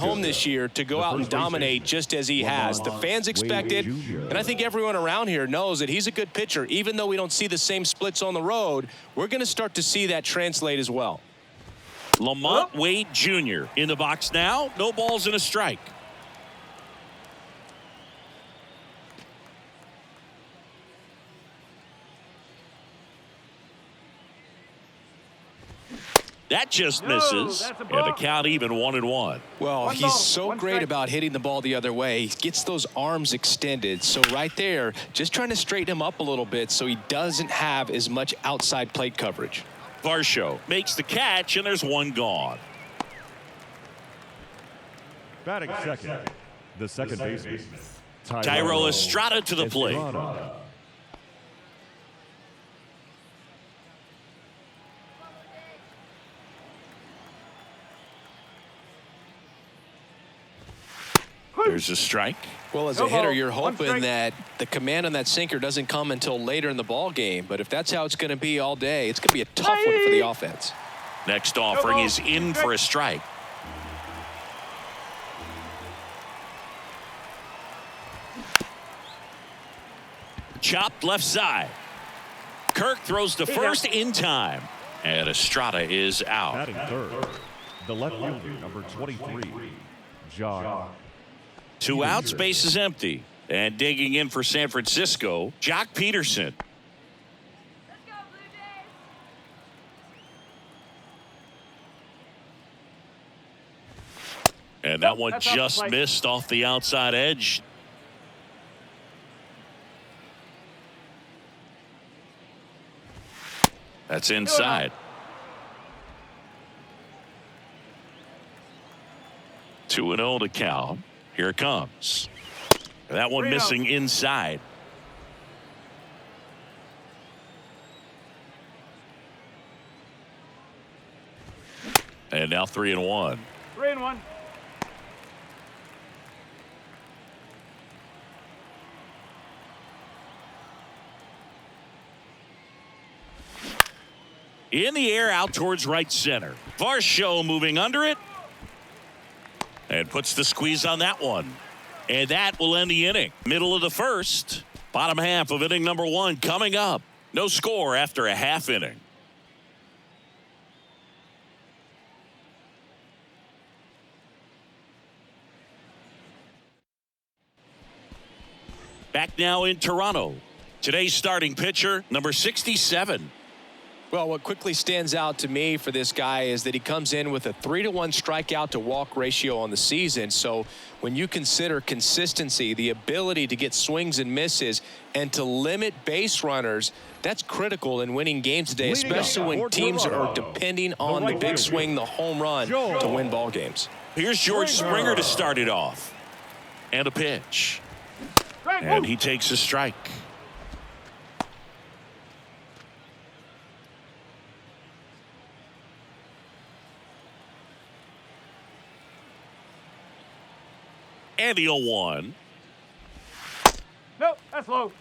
home this year to go out and dominate just as he has. The fans expect it, and I think everyone around here knows that he's a good pitcher. Even though we don't see the same splits on the road, we're going to start to see that translate as well. Lamont Wade Jr. in the box now. No balls and a strike. That just misses, and the count even 1-1. Well, he's so great about hitting the ball the other way. He gets those arms extended. So right there, just trying to straighten him up a little bit so he doesn't have as much outside plate coverage. Varsho makes the catch, and there's one gone. Batting second, the second baseman, Thairo Estrada to the plate. There's a strike. Well, as a hitter, you're hoping that the command on that sinker doesn't come until later in the ball game. But if that's how it's going to be all day, it's going to be a tough one for the offense. Next offering is in for a strike. Chopped left side. Kirk throws to first in time. And Estrada is out. Batting third, the left fielder, number 23, John. 2 outs, base is empty. And digging in for San Francisco, Jock Peterson. Let's go, Blue Jays. And that one just missed off the outside edge. That's inside. 2-0 to count. Here it comes. That one missing inside. And now 3-1. 3-1. In the air out towards right center. Varsho moving under it. And puts the squeeze on that one. And that will end the inning. Middle of the first. Bottom half of inning number 1 coming up. No score after a half inning. Back now in Toronto. Today's starting pitcher, number 67. Well, what quickly stands out to me for this guy is that he comes in with a 3-to-1 strikeout to walk ratio on the season. So when you consider consistency, the ability to get swings and misses and to limit base runners, that's critical in winning games today, especially when teams are depending on the big swing, the home run, to win ball games. Here's George Springer to start it off. And a pitch. And he takes a strike. And the 0-1. Nope, that's low.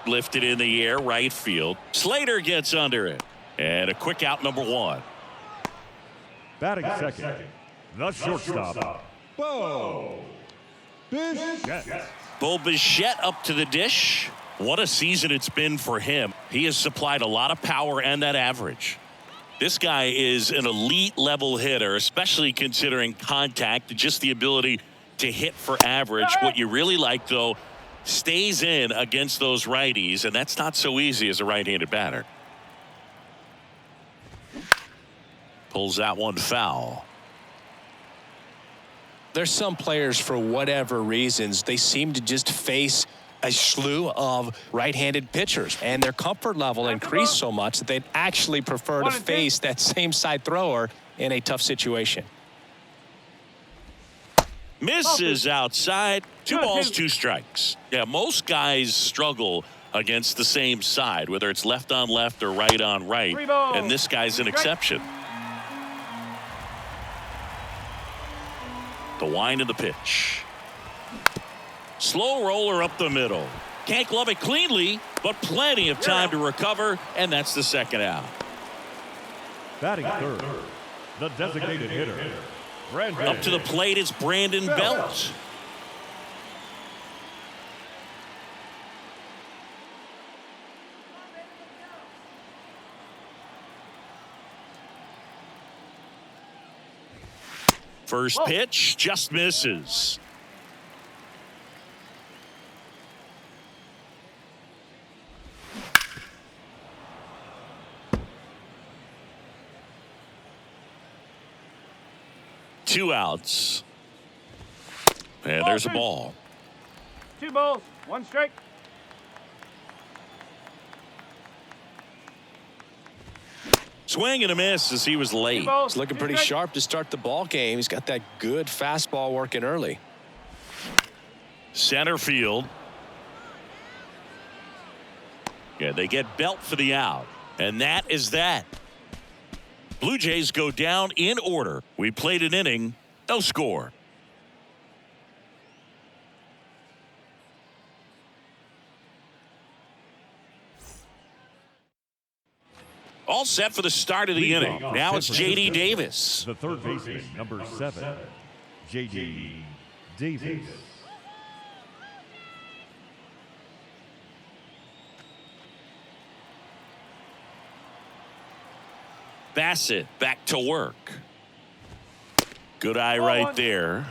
Lifted in the air, right field. Slater gets under it. And a quick out, number 1. Batting second, the shortstop, Bo Bichette. Bo Bichette up to the dish. What a season it's been for him. He has supplied a lot of power and that average. This guy is an elite level hitter, especially considering contact and just the ability to hit for average. What you really like, though, stays in against those righties, and that's not so easy as a right-handed batter. Pulls that one foul. There's some players, for whatever reasons, they seem to just face a slew of right-handed pitchers, and their comfort level increased so much that they'd actually prefer to face that same side thrower in a tough situation. Misses outside. 2 balls, 2 strikes. Yeah, most guys struggle against the same side, whether it's left on left or right on right, and this guy's an exception. The wind of the pitch. Slow roller up the middle. Can't glove it cleanly, but plenty of time to recover, and that's the second out. Batting third, the designated hitter, Brandon. Up to the plate, it's Brandon Belt. First pitch just misses. Two outs. And there's a ball. 2 balls, 1 strike. Swing and a miss as he was late. He's looking pretty sharp to start the ball game. He's got that good fastball working early. Center field. Yeah, they get Belt for the out. And that is that. Blue Jays go down in order. We played an inning, no score. All set for the start of the inning. Now it's J.D. Davis. The third baseman, number 7, J.D. Davis. Bassett back to work. Good eye right there.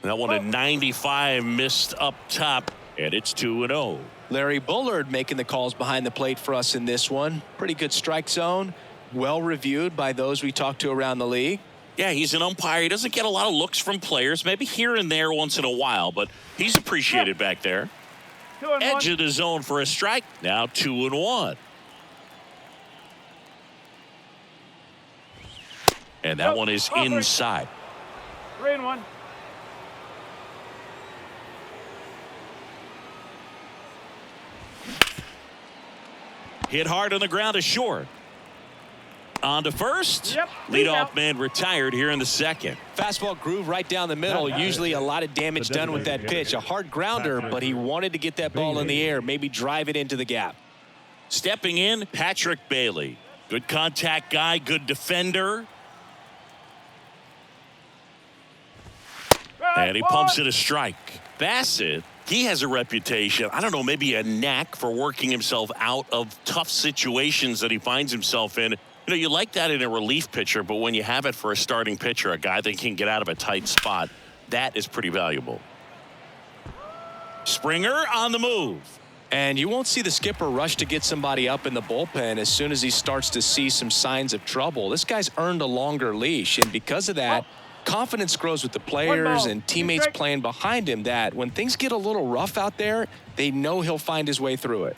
That one at 95 missed up top, and it's 2-0. Larry Bullard making the calls behind the plate for us in this one. Pretty good strike zone. Well reviewed by those we talked to around the league. Yeah, he's an umpire. He doesn't get a lot of looks from players, maybe here and there once in a while, but he's appreciated back there. 2-1. Edge of the zone for a strike. Now 2-1. And that one is inside. 3-1. Hit hard on the ground to short. On to first. Yep. Leadoff man retired here in the second. Fastball groove right down the middle. Usually a lot of damage done with that pitch. A hard grounder, but he wanted to get that ball in the air, maybe drive it into the gap. Stepping in, Patrick Bailey. Good contact guy, good defender. And he pumps it a strike. Bassett, he has a reputation, I don't know, maybe a knack for working himself out of tough situations that he finds himself in. You know, you like that in a relief pitcher, but when you have it for a starting pitcher, a guy that can get out of a tight spot, that is pretty valuable. Springer on the move. And you won't see the skipper rush to get somebody up in the bullpen as soon as he starts to see some signs of trouble. This guy's earned a longer leash, and because of that, confidence grows with the players and teammates playing behind him, that when things get a little rough out there, they know he'll find his way through it.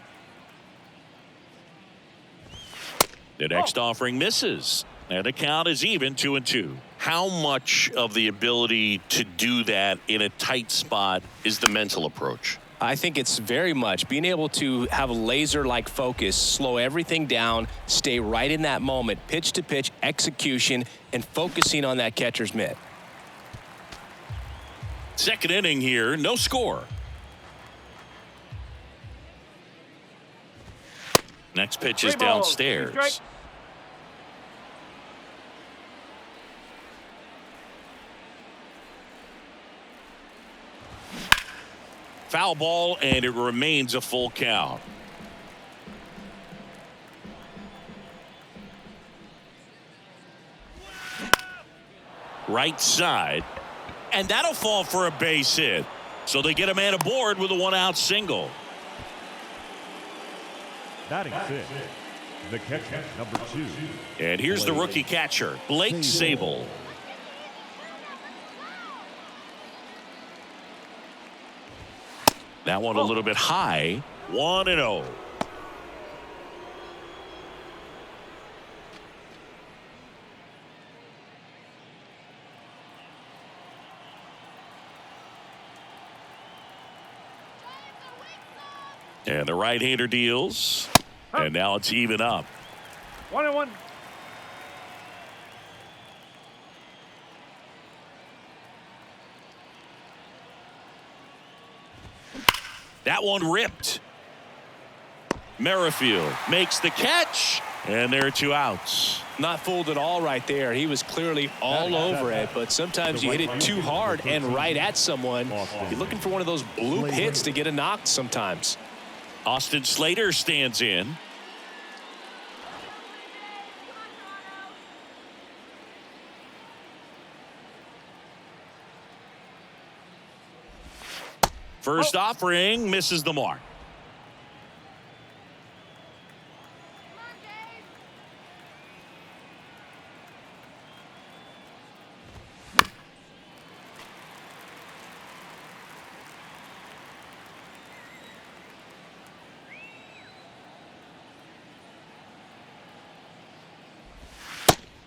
The next offering misses, and the count is even 2-2. How much of the ability to do that in a tight spot is the mental approach? I think it's very much being able to have a laser-like focus, slow everything down, stay right in that moment, pitch to pitch execution, and focusing on that catcher's mitt. Second inning here, no score. Next pitch is downstairs. Foul ball, and it remains a full count. Right side, and that'll fall for a base hit. So they get a man aboard with a 1-out single. Batting 6, the catcher, number 2. And here's the rookie catcher, Blake Sable. That one a little bit high. 1-0. And the right-hander deals. And now it's even up. 1-1. That one ripped. Merrifield makes the catch, and there are 2 outs. Not fooled at all right there. He was clearly all over it, but sometimes you hit it too hard and right at someone. You're looking for one of those bloop hits to get a knock sometimes. Austin Slater stands in. First offering misses the mark.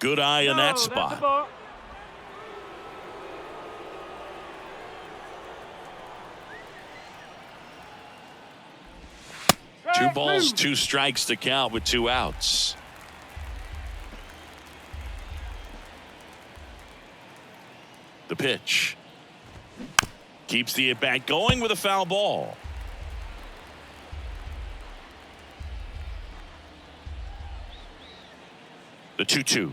Good eye in that spot. 2 balls, 2 strikes to count with 2 outs. The pitch. Keeps the at-bat going with a foul ball. The 2-2.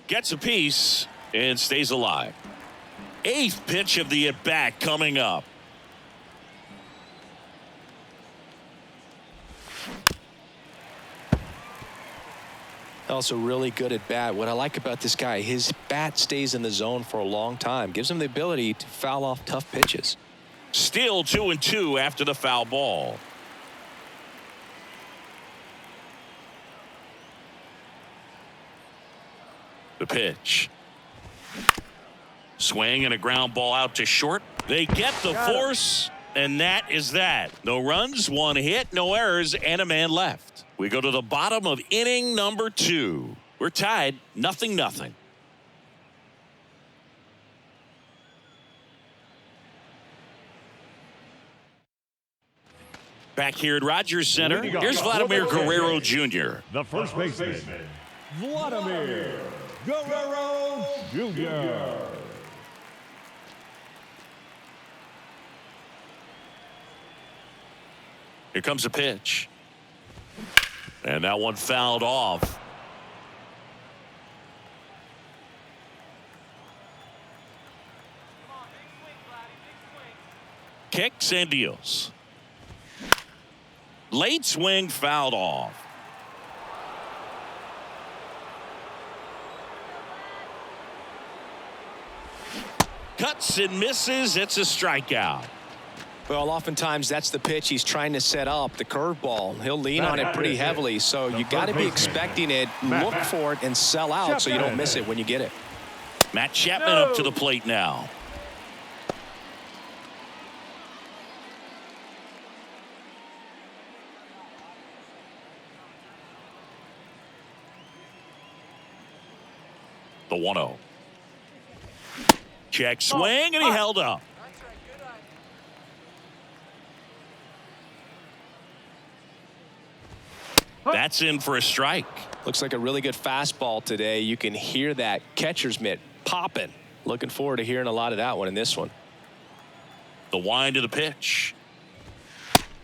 Gets a piece and stays alive. 8th pitch of the at-bat coming up. Also really good at bat. What I like about this guy, his bat stays in the zone for a long time. Gives him the ability to foul off tough pitches. Still 2-2 after the foul ball. The pitch. Swing and a ground ball out to short. They get the force, and that is that. No runs, 1 hit, no errors, and a man left. We go to the bottom of inning number 2. We're tied 0-0. Back here at Rogers Center, here's Vladimir Guerrero Jr. The first baseman, Vladimir Guerrero Jr. Here comes a pitch. And that one fouled off. Kicks and deals. Late swing fouled off. Cuts and misses. It's a strikeout. Well, oftentimes that's the pitch he's trying to set up, the curveball. He'll lean on it pretty heavily, so you got to be expecting it, look for it, and sell out so you don't miss it when you get it. Matt Chapman up to the plate now. The 1-0. Check swing, and he held up. That's in for a strike. Looks like a really good fastball today. You can hear that catcher's mitt popping. Looking forward to hearing a lot of that one in this one. The wind of the pitch.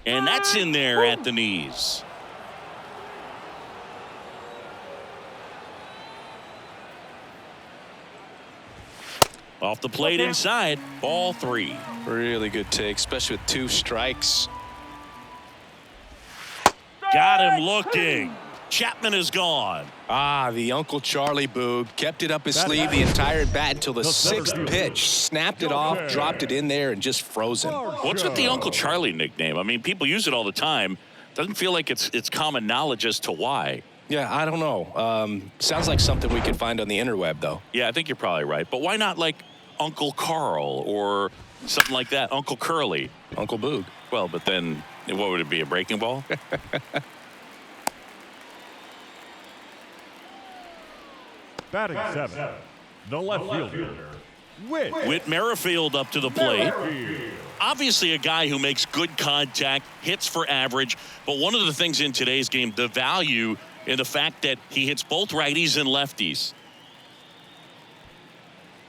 And that's in there at the knees. Off the plate inside, ball 3. Really good take, especially with 2 strikes. Got him looking. Chapman is gone. Ah, the Uncle Charlie Boog kept it up his sleeve the entire bat until the 6th pitch. Snapped it off, dropped it in there, and just frozen. What's with the Uncle Charlie nickname? I mean, people use it all the time. Doesn't feel like it's common knowledge as to why. Yeah, I don't know. Sounds like something we could find on the interweb, though. Yeah, I think you're probably right. But why not like Uncle Carl or something like that? Uncle Curly. Uncle Boog. Well, but then what would it be, a breaking ball? Batting 7, the left fielder, Whit Merrifield up to the plate. Obviously a guy who makes good contact, hits for average, but one of the things in today's game, the value in the fact that he hits both righties and lefties.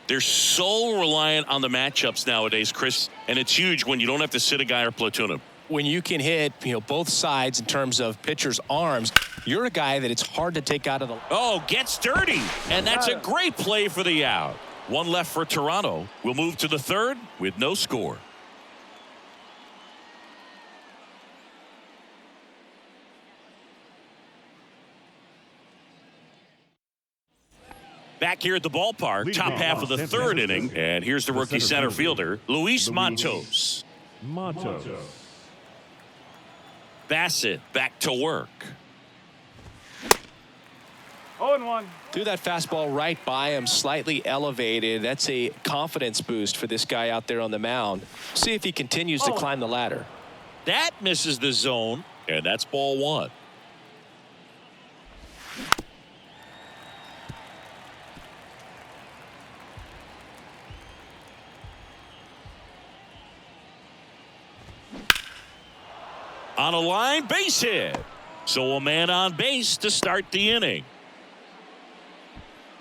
They're so reliant on the matchups nowadays, Chris, and it's huge when you don't have to sit a guy or platoon him. When you can hit, both sides in terms of pitcher's arms, you're a guy that it's hard to take out of the... Oh, gets dirty, and that's a great play for the out. One left for Toronto. We'll move to the third with no score. Back here at the ballpark, top half of the third inning, and here's the rookie center fielder, Luis Matos. Bassett back to work. 0-1. Threw that fastball right by him, slightly elevated. That's a confidence boost for this guy out there on the mound. See if he continues to climb the ladder. That misses the zone, and that's ball one. On a line, base hit. So a man on base to start the inning.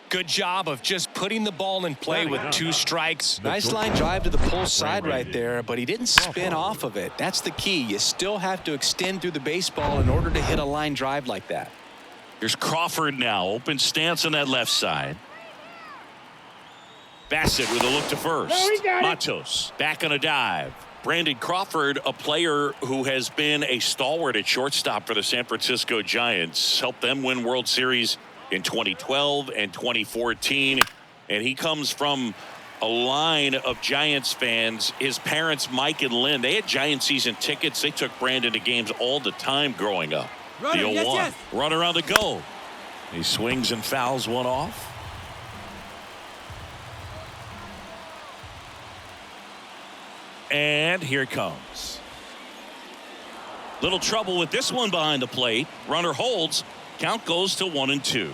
Good job of just putting the ball in play with 2 strikes. Nice line drive to the pull side right there, but he didn't spin off of it. That's the key. You still have to extend through the baseball in order to hit a line drive like that. Here's Crawford now. Open stance on that left side. Bassett with a look to first. Matos back on a dive. Brandon Crawford, a player who has been a stalwart at shortstop for the San Francisco Giants, helped them win World Series in 2012 and 2014. And he comes from a line of Giants fans. His parents, Mike and Lynn, they had Giant season tickets. They took Brandon to games all the time growing up. Runner, the 0-1. yes. Runner on the go. He swings and fouls one off. And here it comes. Little trouble with this one behind the plate. Runner holds. Count goes to 1-2.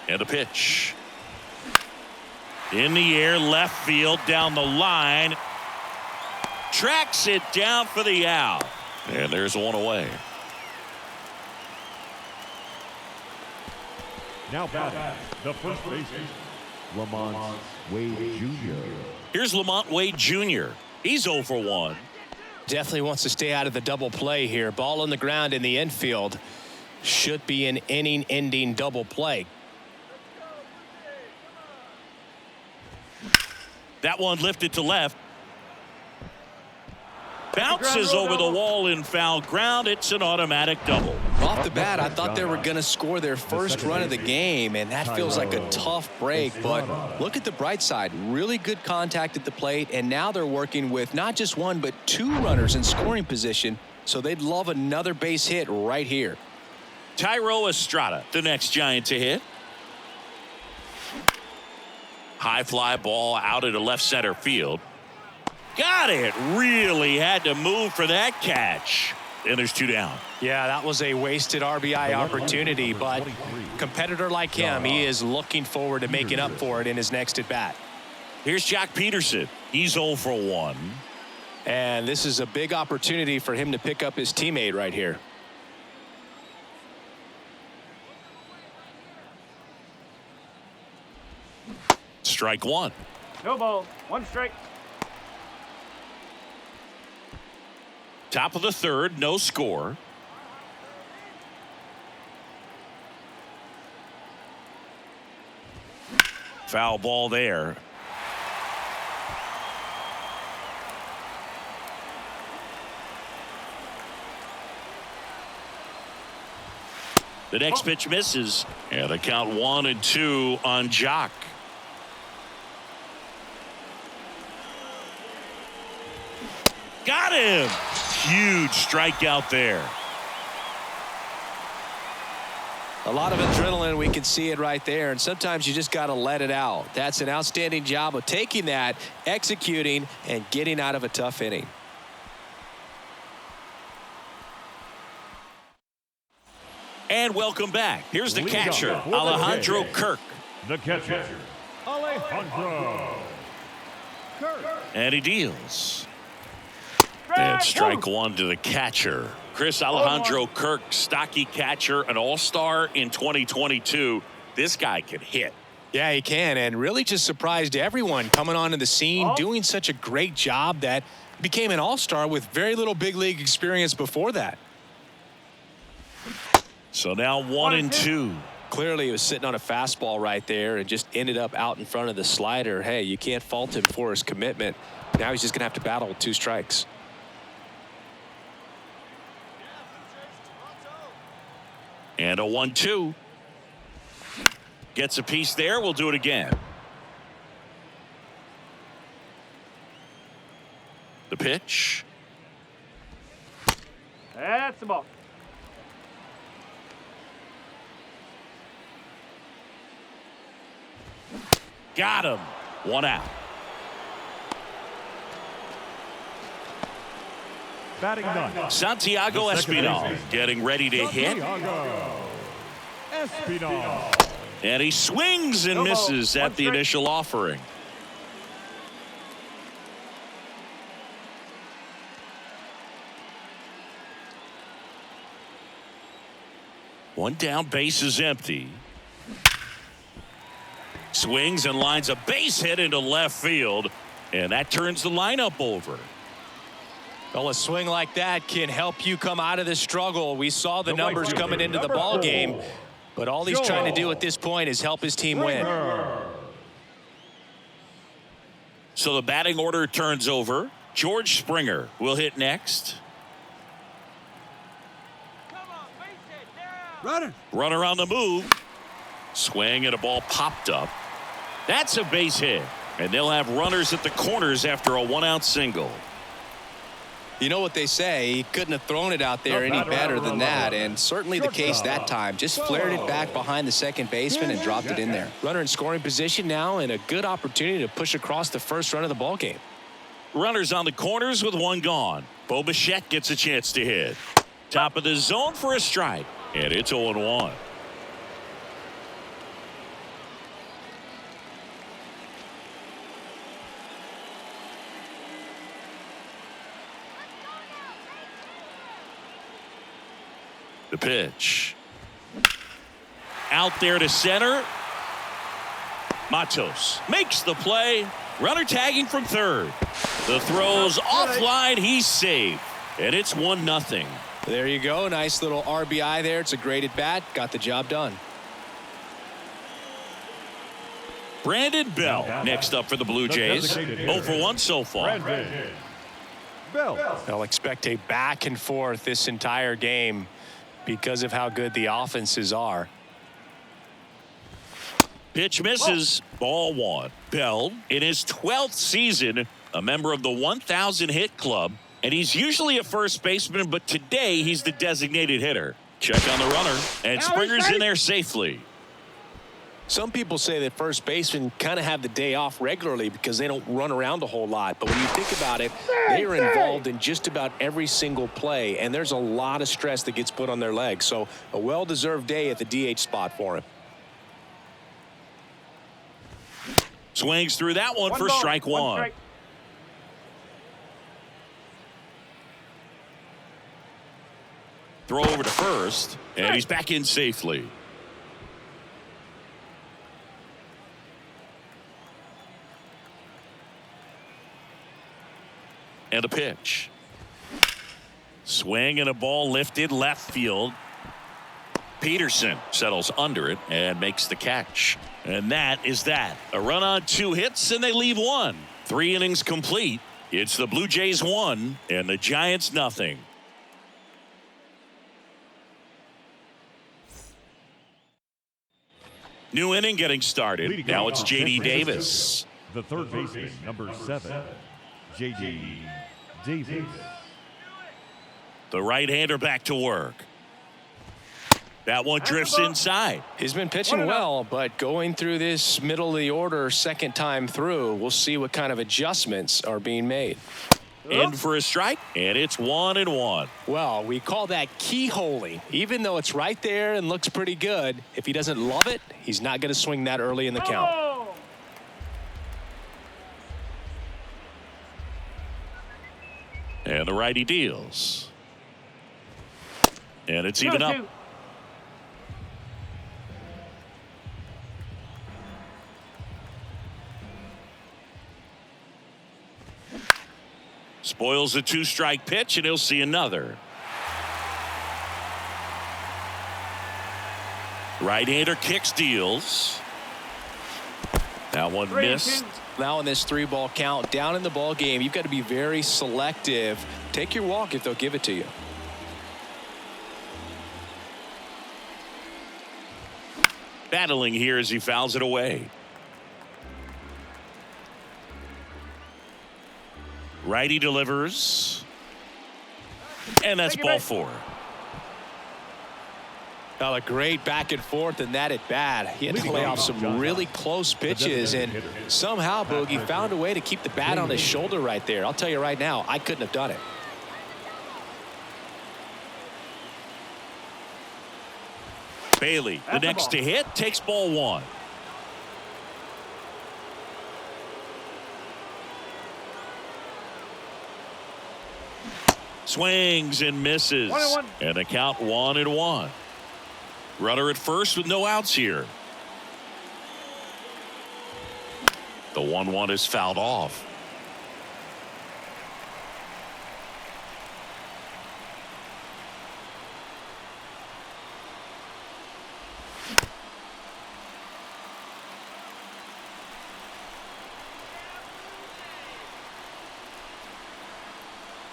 And a pitch. In the air, left field, down the line. Tracks it down for the out. And there's one away. Now batting, the first baseman, Lamont Wade Jr. Here's Lamont Wade Jr. He's 0 for 1. Definitely wants to stay out of the double play here. Ball on the ground in the infield. Should be an inning-ending double play. That one lifted to left. Bounces over the wall in foul ground. It's an automatic double. Off the bat, I thought they were going to score their first run of the game, and that feels like a tough break. But look at the bright side. Really good contact at the plate, and now they're working with not just 1 but 2 runners in scoring position, so they'd love another base hit right here. Tyro Estrada, the next Giant to hit. High fly ball out into left center field. Got it. Really had to move for that catch. And there's 2 down. Yeah, that was a wasted RBI opportunity, but competitor like him, he is looking forward to making up for it in his next at bat. Here's Jack Peterson. He's 0 for 1. And this is a big opportunity for him to pick up his teammate right here. Strike 1. No balls. 1 strike. Top of the third, no score. Foul ball there. The next pitch misses. Yeah, the count 1-2 on Jock. Got him. Huge strikeout there. A lot of adrenaline, we can see it right there, and sometimes you just got to let it out. That's an outstanding job of taking that, executing, and getting out of a tough inning. And welcome back. Here's the Lead catcher, off for the Alejandro game. Kirk. The catcher, Alejandro Kirk. And he deals. And strike one to the catcher. Chris Alejandro Kirk, stocky catcher, an all-star in 2022. This guy can hit. Yeah, he can, and really just surprised everyone coming onto the scene, doing such a great job that became an all-star with very little big league experience before that. So now 1-2. Clearly, he was sitting on a fastball right there and just ended up out in front of the slider. Hey, you can't fault him for his commitment. Now he's just going to have to battle with 2 strikes. And a 1-2. Gets a piece there. We'll do it again. The pitch. That's the ball. Got him. 1 out. Batting ninth, Santiago The second Espinal baseman. getting ready to hit. Santiago Espinal. And he swings and No ball. misses 1 at the strike. initial offering. One down, base is empty. Swings and lines a base hit into left field. And that turns the lineup over. Well, a swing like that can help you come out of the struggle. We saw the numbers right coming into the number ball 4. game, but all he's trying to do at this point is help his team win. So the batting order turns over. George Springer will hit next. Runner on the move. Swing and a ball popped up. That's a base hit. And they'll have runners at the corners after a 1-out single. You know what they say, he couldn't have thrown it out there any better than that, and certainly the case that time. Just flared it back behind the second baseman and dropped it in there. Runner in scoring position now, and a good opportunity to push across the first run of the ball game. Runners on the corners with 1 gone. Bo Bichette gets a chance to hit. Top of the zone for a strike. And it's 0-1. The pitch. Out there to center. Matos makes the play. Runner tagging from third. The throw's offline. He's safe. And it's 1-0. There you go. Nice little RBI there. It's a great at bat. Got the job done. Brandon Bell next up for the Blue Jays. 0 for 1 so far. Brandon Bell. They'll expect a back and forth this entire game because of how good the offenses are. Pitch misses. Ball 1. Bell, in his 12th season, a member of the 1,000 hit club, and he's usually a first baseman, but today he's the designated hitter. Check on the runner, and Springer's in there safely. Some people say that first basemen kind of have the day off regularly because they don't run around a whole lot. But when you think about it, they are involved in just about every single play, and there's a lot of stress that gets put on their legs. So a well-deserved day at the DH spot for him. Swings through that one for strike 1. Strike. Throw over to first, and he's back in safely. And a pitch. Swing and a ball lifted left field. Peterson settles under it and makes the catch. And that is that. A run on 2 hits, and they leave 1. 3 innings complete. It's the Blue Jays 1 and the Giants nothing. New inning getting started. Leading Now off it's San J.D. Francisco, Davis. The third baseman, number 7, J.D. Davis. The right-hander back to work. That one drifts inside. He's been pitching well, but going through this middle of the order second time through, we'll see what kind of adjustments are being made. In for a strike, and it's 1-1. Well, we call that keyholing. Even though it's right there and looks pretty good, if he doesn't love it, he's not going to swing that early in the count. And the righty deals. And it's even up. Spoils a 2-strike pitch, and he'll see another. Right-hander kicks, deals. That one missed. Now in this 3-ball count, down in the ball game, you've got to be very selective. Take your walk if they'll give it to you. Battling here as he fouls it away. Righty delivers. And that's ball 4. A great back and forth in that at bat. He had to lay off some really close pitches, and somehow Boogie found a way to keep the bat on his shoulder right there. I'll tell you right now, I couldn't have done it. Bailey, the next to hit, takes ball 1. Swings and misses. 1-1. And a count 1-1. Runner at first with no outs here. The 1-1 is fouled off.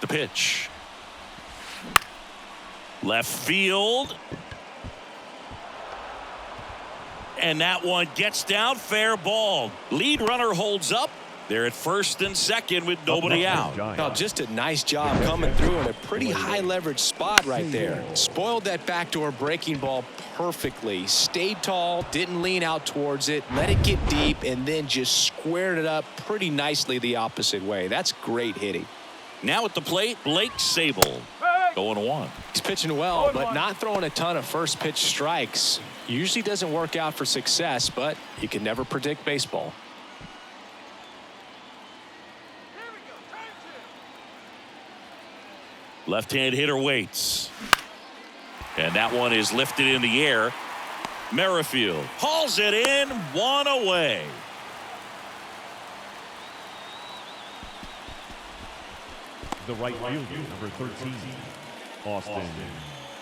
The pitch. Left field. And that one gets down, fair ball. Lead runner holds up. They're at first and second with nobody out. Oh, just a nice job coming through in a pretty high leverage spot right there. Spoiled that backdoor breaking ball perfectly. Stayed tall, didn't lean out towards it, let it get deep, and then just squared it up pretty nicely the opposite way. That's great hitting. Now at the plate, Blake Sable. 0-1. He's pitching well, but not throwing a ton of first pitch strikes. Usually doesn't work out for success, but you can never predict baseball. Left-hand hitter waits. And that one is lifted in the air. Merrifield hauls it in, 1 away. The right fielder, number 13, Austin.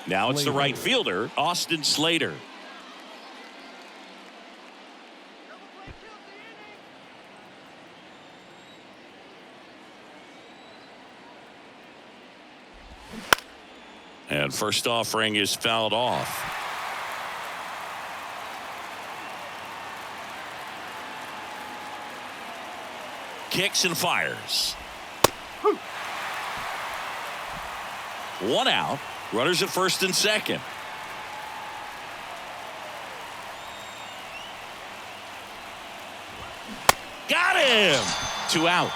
Now it's the right fielder, Austin Slater. And first offering is fouled off. Kicks and fires. 1 out. Runners at first and second. Got him. 2 out.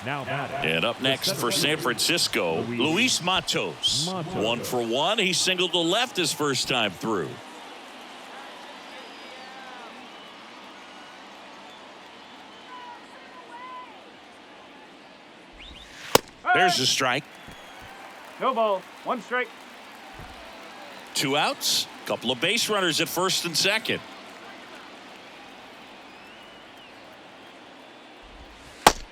Now batting. And up next for San Francisco, Luis Matos. 1 for 1. He singled to left his first time through. There's a strike. No ball. 1 strike. 2 outs. Couple of base runners at first and second.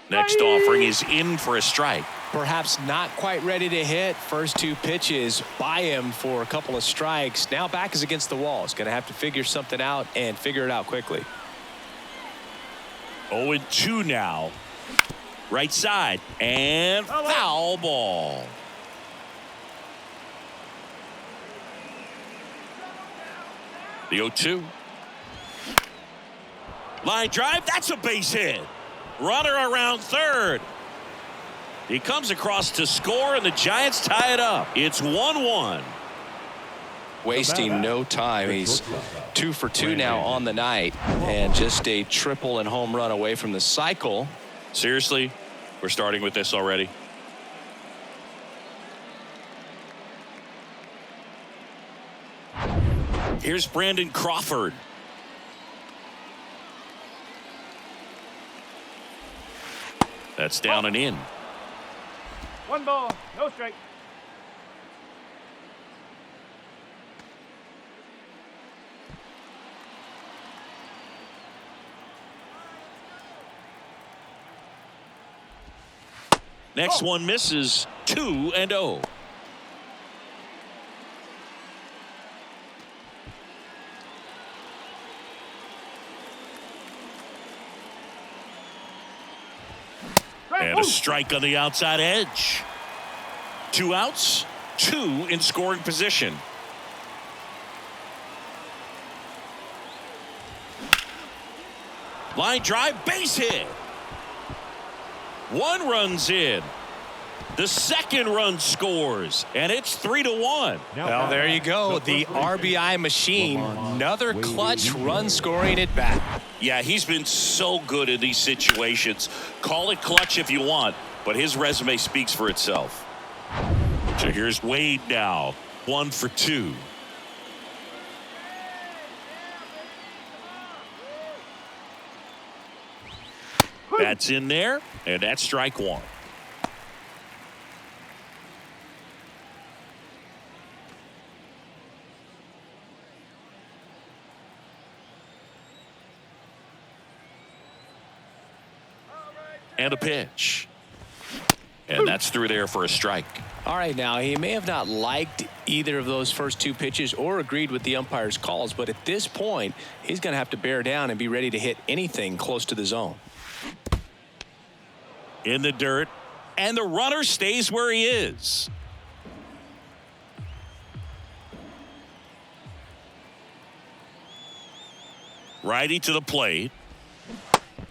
Next offering is in for a strike. Perhaps not quite ready to hit. First 2 pitches by him for a couple of strikes. Now back is against the wall. He's going to have to figure something out and figure it out quickly. 0-2 now. Right side and foul ball. The 0-2. Line drive. That's a base hit. Runner around third. He comes across to score, and the Giants tie it up. It's 1-1. wasting no time. He's 2 for 2 now on the night, and just a triple and home run away from the cycle. Seriously, we're starting with this already. Here's Brandon Crawford. That's down and in. 1 ball, no strike. Next one misses. 2-0. And a strike on the outside edge. 2 outs, 2 in scoring position. Line drive, base hit. 1 run's in. The second run scores, and it's 3-1. Well, there you go. The RBI machine. Another clutch run scoring at bat. Yeah, he's been so good in these situations. Call it clutch if you want, but his resume speaks for itself. So here's Wade now, 1 for 2. That's in there, and that's strike 1. And a pitch. And that's through there for a strike. All right, now, he may have not liked either of those first 2 pitches or agreed with the umpire's calls, but at this point, he's going to have to bear down and be ready to hit anything close to the zone. In the dirt, and the runner stays where he is. Righty to the plate.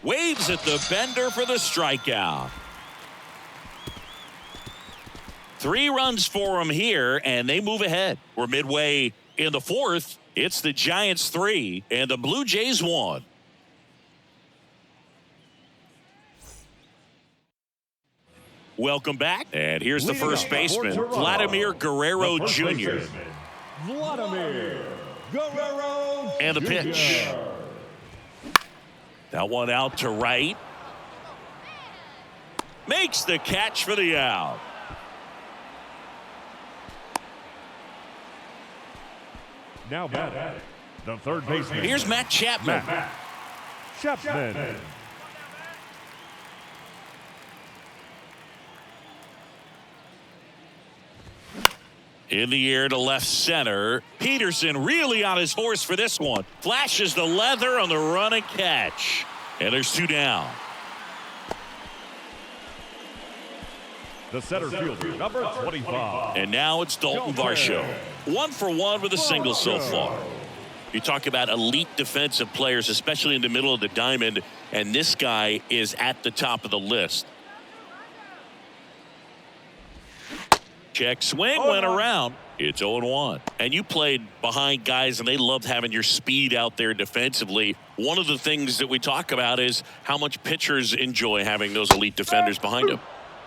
Waves at the bender for the strikeout. 3 runs for him here, and they move ahead. We're midway in the 4th. It's the Giants 3 and the Blue Jays 1. Welcome back. And here's the first baseman, Vladimir Guerrero Jr. Vladimir Guerrero And the pitch. Jr. That one out to right. Makes the catch for the out. Now batting, the third baseman. Here's Matt Chapman. Matt Chapman. In the air to left center. Peterson really on his horse for this one. Flashes the leather on the run and catch. And there's 2 down. The center fielder, number 25. And now it's Dalton Varsho. 1 for 1 with a single so far. You talk about elite defensive players, especially in the middle of the diamond, and this guy is at the top of the list. Check swing, went around. It's 0-1. And you played behind guys, and they loved having your speed out there defensively. One of the things that we talk about is how much pitchers enjoy having those elite defenders behind them.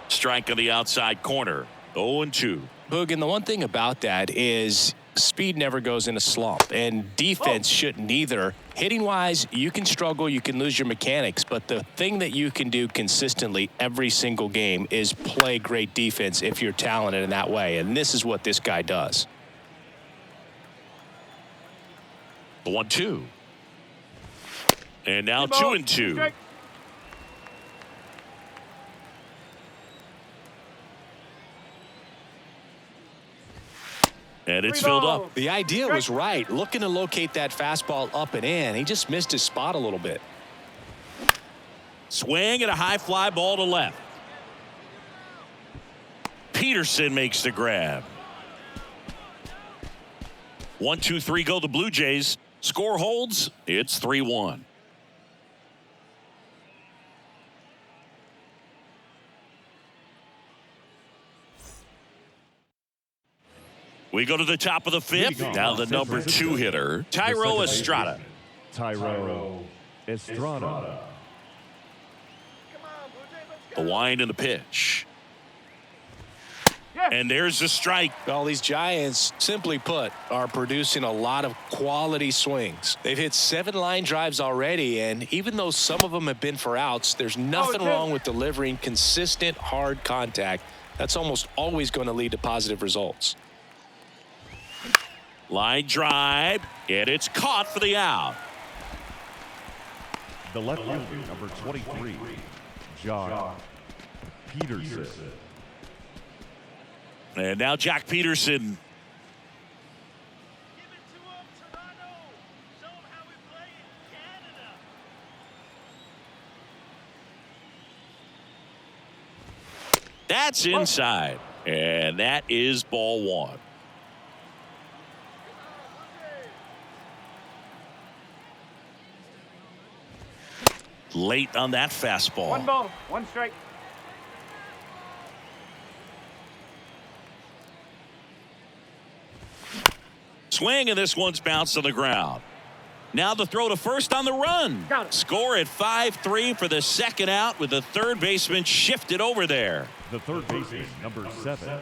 Strike on the outside corner. 0-2. Boog, and the one thing about that is speed never goes in a slump, and defense shouldn't either. Hitting-wise, you can struggle, you can lose your mechanics, but the thing that you can do consistently every single game is play great defense if you're talented in that way, and this is what this guy does. 1-2. And now 2-2. And it's filled up. The idea was right, looking to locate that fastball up and in. He just missed his spot a little bit. Swing and a high fly ball to left. Peterson makes the grab. 1-2-3 go the Blue Jays. Score holds. It's 3-1. We go to the top of the fifth. Now the number 2 hitter, Tyro Estrada. Tyro Estrada. The wind and the pitch. And there's the strike. Well, these Giants, simply put, are producing a lot of quality swings. They've hit 7 line drives already, and even though some of them have been for outs, there's nothing wrong with delivering consistent, hard contact. That's almost always going to lead to positive results. Line drive, and it's caught for the out. The left fielder, number 23, John Peterson. And now Jack Peterson. That's inside. And that is ball 1. Late on that fastball. 1 ball, 1 strike. Swing, and this one's bounced to the ground. Now the throw to first on the run. Score at 5-3 for the second out with the third baseman shifted over there. The third baseman, number 7,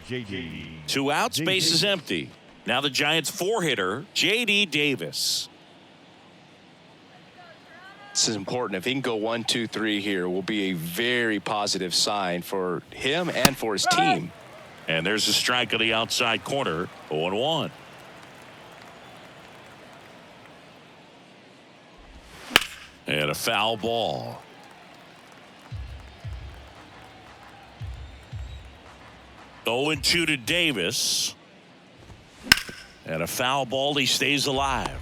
J.D. 2 outs, base is empty. Now the Giants 4 hitter, J.D. Davis. This is important. If he can go 1, 2, 3 here, will be a very positive sign for him and for his team. And there's a strike on the outside corner, 0-1. And a foul ball. Oh, 0-2 to Davis. And a foul ball. He stays alive.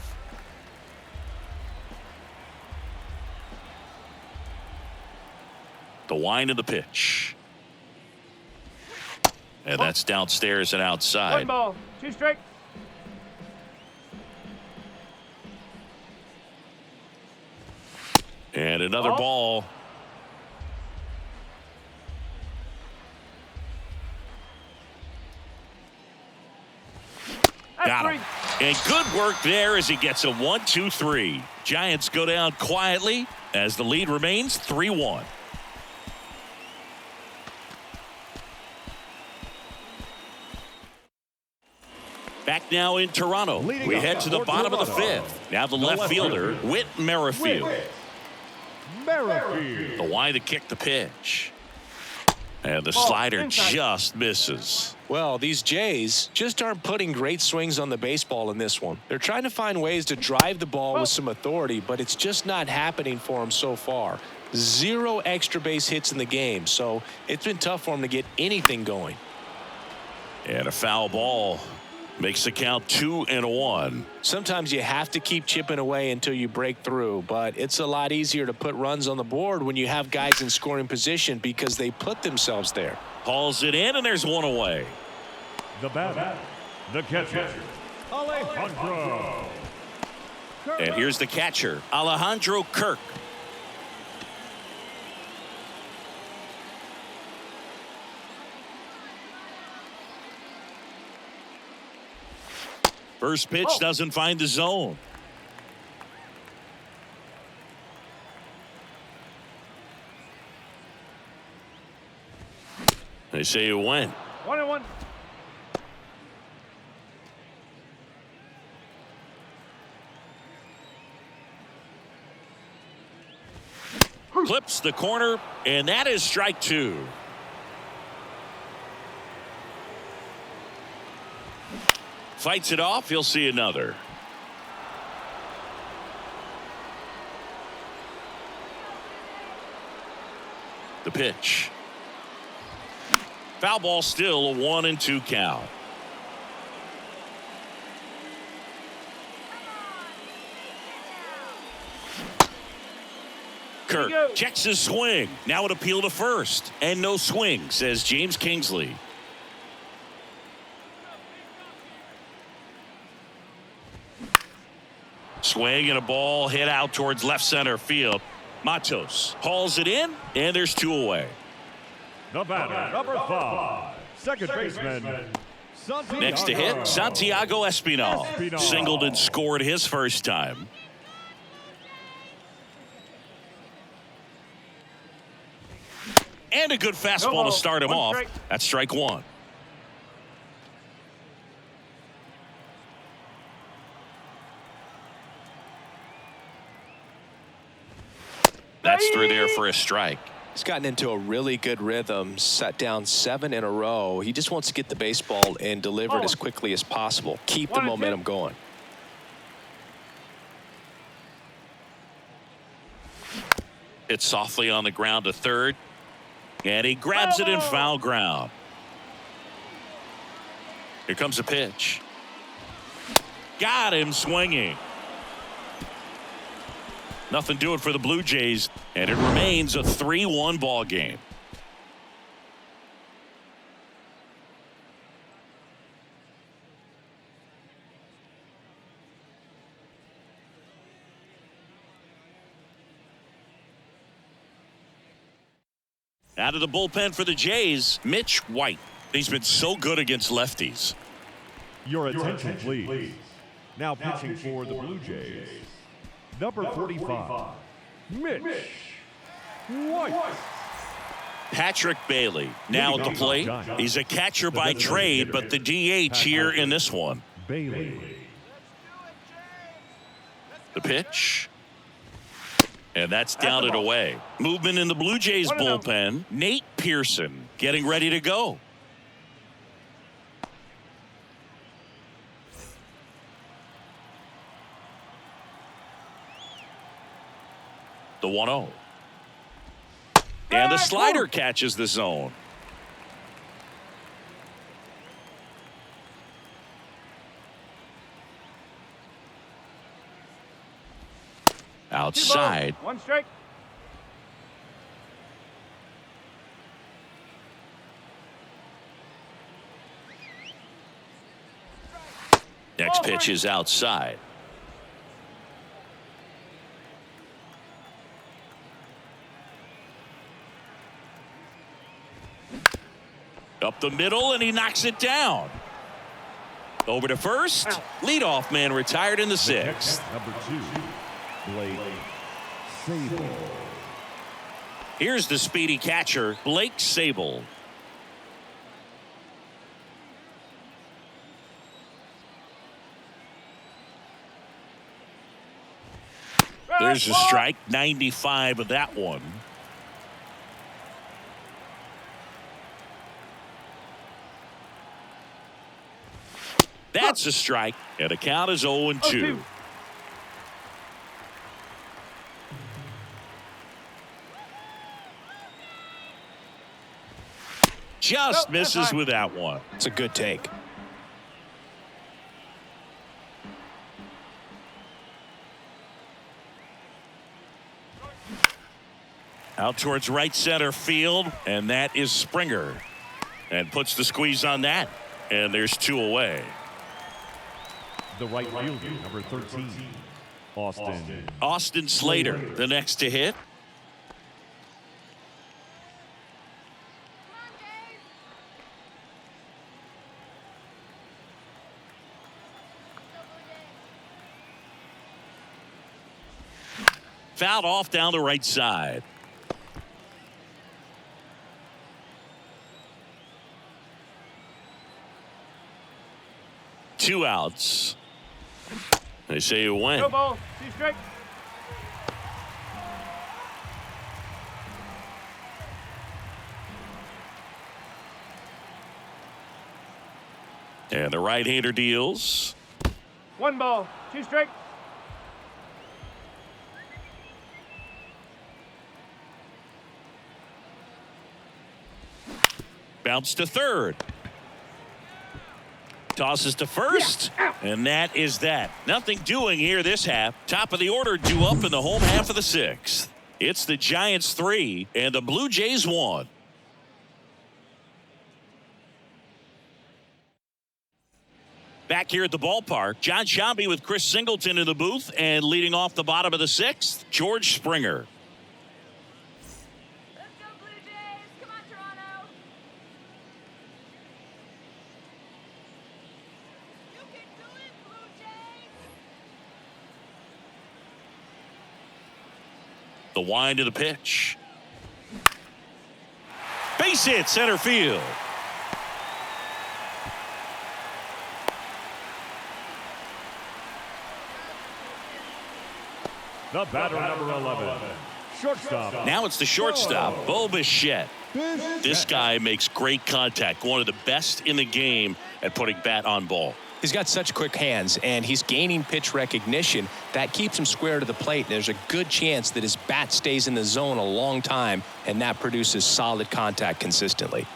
The wind of the pitch. And that's downstairs and outside. 1 ball, 2 strikes. And another ball. Got him. And good work there as he gets a 1, 2, 3. Giants go down quietly as the lead remains 3-1. Back now in Toronto. We head to the bottom of the 5th. Now the left fielder, Whit Merrifield. The wide to kick the pitch. And the slider just misses. Well, these Jays just aren't putting great swings on the baseball in this one. They're trying to find ways to drive the ball with some authority, but it's just not happening for them so far. 0 extra base hits in the game, so it's been tough for them to get anything going. And a foul ball makes the count 2-1. Sometimes you have to keep chipping away until you break through, but it's a lot easier to put runs on the board when you have guys in scoring position because they put themselves there. Hauls it in, and there's 1 away. The batter, the catcher, Alejandro. And here's the catcher, Alejandro Kirk. First pitch doesn't find the zone. They say it went. 1-1. Clips the corner, and that is strike 2. Fights it off. He'll see another. The pitch. Foul ball, still a 1-2 count. Kirk checks his swing. Now an appeal to first. And no swing, says James Kingsley. Swing and a ball hit out towards left center field. Matos hauls it in, and there's 2 away. The batter, number 5, second baseman, Next to hit, Santiago Espinal. Singled and scored his first time. And a good fastball to start him off. That's strike one. That's through there for a strike. He's gotten into a really good rhythm, set down 7 in a row. He just wants to get the baseball and deliver it as quickly as possible. Keep the momentum going. It's softly on the ground to third. And he grabs it in foul ground. Here comes a pitch. Got him swinging. Nothing doing for the Blue Jays, and it remains a 3-1 ball game. Out of the bullpen for the Jays, Mitch White. He's been so good against lefties. Your attention, please. Now pitching for the Blue Jays, number 45, Mitch White. Patrick Bailey now at the plate. He's a catcher by trade, but the DH here in this one. Bailey. The pitch. And that's down and away. Movement in the Blue Jays bullpen. Nate Pearson getting ready to go. The 1-0. And the slider catches the zone. Outside. 1 strike. Next pitch is outside. Up the middle, and he knocks it down. Over to first. Leadoff man retired in the 6th. Number 2, Blake Sable. Here's the speedy catcher, Blake Sable. There's a strike, 95 of that one. That's a strike, and the count is 0-2. Just misses with that one. It's a good take. Out towards right center field, and that is Springer. And puts the squeeze on that, and there's 2 away. The right fielder, number 13, Austin Slater, the next to hit. Fouled off down the right side. Two outs. They say you win. No ball. 2 strike. And the right-hander deals. 1 ball. 2 strike. Bounce to third. Tosses to first, and that is that. Nothing doing here this half. Top of the order due up in the home half of the 6th. It's the Giants 3 and the Blue Jays 1. Back here at the ballpark, John Shambi with Chris Singleton in the booth, and leading off the bottom of the 6th, George Springer. Let's go Blue Jays. Come on, Toronto. The wind of the pitch. Base hit center field. The batter, number 11, shortstop. Now it's the shortstop, Bo Bichette. This guy makes great contact. One of the best in the game at putting bat on ball. He's got such quick hands, and he's gaining pitch recognition. That keeps him square to the plate. There's a good chance that his bat stays in the zone a long time, and that produces solid contact consistently.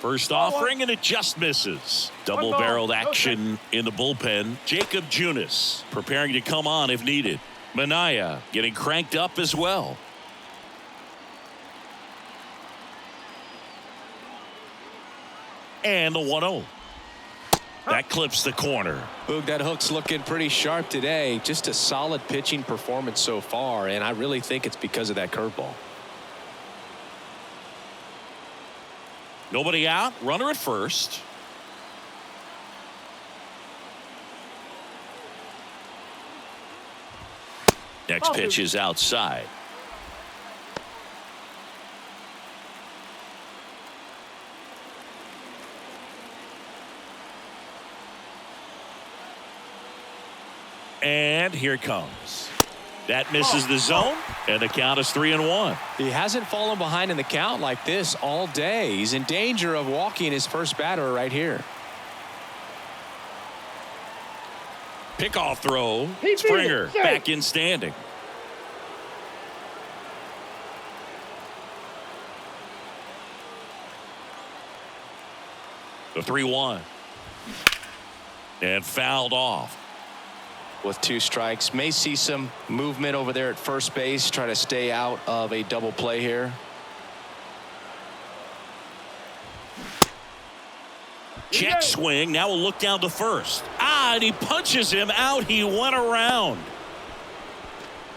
First offering, and it just misses. Double-barreled action in the bullpen. Jacob Junis preparing to come on if needed. Minaya getting cranked up as well. And the 1-0. That clips the corner. Boog, that hook's looking pretty sharp today. Just a solid pitching performance so far, and I really think it's because of that curveball. Nobody out. Runner at first. Next pitch is outside. And here it comes. That misses the zone, and the count is 3-1. He hasn't fallen behind in the count like this all day. He's in danger of walking his first batter right here. Pickoff throw. Springer back in standing. The 3-1. And fouled off. With 2 strikes, may see some movement over there at first base. Try to stay out of a double play here. Check swing. Now we'll look down to first. And he punches him out. He went around.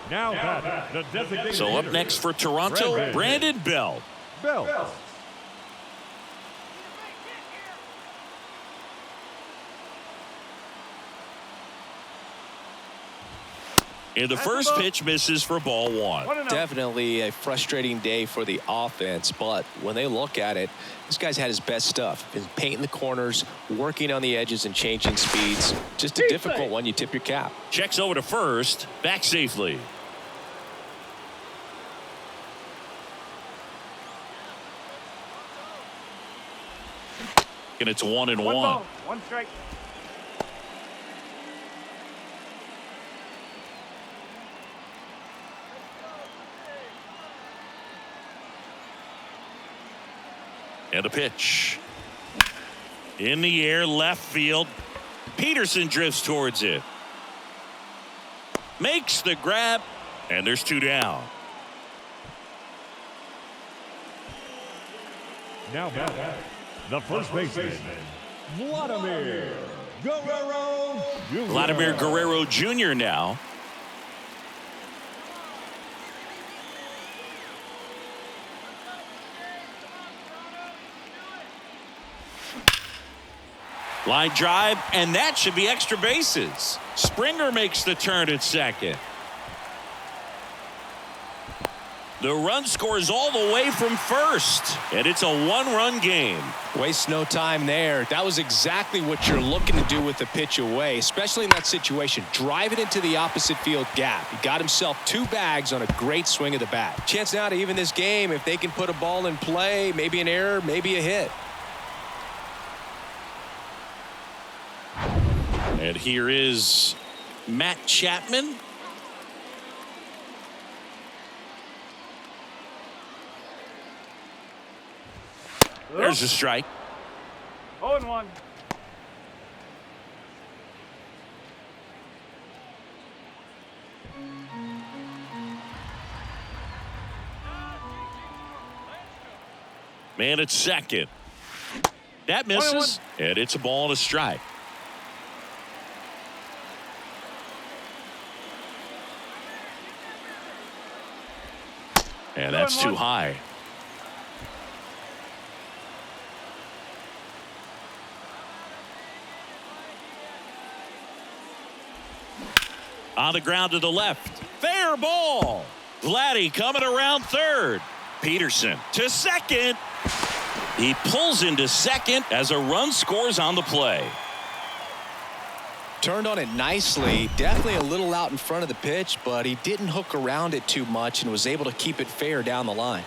Now that the designated So up hitter, next for Toronto, Brandon Belt. Bell. And the first pitch misses for ball 1. Definitely a frustrating day for the offense, but when they look at it, this guy's had his best stuff. Been painting the corners, working on the edges and changing speeds. Just a difficult one. You tip your cap. Checks over to first, back safely. And it's 1-1. 1 strike. And a pitch. In the air, left field. Peterson drifts towards it. Makes the grab. And there's 2 down. Now back, the first baseman, Vladimir Guerrero Jr. Vladimir Guerrero Jr. now. Line drive, and that should be extra bases. Springer makes the turn at second. The run scores all the way from first, and it's a 1-run game. Waste no time there. That was exactly what you're looking to do with the pitch away, especially in that situation. Drive it into the opposite field gap. He got himself 2 bags on a great swing of the bat. Chance now to even this game if they can put a ball in play, maybe an error, maybe a hit. And here is Matt Chapman. There's a strike. 0-1. Man at second. That misses, and it's a ball and a strike. And that's too high. On the ground to the left. Fair ball. Vladdy coming around third. Peterson to second. He pulls into second as a run scores on the play. Turned on it nicely. Definitely a little out in front of the pitch, but he didn't hook around it too much and was able to keep it fair down the line.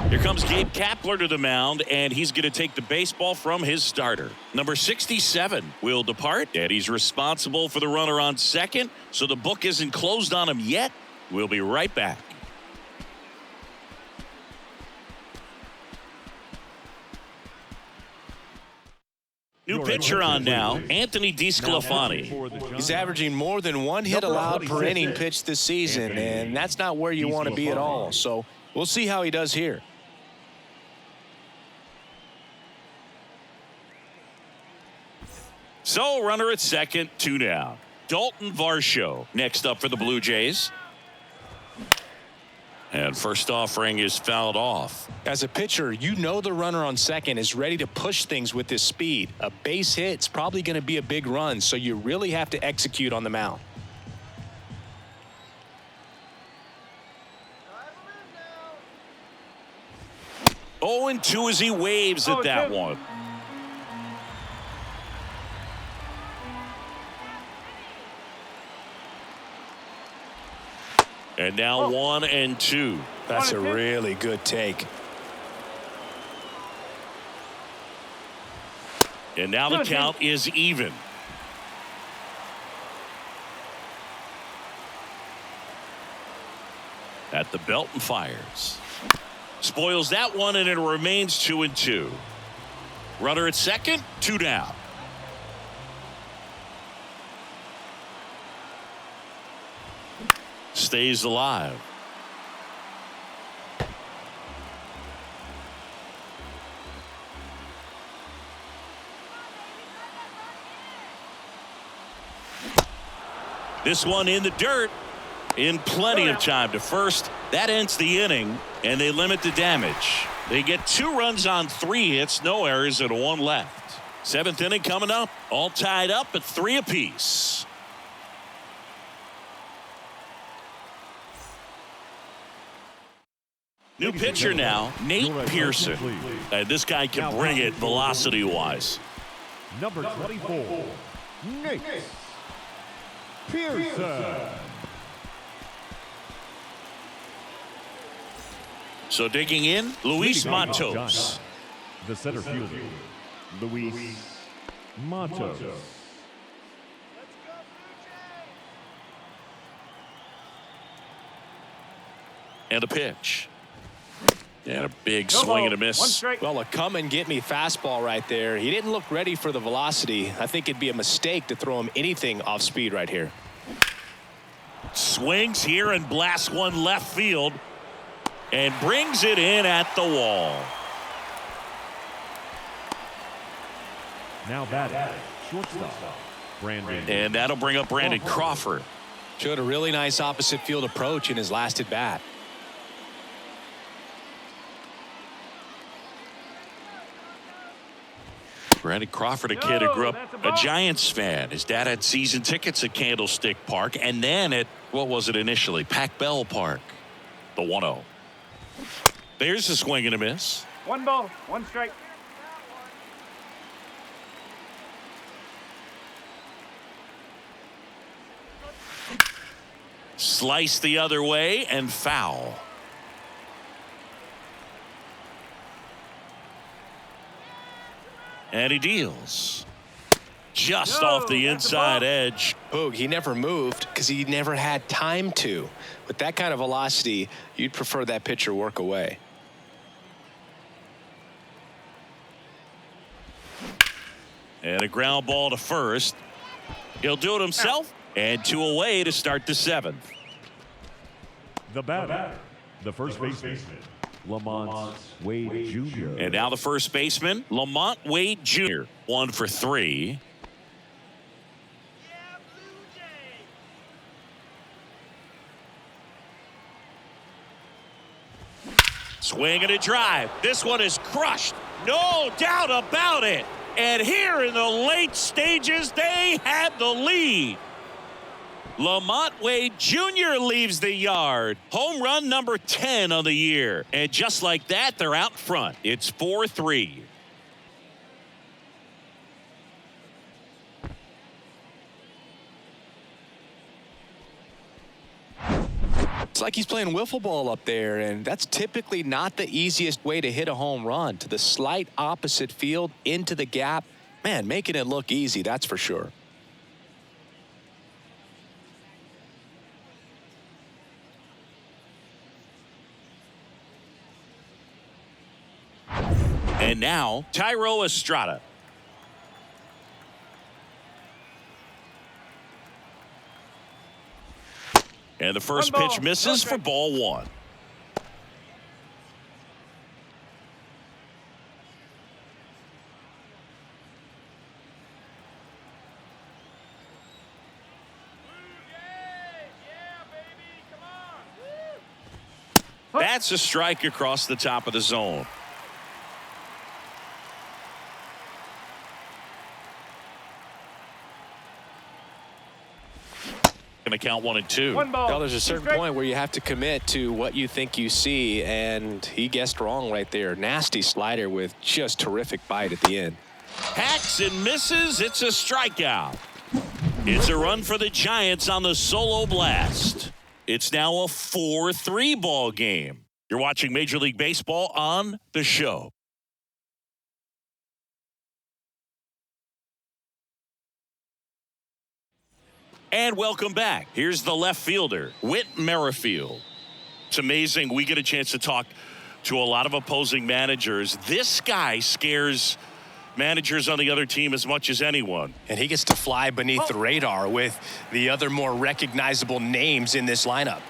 Here comes Gabe Kapler to the mound, and he's going to take the baseball from his starter. Number 67 will depart, and he's responsible for the runner on second, so the book isn't closed on him yet. We'll be right back. New pitcher on now, Anthony DeSclafani. He's averaging more than one hit allowed per inning pitched this season, and that's not where you want to be at all. So we'll see how he does here. So runner at second, 2 down. Dalton Varsho next up for the Blue Jays. And first offering is fouled off. As a pitcher, you know the runner on second is ready to push things with his speed. A base hit's probably going to be a big run, so you really have to execute on the mound. Oh, and 2 as he waves at that one. And now 1 and 2. That's a really good take. And now the count is even. At the belt and fires. Spoils that one, and it remains 2 and 2. Runner at second, 2 down. Stays alive. This one in the dirt in plenty of time to first. That ends the inning, and they limit the damage. They get 2 runs on 3 hits, no errors, and 1 left. 7th inning coming up, all tied up at 3 apiece. New pitcher now, Nate Pearson. This guy can bring it velocity-wise. Number 24, Nate Pearson. So digging in, Luis Matos. The center fielder, Luis Matos. And a pitch. And a big swing and a miss. Well, a come and get me fastball right there. He didn't look ready for the velocity. I think it'd be a mistake to throw him anything off speed right here. Swings here and blasts one left field and brings it in at the wall. Now batting, shortstop, Brandon. And that'll bring up Brandon Crawford. Showed a really nice opposite field approach in his last at bat. Brandon Crawford, a kid who grew up a Giants fan. His dad had season tickets at Candlestick Park and then at, what was it initially, Pac Bell Park. The 1-0. There's a swing and a miss. 1 ball, 1 strike. Slice the other way and foul. And he deals. Just off the inside edge. Boog, he never moved because he never had time to. With that kind of velocity, you'd prefer that pitcher work away. And a ground ball to first. He'll do it himself. And 2 away to start the 7th. The batter, the first baseman, Lamont Wade Jr. And now the first baseman, Lamont Wade Jr. 1 for 3. Swing and a drive. This one is crushed. No doubt about it. And here in the late stages, they had the lead. Lamont Wade Jr. leaves the yard. Home run number 10 on the year. And just like that, they're out front. It's 4-3. It's like he's playing wiffle ball up there, and that's typically not the easiest way to hit a home run. To the slight opposite field, into the gap. Man, making it look easy, that's for sure. And now, Tyro Estrada. And the first pitch misses for ball one. That's a strike across the top of the zone. Going to count 1-2. Well, there's a certain point where you have to commit to what you think you see, and he guessed wrong right there. Nasty slider with just terrific bite at the end. Hacks and misses. It's a strikeout. It's a run for the Giants on the solo blast. It's now a 4-3 ball game. You're watching Major League Baseball on The Show. And welcome back. Here's the left fielder, Whit Merrifield. It's amazing. We get a chance to talk to a lot of opposing managers. This guy scares managers on the other team as much as anyone. And he gets to fly beneath the radar with the other more recognizable names in this lineup.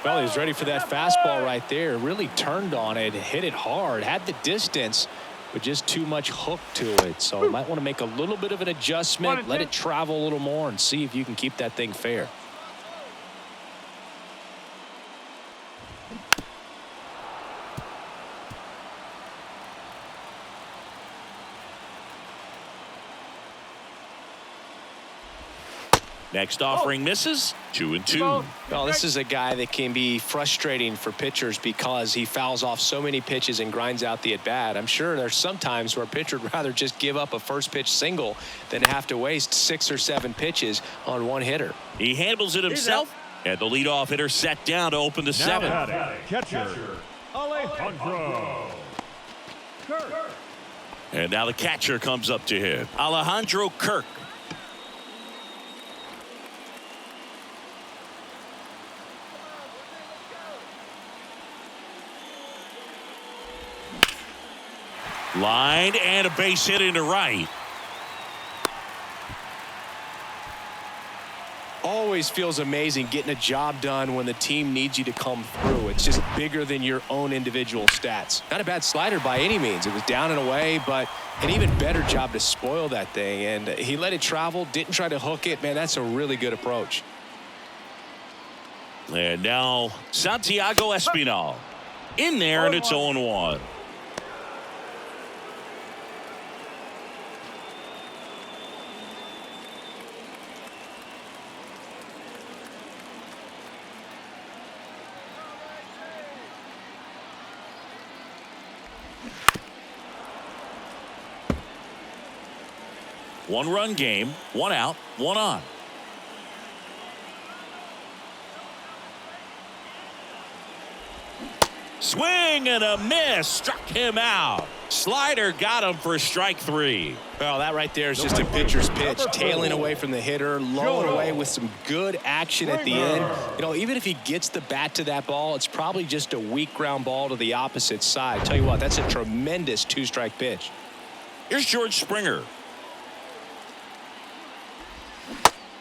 Well, he's ready for that fastball right there. Really turned on it, hit it hard, had the distance, but just too much hook to it. So you might want to make a little bit of an adjustment, let it travel a little more, and see if you can keep that thing fair. Next offering misses. 2-2. Well, this is a guy that can be frustrating for pitchers because he fouls off so many pitches and grinds out the at-bat. I'm sure there's some times where a pitcher would rather just give up a first pitch single than have to waste 6 or 7 pitches on one hitter. He handles it himself, and the leadoff hitter set down to open the 7th. Catcher, Alejandro Kirk. And now the catcher comes up to him. Alejandro Kirk. Line and a base hit into right. Always feels amazing getting a job done when the team needs you to come through. It's just bigger than your own individual stats. Not a bad slider by any means. It was down and away, but an even better job to spoil that thing. And he let it travel, didn't try to hook it. Man, that's a really good approach. And now Santiago Espinal in there, and it's 0-1. One-run game, 1 out, 1 on. Swing and a miss, struck him out. Slider got him for strike 3. Well, that right there is just a pitcher's pitch, tailing away from the hitter, lowing away with some good action at the end. You know, even if he gets the bat to that ball, it's probably just a weak ground ball to the opposite side. Tell you what, that's a tremendous 2-strike pitch. Here's George Springer.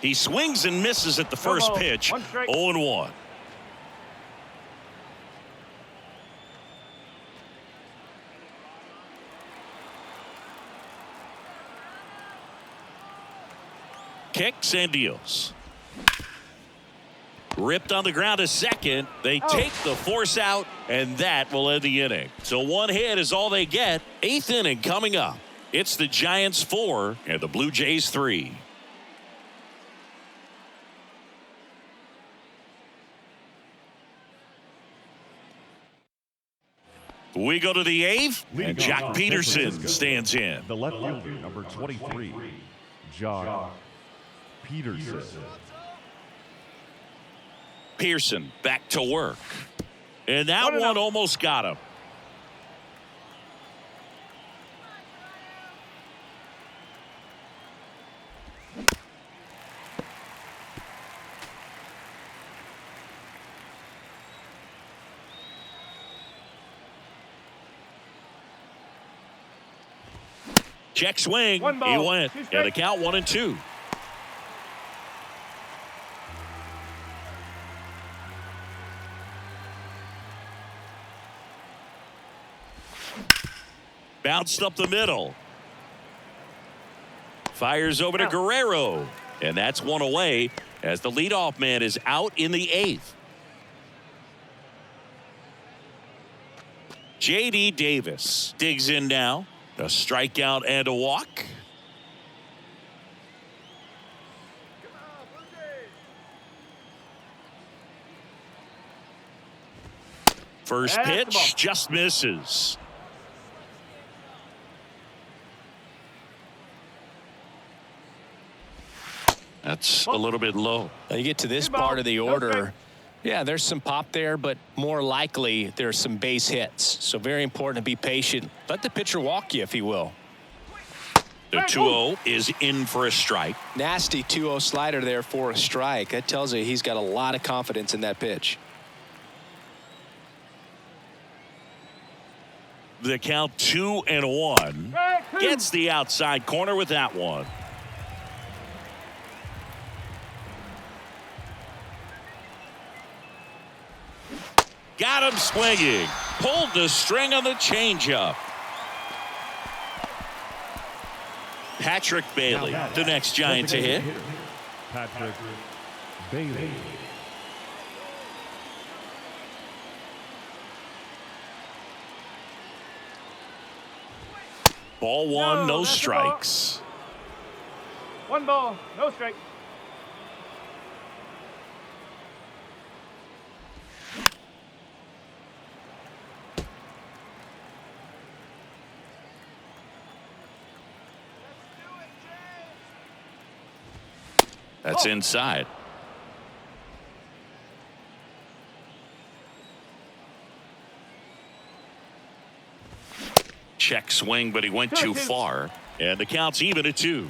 He swings and misses at the first pitch. 0-1. Kicks and deals. Ripped on the ground to second. They take the force out, and that will end the inning. So one hit is all they get. 8th inning coming up. It's the Giants 4 and the Blue Jays 3. We go to the 8th, and Jack Peterson stands in. The left fielder, number 23, Jack Peterson. Pearson back to work. And that one almost got him. Check swing. He went. And the count 1-2. Bounced up the middle. Fires over to Guerrero. And that's one away as the leadoff man is out in the 8th. J.D. Davis digs in now. A strikeout and a walk. First pitch just misses. That's a little bit low. Now you get to this part of the order. Yeah, there's some pop there, but more likely there's some base hits. So very important to be patient. Let the pitcher walk you, if he will. The 2-0 is in for a strike. Nasty 2-0 slider there for a strike. That tells you he's got a lot of confidence in that pitch. The count 2-1. Gets the outside corner with that one. Got him swinging. Pulled the string on the changeup. Patrick Bailey, the next Giant to hit. Patrick Bailey. Ball one, no strikes. One ball, no strike. That's inside. Check swing, but he went too far. And the count's even at 2.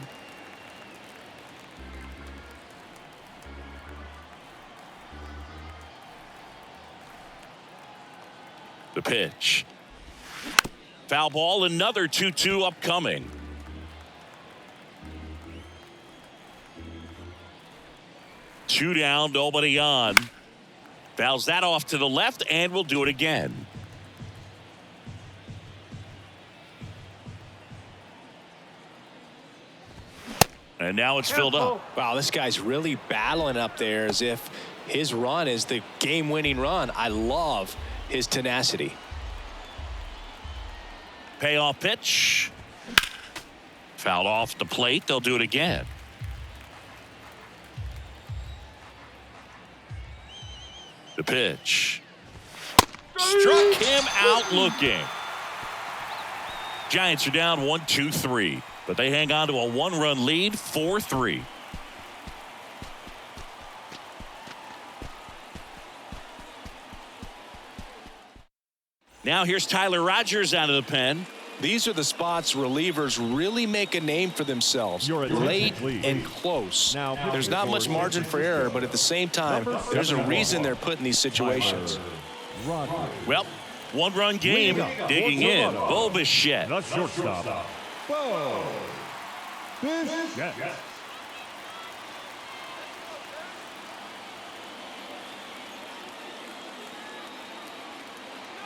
The pitch. Foul ball, another 2-2 upcoming. Two down, nobody on. Fouls that off to the left, and we'll do it again. And now it's filled up. Wow, this guy's really battling up there as if his run is the game-winning run. I love his tenacity. Payoff pitch. Fouled off the plate. They'll do it again. The pitch. Struck him out looking. Giants are down 1-2-3, but they hang on to a 1-run lead, 4-3. Now here's Tyler Rogers out of the pen. These are the spots relievers really make a name for themselves. Late and close. There's not much margin for error, but at the same time, there's a reason they're put in these situations. Well, 1-run game, digging in. Bulbishet. The shortstop.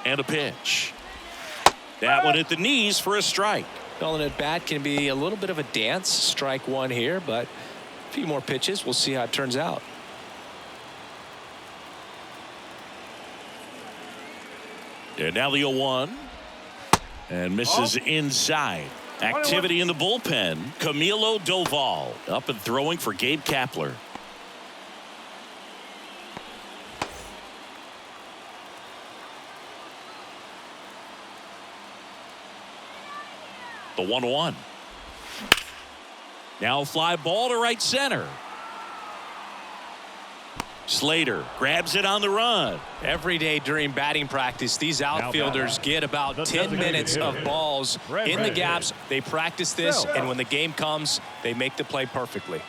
And a pitch. That one at the knees for a strike. Calling it bat can be a little bit of a dance. Strike one here, but a few more pitches. We'll see how it turns out. And now the 0-1. And misses inside. Activity in the bullpen. Camilo Doval up and throwing for Gabe Kapler. The 1-1. Now fly ball to right center. Slater grabs it on the run. Every day during batting practice, these outfielders get about 10 minutes of balls in the gaps. They practice this, and when the game comes, they make the play perfectly.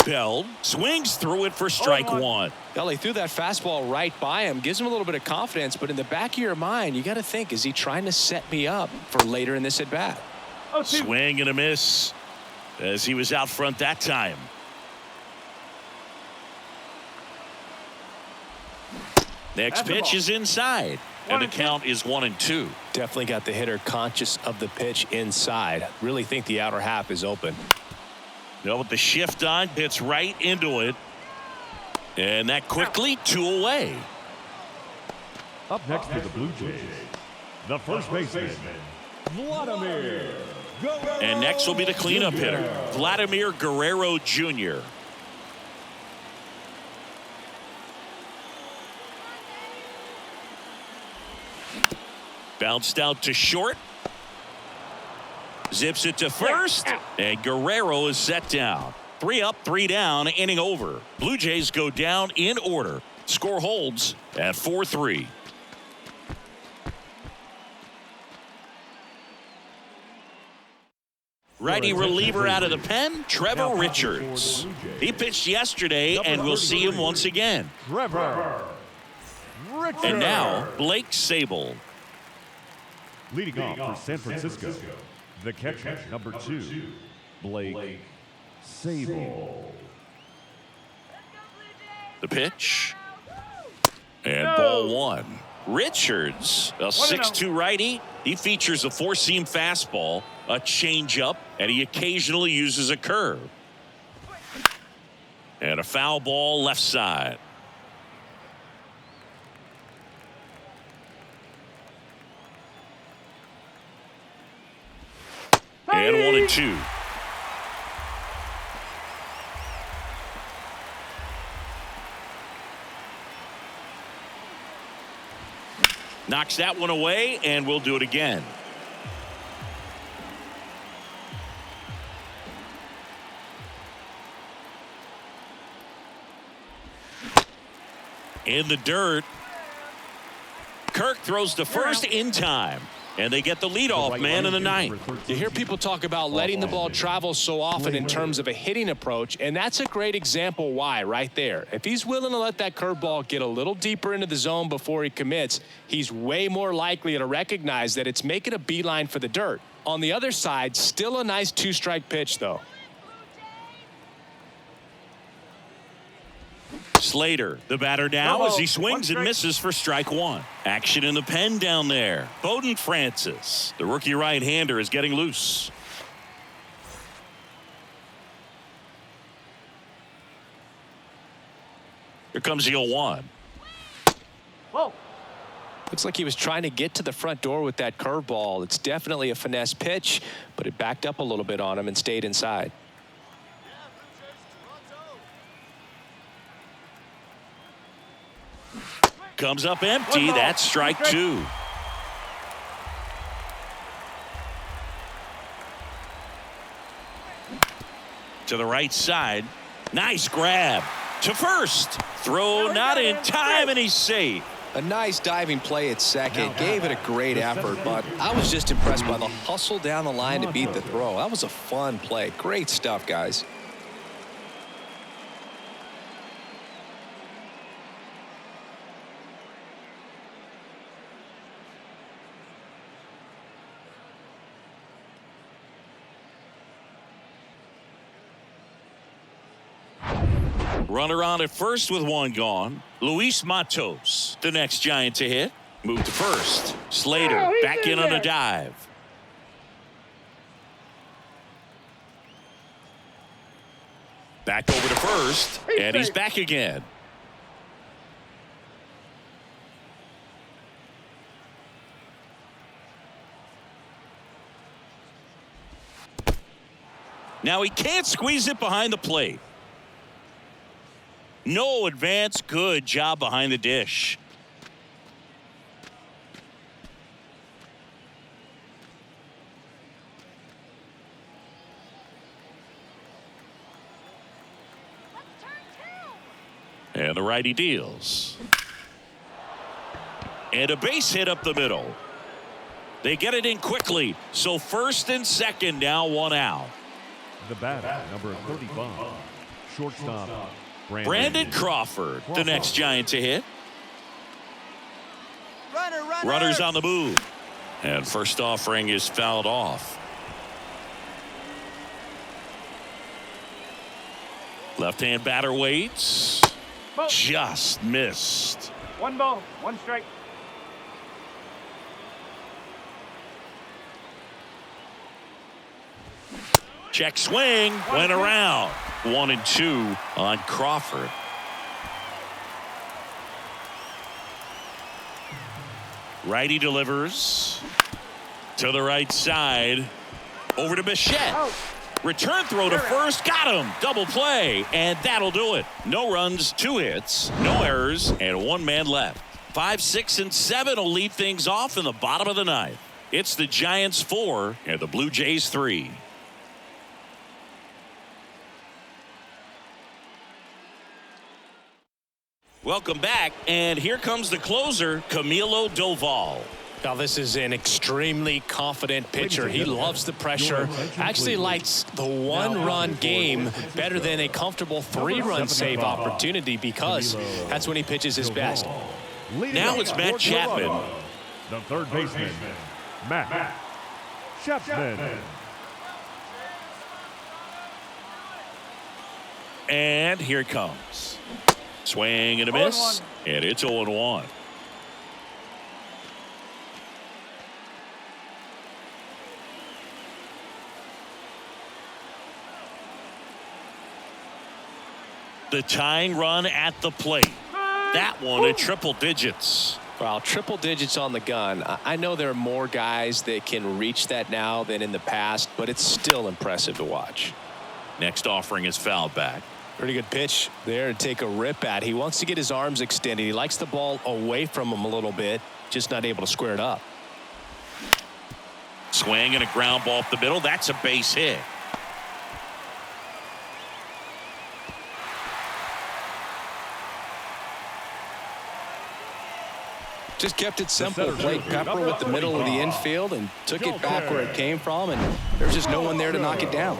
Bell swings through it for strike one. Well, he threw that fastball right by him, gives him a little bit of confidence, but in the back of your mind, you got to think, is he trying to set me up for later in this at bat? Swing and a miss as he was out front that time. Next pitch is inside, and the count is 1-2. Definitely got the hitter conscious of the pitch inside. Really think the outer half is open. Now with the shift on, hits right into it, and that quickly 2 away. Up next for the Blue Jays, the first baseman, Vladimir. And next will be the cleanup hitter, Vladimir Guerrero Jr. Bounced out to short. Zips it to first. And Guerrero is set down. 3 up, 3 down, inning over. Blue Jays go down in order. Score holds at 4-3. Righty reliever out of the pen, Trevor Richards. He pitched yesterday, and we'll see him once again. Trevor Richards. And now, Blake Sable. Leading off for San Francisco, the catcher, number 2, Blake Sable. The pitch. And ball 1. Richards, a 6'2 righty. He features a 4-seam fastball, a changeup, and he occasionally uses a curve. And a foul ball left side. And 1-2. Knocks that one away, and we'll do it again. In the dirt. Kirk throws to first in time. And they get the leadoff man in the ninth. You hear people talk about letting the ball travel so often in terms of a hitting approach, and that's a great example why right there. If he's willing to let that curveball get a little deeper into the zone before he commits, he's way more likely to recognize that it's making a beeline for the dirt. On the other side, still a nice 2-strike pitch, though. Slater, the batter now, as he swings and misses for strike 1. Action in the pen down there. Bowden Francis, the rookie right-hander, is getting loose. Here comes the 0-1. Whoa. Looks like he was trying to get to the front door with that curveball. It's definitely a finesse pitch, but it backed up a little bit on him and stayed inside. Comes up empty. That's strike 2. To the right side. Nice grab. To first. Throw not in time, and he's safe. A nice diving play at second. Gave it a great effort, but I was just impressed by the hustle down the line to beat the throw. That was a fun play. Great stuff, guys. Runner on at first with 1 gone. Luis Matos, the next Giant to hit. Move to first. Slater back in on a dive. Back over to first, and he's back again. Now he can't squeeze it behind the plate. No advance. Good job behind the dish. And the righty deals. And a base hit up the middle. They get it in quickly. So first and second, now one out. The batter, number 35, shortstop, Brandon Crawford, the next Giant to hit. Runners on the move. And first offering is fouled off. Left-hand batter waits. Ball. Just missed. 1 ball, 1 strike. Check swing, went around. 1-2 on Crawford. Righty delivers to the right side. Over to Bichette. Out. Return throw to first. Got him. Double play. And that'll do it. No runs, 2 hits, no errors, and 1 man left. 5, 6, and 7 will lead things off in the bottom of the 9th. It's the Giants 4 and the Blue Jays 3. Welcome back, and here comes the closer, Camilo Doval. Now, this is an extremely confident pitcher. He loves the pressure. Actually likes the 1-run game better than a comfortable 3-run save opportunity because that's when he pitches his best. Now it's Matt Chapman. The third baseman, Matt Chapman. And here it comes. Swing and a miss, and it's 0-1. The tying run at the plate. That one at triple digits. Well, triple digits on the gun. I know there are more guys that can reach that now than in the past, but it's still impressive to watch. Next offering is fouled back. Pretty good pitch there to take a rip at. He wants to get his arms extended. He likes the ball away from him a little bit, just not able to square it up. Swing and a ground ball up the middle. That's a base hit. Just kept it simple. Played pepper with the middle of the infield and took it back where it came from, and there's just no one there to knock it down.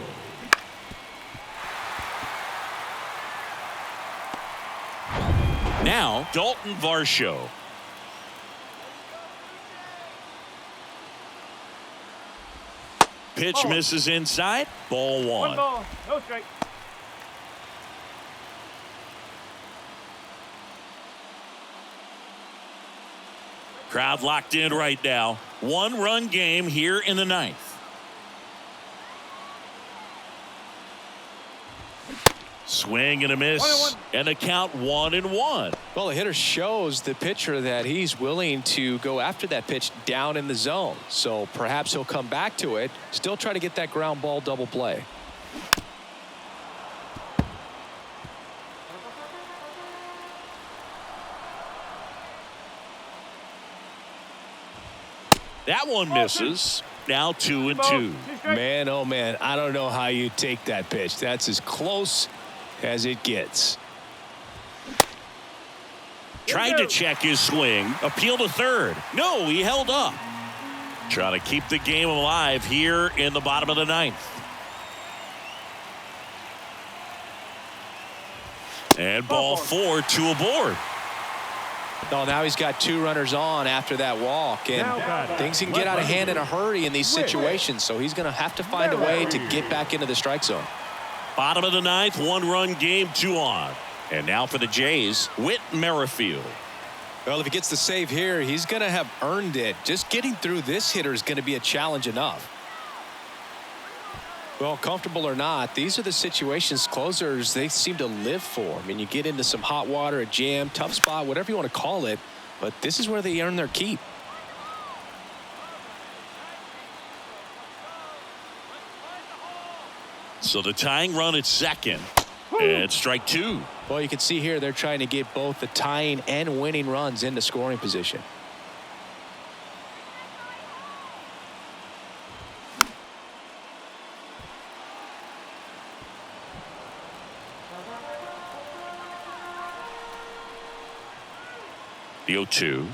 Now, Dalton Varsho. Pitch misses inside. Ball 1. 1 ball, no strike. Crowd locked in right now. 1-run game here in the 9th. Swing and a miss, and the count 1-1. Well, the hitter shows the pitcher that he's willing to go after that pitch down in the zone. So perhaps he'll come back to it, still try to get that ground ball double play. That one misses. Now 2-2. Man, oh man, I don't know how you take that pitch. That's as close as it gets. Tried to check his swing. Appeal to third. No, he held up. Trying to keep the game alive here in the bottom of the 9th. And ball 4, 2 aboard. Oh, now he's got 2 runners on after that walk, and things can get out of hand in a hurry in these situations, so he's going to have to find a way to get back into the strike zone. Bottom of the 9th, 1-run game, 2 on. And now for the Jays, Whit Merrifield. Well, if he gets the save here, he's going to have earned it. Just getting through this hitter is going to be a challenge enough. Well, comfortable or not, these are the situations closers they seem to live for. I mean, you get into some hot water, a jam, tough spot, whatever you want to call it, but this is where they earn their keep. So the tying run at second. And strike two. Well, you can see here they're trying to get both the tying and winning runs into scoring position. The 0-2.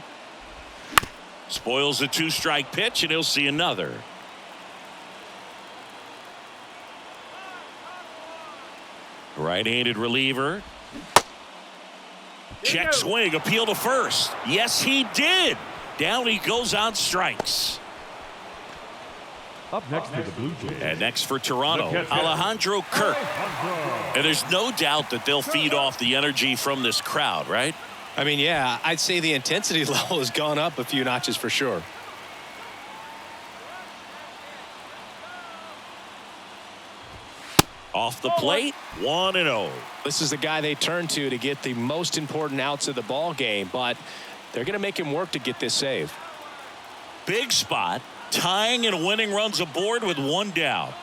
Spoils the two-strike pitch, and he'll see another. Right-handed reliever. Check swing, appeal to first. Yes, he did. Down he goes on strikes. Up next to the Blue Jays. And next for Toronto, Alejandro Kirk. And there's no doubt that they'll feed off the energy from this crowd, right? I mean, yeah, I'd say the intensity level has gone up a few notches for sure. Off the plate, 1-0. This is the guy they turn to get the most important outs of the ball game, but they're going to make him work to get this save. Big spot, tying and winning runs aboard with one down.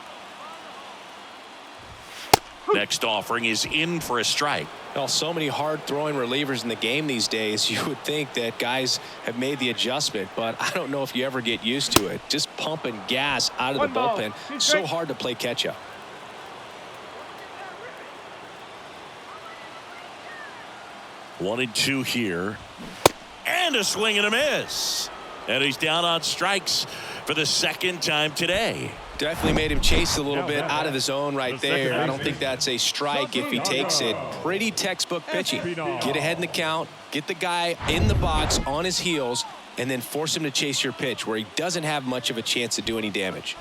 Next offering is in for a strike. Well, so many hard-throwing relievers in the game these days, you would think that guys have made the adjustment, but I don't know if you ever get used to it. Just pumping gas out of the bullpen, so hard to play catch-up. 1-2 here. And a swing and a miss. And he's down on strikes for the second time today. Definitely made him chase a little bit out of the zone right there. I don't think that's a strike if he takes it. Pretty textbook pitching. Get ahead in the count, get the guy in the box on his heels, and then force him to chase your pitch where he doesn't have much of a chance to do any damage.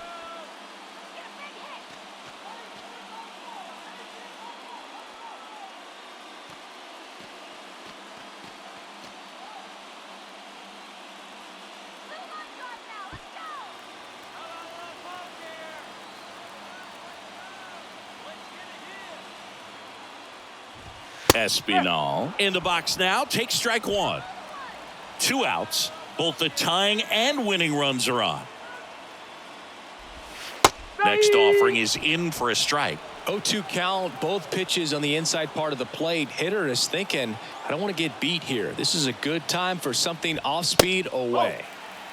Espinal in the box now, takes strike one. 2 outs. Both the tying and winning runs are on. Next offering is in for a strike. 0-2 count, both pitches on the inside part of the plate. Hitter is thinking, I don't want to get beat here. This is a good time for something off speed away.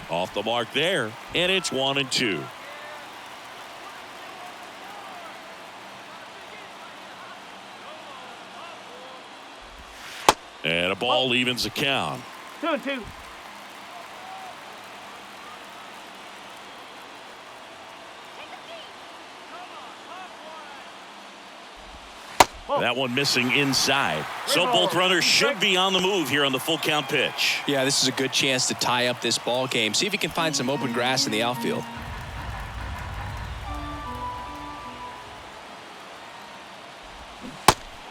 Off the mark there, and it's 1-2. And a ball evens the count. 2-2. That one missing inside. So both runners should be on the move here on the full count pitch. Yeah, this is a good chance to tie up this ball game. See if he can find some open grass in the outfield.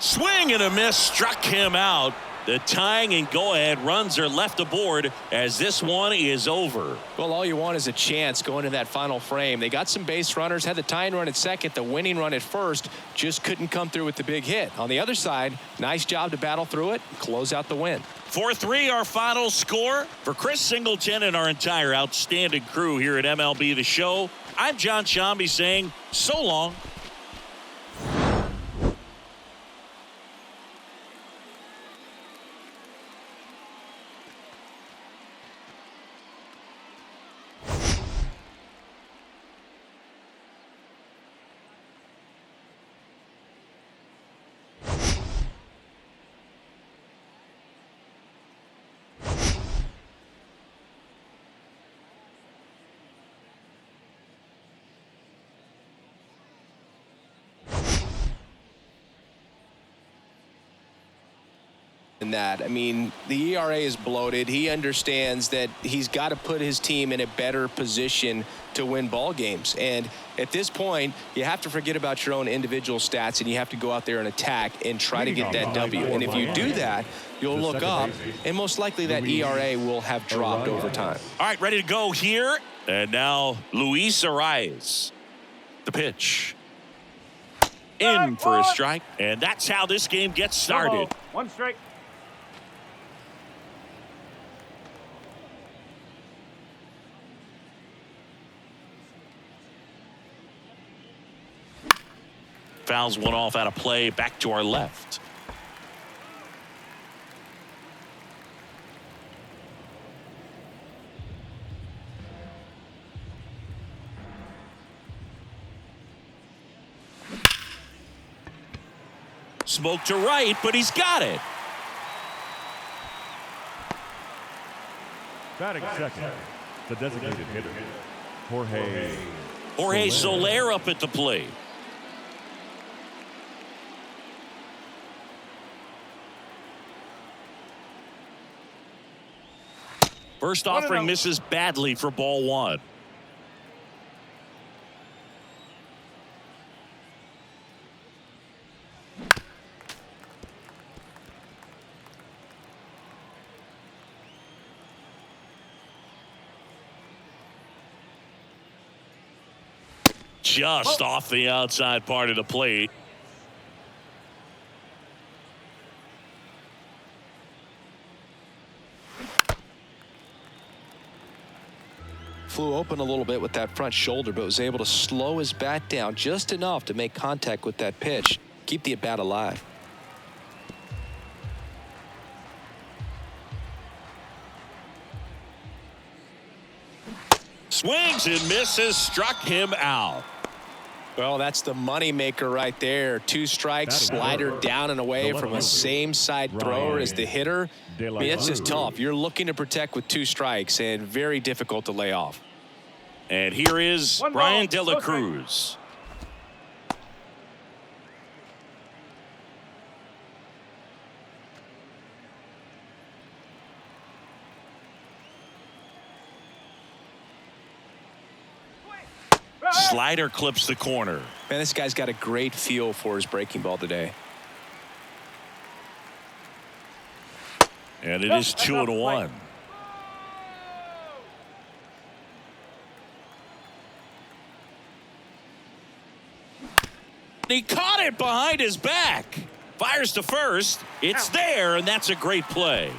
Swing and a miss struck him out. The tying and go-ahead runs are left aboard as this one is over. Well, all you want is a chance going to that final frame. They got some base runners, had the tying run at second, the winning run at first, just couldn't come through with the big hit. On the other side, nice job to battle through it, close out the win. 4-3 our final score. For Chris Singleton and our entire outstanding crew here at MLB The Show, I'm John Shambi saying so long. That. I mean, the ERA is bloated. He understands that he's got to put his team in a better position to win ball games. And at this point, you have to forget about your own individual stats and you have to go out there and attack and try to get that W. And if you do that, you'll look up and most likely that ERA will have dropped over time. All right, ready to go here. And now Luis Arias. The pitch. in for a strike. And that's how this game gets started. One strike. Fouls one off out of play, back to our left. Smoke to right, but he's got it. Batting second, the designated hitter, Jorge Soler up at the plate. First offering misses badly for ball one. Just off the outside part of the plate. Flew open a little bit with that front shoulder, but was able to slow his bat down just enough to make contact with that pitch. Keep the at-bat alive. Swings and misses, struck him out. Well, that's the money maker right there. 2 strikes, slider down and away from a same side thrower as the hitter. I mean, it's just tough. You're looking to protect with 2 strikes and very difficult to lay off. And here is Brian De La Cruz. Slider clips the corner. Man, this guy's got a great feel for his breaking ball today. And it is 2-1. He caught it behind his back. Fires to first. It's there, and that's a great play.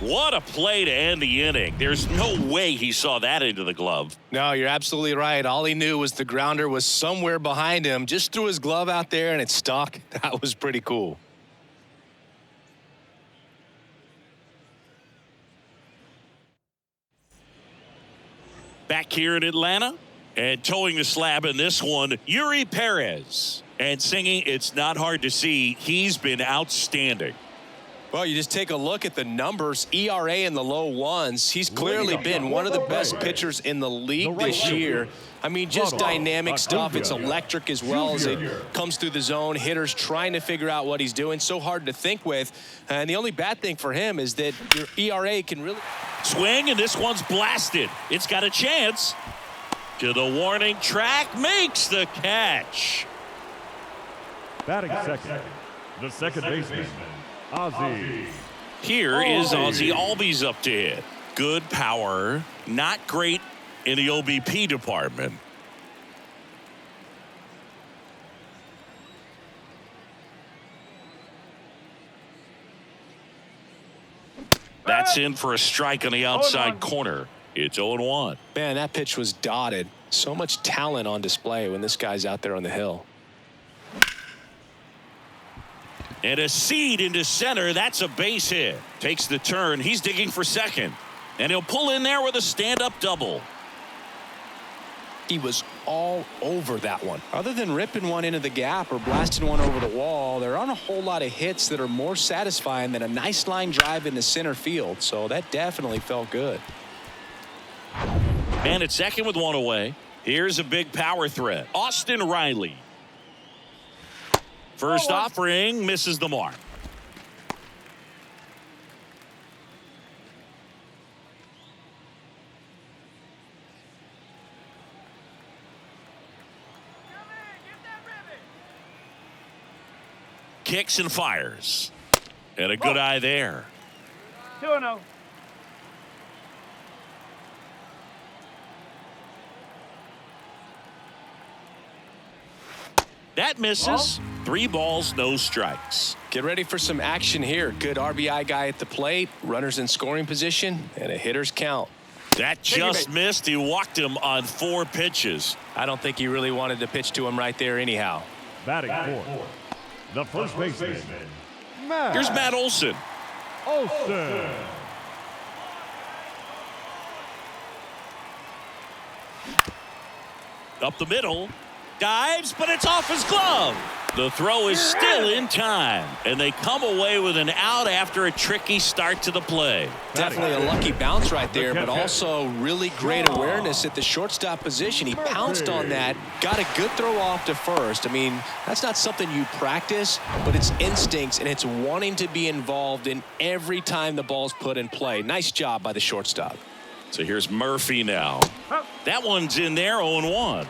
What a play to end the inning. There's no way he saw that into the glove. No, you're absolutely right. All he knew was the grounder was somewhere behind him. Just threw his glove out there, and it stuck. That was pretty cool. Back here in Atlanta, and towing the slab in this one, Yuri Perez. And singing, it's not hard to see, he's been outstanding. Well, you just take a look at the numbers, ERA in the low 1s. He's clearly been one of the best pitchers in the league this year. I mean, just dynamic stuff. It's electric as well as it comes through the zone. Hitters trying to figure out what he's doing. So hard to think with. And the only bad thing for him is that your ERA can really... Swing, and this one's blasted. It's got a chance. To the warning track, makes the catch. Batting second, the second baseman, Ozzie. Here is Ozzie Albies up to hit. Good power, not great in the OBP department. That's in for a strike on the outside corner. It's 0-1. Man, that pitch was dotted. So much talent on display when this guy's out there on the hill. And a seed into center. That's a base hit. Takes the turn. He's digging for second. And he'll pull in there with a stand-up double. He was all over that one. Other than ripping one into the gap or blasting one over the wall, there aren't a whole lot of hits that are more satisfying than a nice line drive into center field. So that definitely felt good. And at second with one away, here's a big power threat. Austin Riley. First offering misses the mark. Kicks and fires. And a good eye there. 2-0. That misses. 3 balls, no strikes. Get ready for some action here. Good RBI guy at the plate, runners in scoring position, and a hitter's count. That just missed. He walked him on 4 pitches. I don't think he really wanted to pitch to him right there anyhow. Batting fourth, the first baseman, Here's Matt Olson. Olson. Up the middle. Dives, but it's off his glove. The throw is still in time, and they come away with an out after a tricky start to the play. Definitely a lucky bounce right there, but also really great awareness at the shortstop position. He pounced on that, got a good throw off to first. I mean, that's not something you practice, but it's instincts, and it's wanting to be involved in every time the ball's put in play. Nice job by the shortstop. So here's Murphy now. That one's in there, 0-1.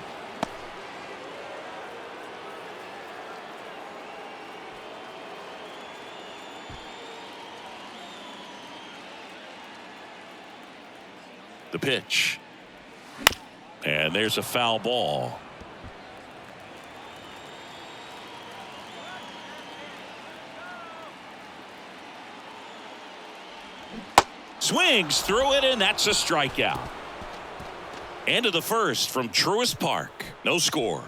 The pitch. And there's a foul ball. Swings through it, and that's a strikeout. End of the first from Truist Park. No score.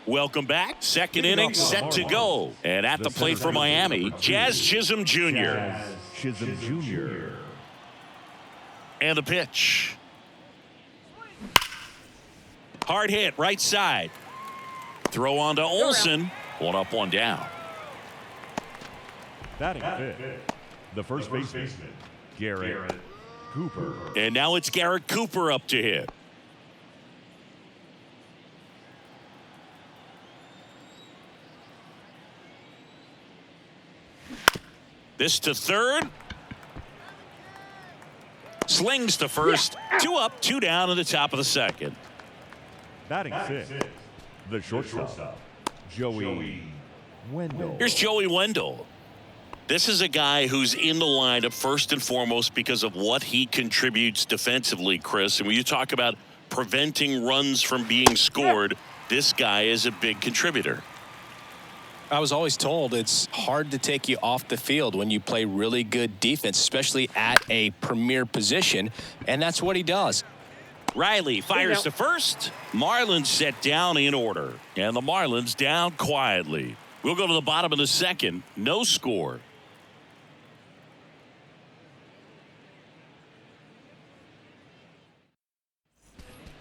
Welcome back. Second inning set to go. And at the plate for Miami, Jazz Chisholm Jr. Chisholm Jr. And the pitch. Hard hit, right side. Throw on to Olson. 1 up, 1 down. Batting fifth, the first baseman, Garrett Cooper. And now it's Garrett Cooper up to hit. This to third. Slings to first. 2 up, 2 down in the top of the second. Batting sixth, the shortstop, Joey Wendell. Here's Joey Wendell. This is a guy who's in the lineup first and foremost because of what he contributes defensively, Chris. And when you talk about preventing runs from being scored, this guy is a big contributor. I was always told it's hard to take you off the field when you play really good defense, especially at a premier position, and that's what he does. Riley fires to first. Marlins set down in order, and the Marlins down quietly. We'll go to the bottom of the second. No score.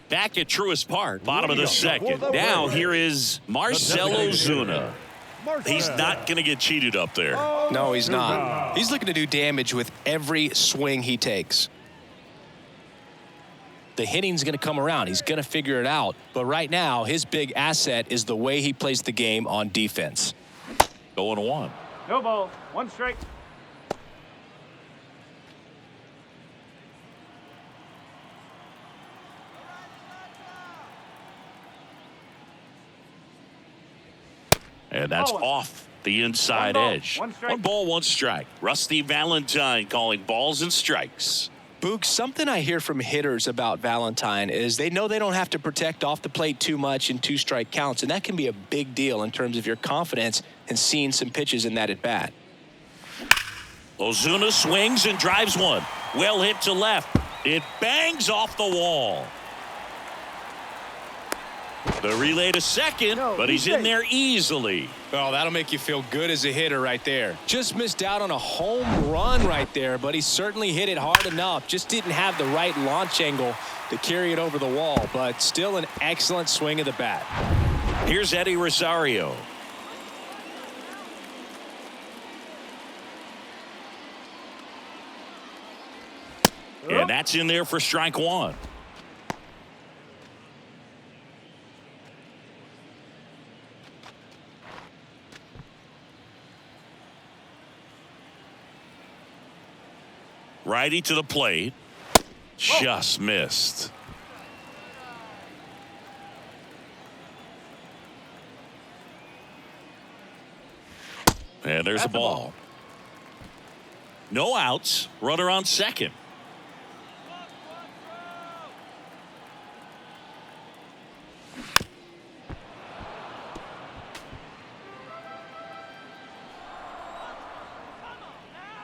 Back at Truist Park, bottom of the second. Now here is Marcell Ozuna. He's not going to get cheated up there. No, he's not. He's looking to do damage with every swing he takes. The hitting's going to come around. He's going to figure it out. But right now, his big asset is the way he plays the game on defense. 0-1. No ball. 1 strike. And that's off the inside edge. 1 ball, 1 strike. Rusty Valentine calling balls and strikes. Boog, something I hear from hitters about Valentine is they know they don't have to protect off the plate too much in 2-strike counts, and that can be a big deal in terms of your confidence in seeing some pitches in that at-bat. Ozuna swings and drives one. Well hit to left. It bangs off the wall. The relay to second, but he's in there easily. Oh, that'll make you feel good as a hitter right there. Just missed out on a home run right there, but he certainly hit it hard enough. Just didn't have the right launch angle to carry it over the wall, but still an excellent swing of the bat. Here's Eddie Rosario. And that's in there for strike 1. Righty to the plate. Just missed. And there's a ball. No outs. Runner on second.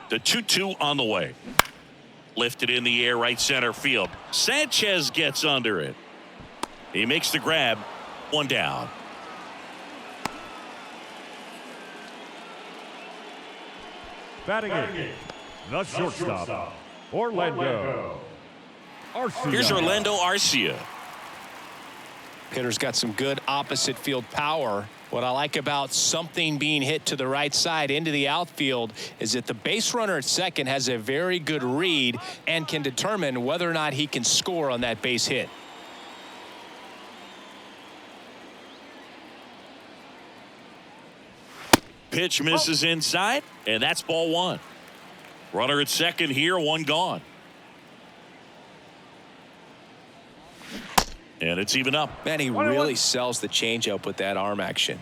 The 2-2 on the way. Lifted in the air, right center field. Sanchez gets under it. He makes the grab. One down. Batting in, the shortstop, Orlando Arcia. Here's Orlando Arcia. Hitter's got some good opposite field power. What I like about something being hit to the right side into the outfield is that the base runner at second has a very good read and can determine whether or not he can score on that base hit. Pitch misses inside, and that's ball one. Runner at second here, one gone. And it's even up. Man, he really sells the changeup with that arm action.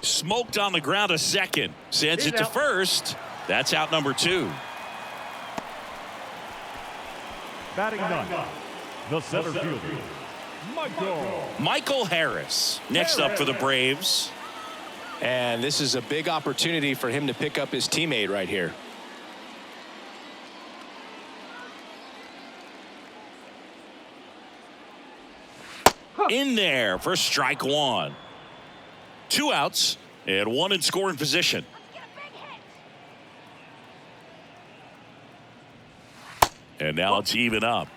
Smoked on the ground a second. Sends it to first. That's out number two. Batting ninth, the center fielder, Michael Harris. Next up for the Braves. And this is a big opportunity for him to pick up his teammate right here. In there for strike one. Two outs and one in scoring position. And now it's even up.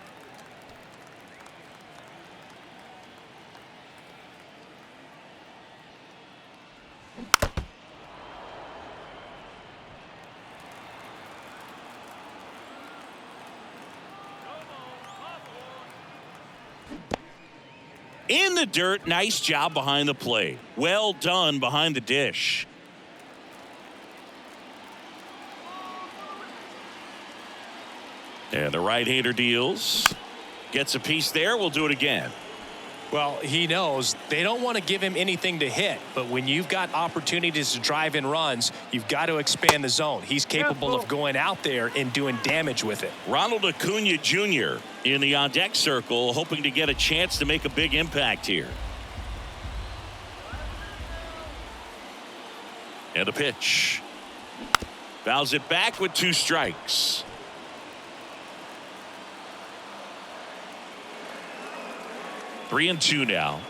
In the dirt, nice job behind the plate. Well done behind the dish. And the right-hander deals. Gets a piece there. We'll do it again. Well, he knows they don't want to give him anything to hit, but when you've got opportunities to drive in runs, you've got to expand the zone. He's capable of going out there and doing damage with it. Ronald Acuna Jr. in the on-deck circle, hoping to get a chance to make a big impact here. And a pitch. Fouls it back with two strikes. 3-2 now.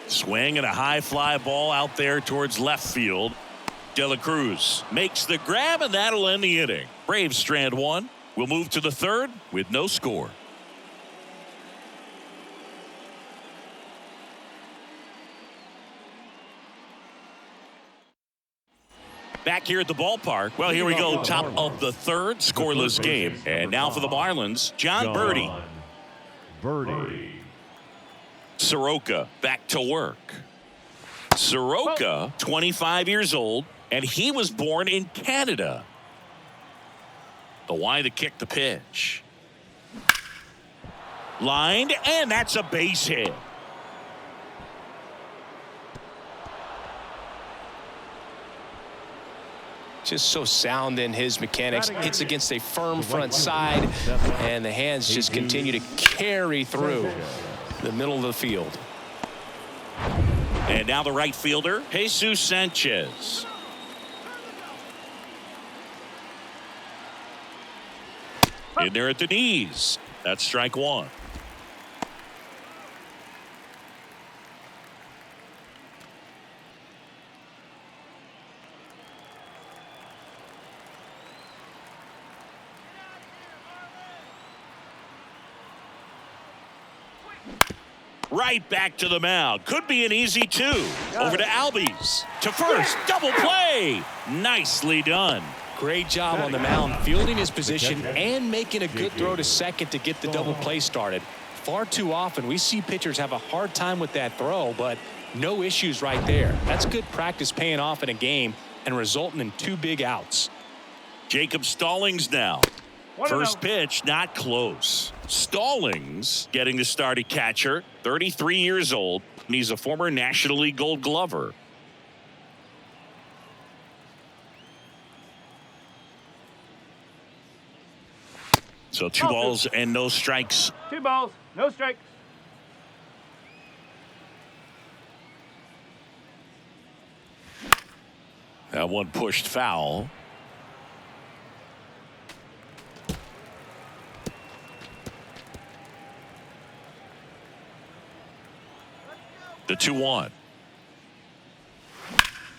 Swing and a high fly ball out there towards left field. De La Cruz makes the grab, and that'll end the inning. Braves strand one. We'll move to the third with no score. Back here at the ballpark. Well, here we go. Top of the third, scoreless game. And now for the Marlins, John Birdie. Soroka back to work. Soroka, 25 years old, and he was born in Canada. The Y to kick the pitch. Lined, and that's a base hit. Just so sound in his mechanics. Hits against a firm front side, and the hands just continue to carry through the middle of the field. And now the right fielder, Jesus Sanchez. In there at the knees. That's strike one. Right back to the mound. Could be an easy two. Over to Albies. To first. Double play. Nicely done. Great job on the mound, fielding his position and making a good throw to second to get the double play started. Far too often we see pitchers have a hard time with that throw, but No issues right there. That's good practice paying off in a game and resulting in 2 big outs. Jacob Stallings now. First pitch, not close. Stallings getting the start at catcher, 33 years old, and he's a former National League Gold Glover. So 2 balls and no strikes. 2 balls, no strikes. That one pushed foul. The 2-1.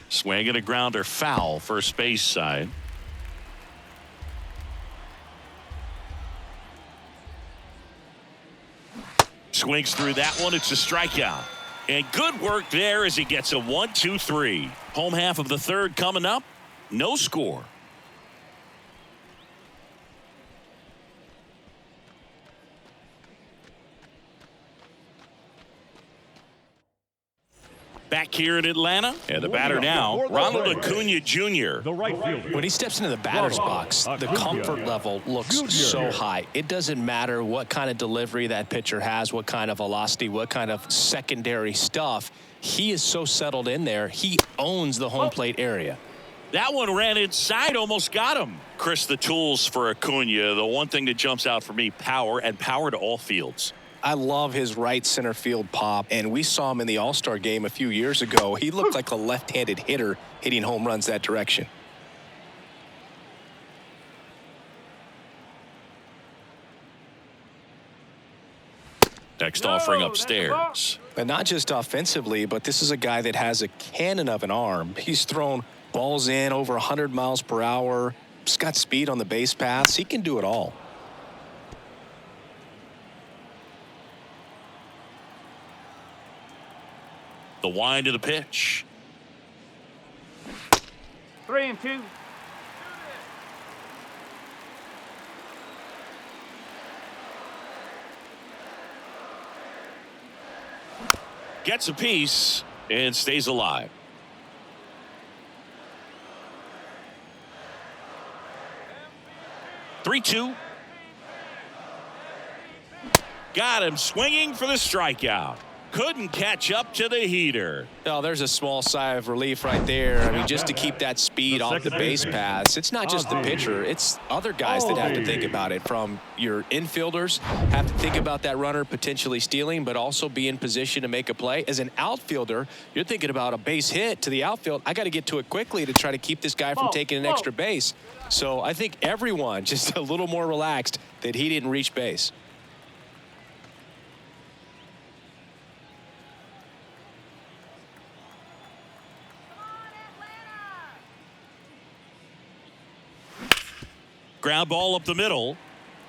Swing and a grounder, foul, first base side. Swings through that one. It's a strikeout. And good work there as he gets a 1-2-3. Home half of the third coming up. No score. Back here in Atlanta, and the batter now, Ronald Acuna Jr. The right fielder. When he steps into the batter's box, the comfort level looks so high. It doesn't matter what kind of delivery that pitcher has, what kind of velocity, what kind of secondary stuff. He is so settled in there. He owns the home plate area. That one ran inside, almost got him. Chris, the tools for Acuna, the one thing that jumps out for me, power, and power to all fields. I love his right center field pop, and we saw him in the All-Star game a few years ago. He looked like a left-handed hitter hitting home runs that direction. Next offering upstairs. And not just offensively, but this is a guy that has a cannon of an arm. He's thrown balls in over 100 miles per hour. He's got speed on the base paths. He can do it all. The wind of the pitch. 3-2. Gets a piece and stays alive. Three-two. Got him swinging for the strikeout. Couldn't catch up to the heater. Oh, there's a small sigh of relief right there. I mean, just to keep that speed off the base paths. It's not just the pitcher. It's other guys that have to think about it. From your infielders have to think about that runner potentially stealing, but also be in position to make a play. As an outfielder, you're thinking about a base hit to the outfield. I got to get to it quickly to try to keep this guy from taking an extra base. So I think everyone just a little more relaxed that he didn't reach base. Ground ball up the middle.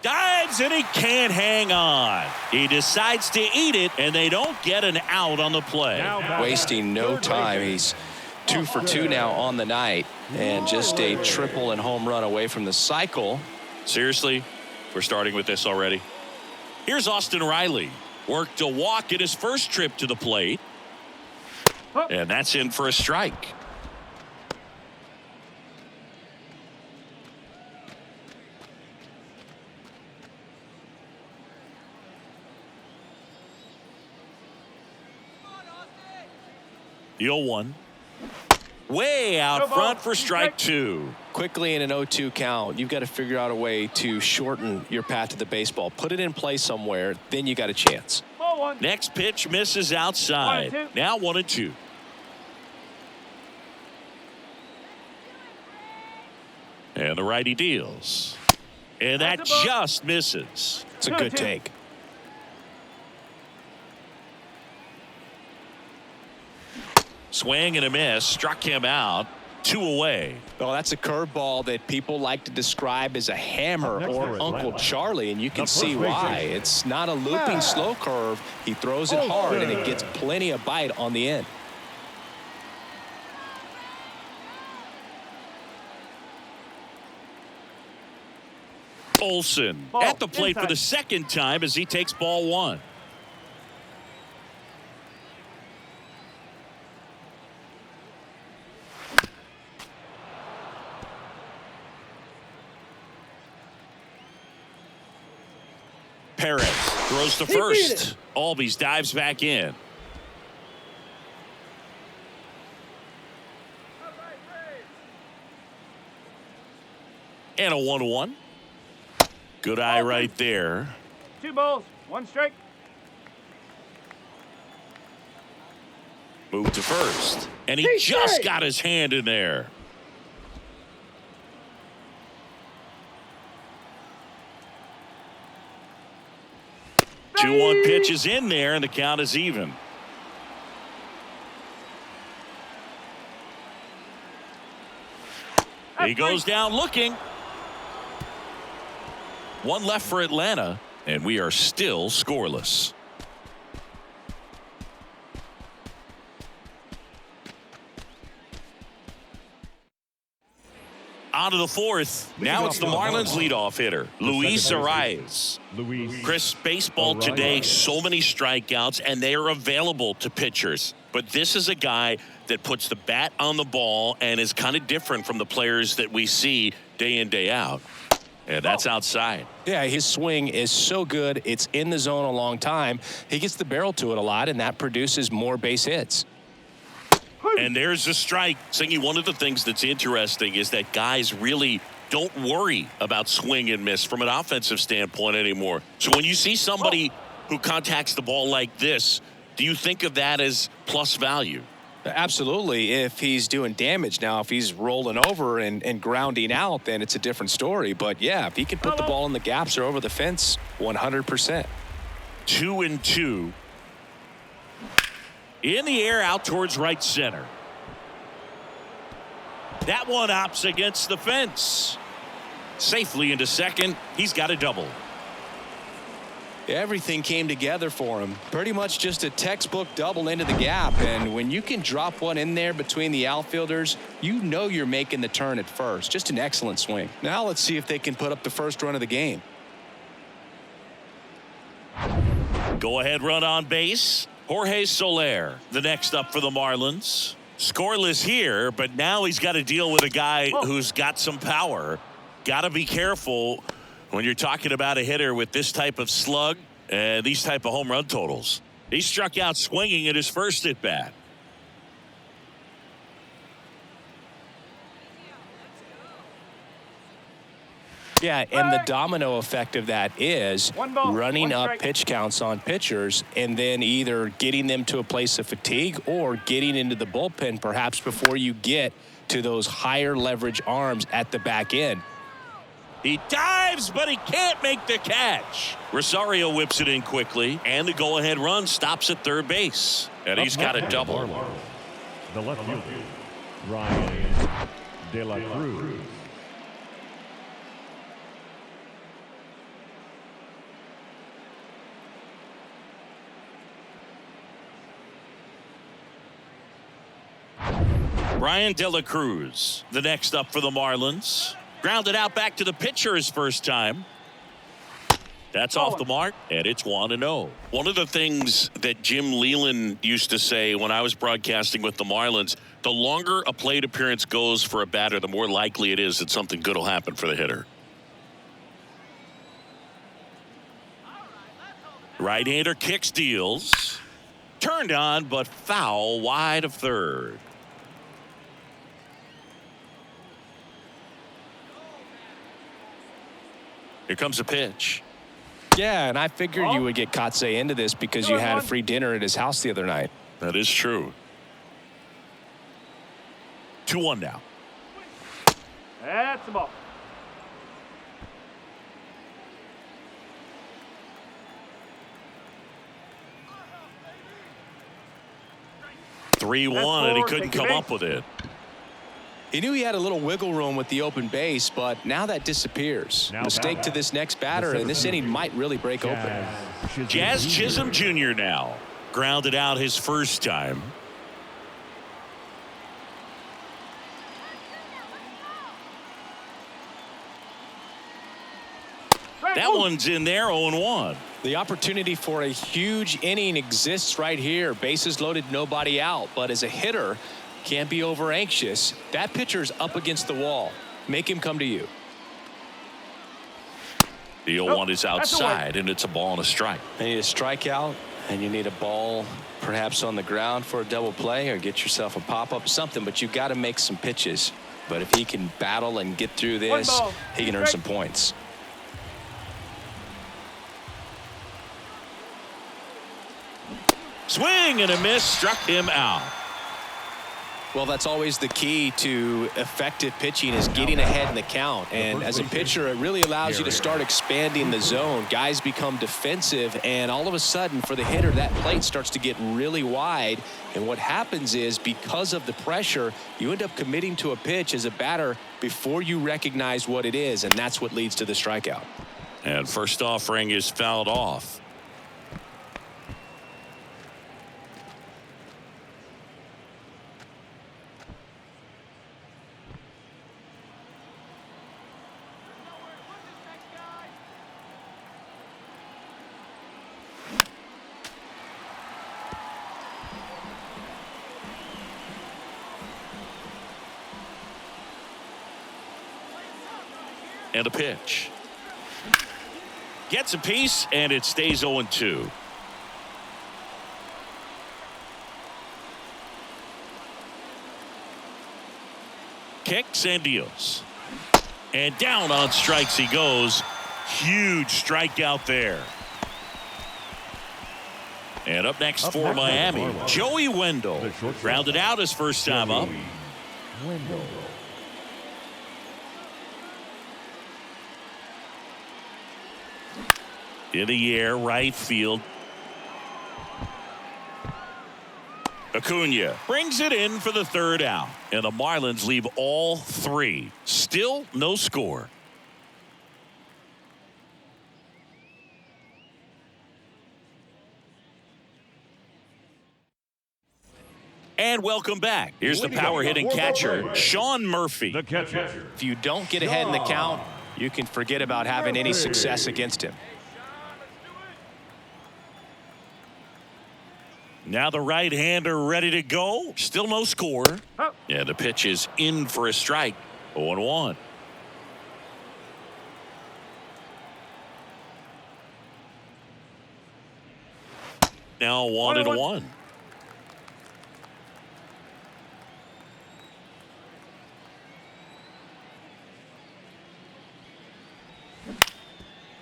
Dives and he can't hang on. He decides to eat it and they don't get an out on the play. Wasting no time. He's 2 for 2 now on the night and just a triple and home run away from the cycle. Seriously, we're starting with this already. Here's Austin Riley. Worked a walk at his first trip to the plate. And that's in for a strike. The 0-1. Way out front for strike 2. Quickly in an 0-2 count, you've got to figure out a way to shorten your path to the baseball. Put it in play somewhere, then you got a chance. Next pitch misses outside. Now 1-2. And the righty deals. And that just misses. It's a good take. Swing and a miss. Struck him out. 2 away. Well, that's a curveball that people like to describe as a hammer or Uncle Charlie, and you can see why. It's not a looping slow curve. He throws it hard, and it gets plenty of bite on the end. Olsen at the plate for the second time as he takes ball 1. Perez throws to first. Albies dives back in. And a 1-1. Good eye right there. 2 balls, 1 strike. Move to first. And he just got his hand in there. Two 2-1 pitch is in there, and the count is even. He goes down looking. One left for Atlanta, and we are still scoreless. On to the fourth. Now it's the Marlins leadoff hitter, Luis Arias. Chris, baseball today, so many strikeouts, and they are available to pitchers. But this is a guy that puts the bat on the ball and is kind of different from the players that we see day in, day out. And that's outside. Yeah, his swing is so good. It's in the zone a long time. He gets the barrel to it a lot, and that produces more base hits. And there's a strike. Singy, one of the things that's interesting is that guys really don't worry about swing and miss from an offensive standpoint anymore. So when you see somebody who contacts the ball like this, do you think of that as plus value? Absolutely. If he's doing damage. Now, if he's rolling over and grounding out, then it's a different story. But yeah, if he can put the ball in the gaps or over the fence, 100%. 2-2. In the air, out towards right center. That one opts against the fence. Safely into second. He's got a double. Everything came together for him. Pretty much just a textbook double into the gap. And when you can drop one in there between the outfielders, you know you're making the turn at first. Just an excellent swing. Now let's see if they can put up the first run of the game. Go ahead run on base. Jorge Soler, the next up for the Marlins. Scoreless here, but now he's got to deal with a guy who's got some power. Got to be careful when you're talking about a hitter with this type of slug and these type of home run totals. He struck out swinging at his first at bat. Yeah, and the domino effect of that is running up pitch counts on pitchers and then either getting them to a place of fatigue or getting into the bullpen perhaps before you get to those higher leverage arms at the back end. He dives, but he can't make the catch. Rosario whips it in quickly, and the go-ahead run stops at third base. And he's got a double. The left fielder, Ryan De La Cruz. Brian De La Cruz, the next up for the Marlins. Grounded out back to the pitcher his first time. That's off the mark, and it's 1-0. One of the things that Jim Leland used to say when I was broadcasting with the Marlins, the longer a plate appearance goes for a batter, the more likely it is that something good will happen for the hitter. Right-hander kicks, deals. Turned on, but foul wide of third. Here comes a pitch. Yeah, and I figured you would get Kotsay into this because you had a free dinner at his house the other night. That is true. 2-1 now. That's the ball. Three one, and he couldn't come up with it. He knew he had a little wiggle room with the open base, but now that disappears. Mistake to this next batter, and this inning might really break open. Jazz Chisholm Jr. now. Grounded out his first time. That one's in there, 0-1. The opportunity for a huge inning exists right here. Bases loaded, nobody out. But as a hitter, can't be over anxious. That pitcher's up against the wall. Make him come to you. The 0-1 is outside, and it's a ball and a strike. You need a strikeout, and you need a ball perhaps on the ground for a double play, or get yourself a pop-up, something, but you got to make some pitches. But if he can battle and get through this, he can earn some points. Swing and a miss, struck him out. Well, that's always the key to effective pitching, is getting ahead in the count. And as a pitcher, it really allows you to start expanding the zone. Guys become defensive, and all of a sudden, for the hitter, that plate starts to get really wide. And what happens is, because of the pressure, you end up committing to a pitch as a batter before you recognize what it is, and that's what leads to the strikeout. And first offering is fouled off. And a pitch. Gets a piece, and it stays 0-2. Kicks and deals. And down on strikes he goes. Huge strikeout there. And up next for Miami, Joey Wendell. Grounded out his first time up. In the air, right field. Acuna brings it in for the third out. And the Marlins leave all three. Still no score. And welcome back. Here's the power hitting catcher, Sean Murphy. The catcher. If you don't get ahead in the count, you can forget about having any success against him. Now the right-hander ready to go. Still no score. Yeah, the pitch is in for a strike. 0-1. Now 1-1.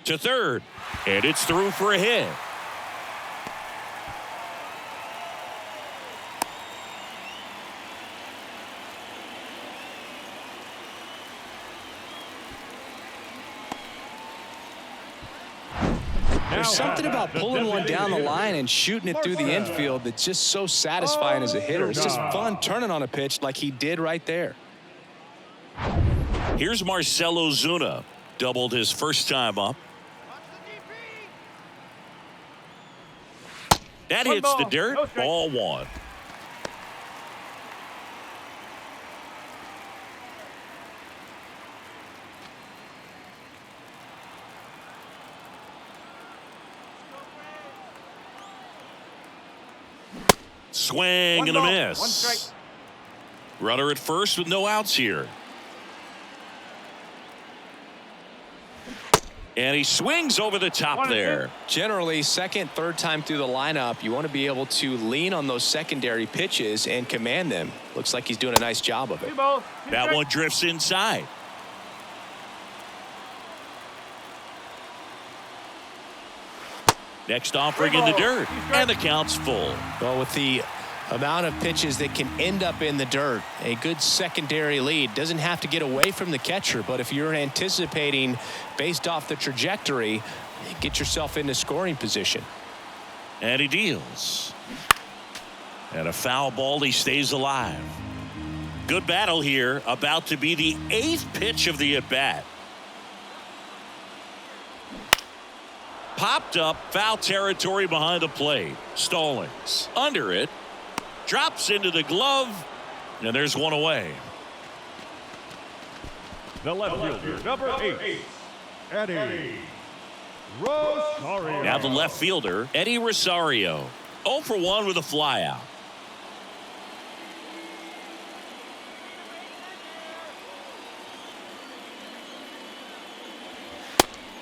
To third, and it's through for a hit. There's something about pulling one down the line and shooting it through the infield that's just so satisfying as a hitter. It's just fun turning on a pitch like he did right there. Here's Marcelo Zuna. Doubled his first time up. That hits the dirt. Ball one. Swing and a miss. 1 strike. Runner at first with no outs here. And he swings over the top there. Generally, second, third time through the lineup, you want to be able to lean on those secondary pitches and command them. Looks like he's doing a nice job of it. That one drifts inside. Next offering in the dirt, and the count's full. Well, with the amount of pitches that can end up in the dirt, a good secondary lead doesn't have to get away from the catcher, but if you're anticipating based off the trajectory, get yourself into scoring position. And he deals. And a foul ball, he stays alive. Good battle here, about to be the 8th pitch of the at-bat. Popped up, foul territory behind the plate. Stallings under it, drops into the glove, and there's one away. The left fielder, number 8, Eddie Rosario. Now the left fielder, Eddie Rosario. 0 for 1 with a flyout.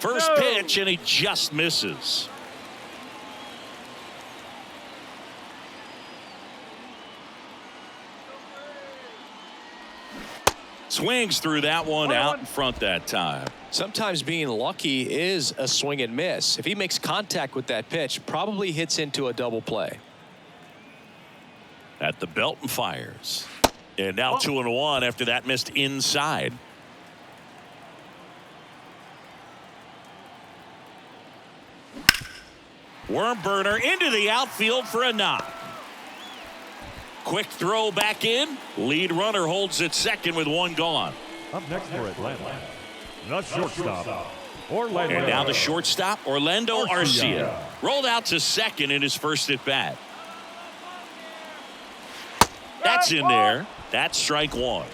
First pitch, and he just misses. Swings through that one out in front that time. Sometimes being lucky is a swing and miss. If he makes contact with that pitch, probably hits into a double play. At the belt and fires. And now 2-1 after that missed inside. Worm burner into the outfield for a knock. Quick throw back in. Lead runner holds at second with one gone. Up next for Atlanta, the shortstop, Orlando. And now the shortstop, Orlando Arcia. Rolled out to second in his first at bat. That's in there. That's strike one.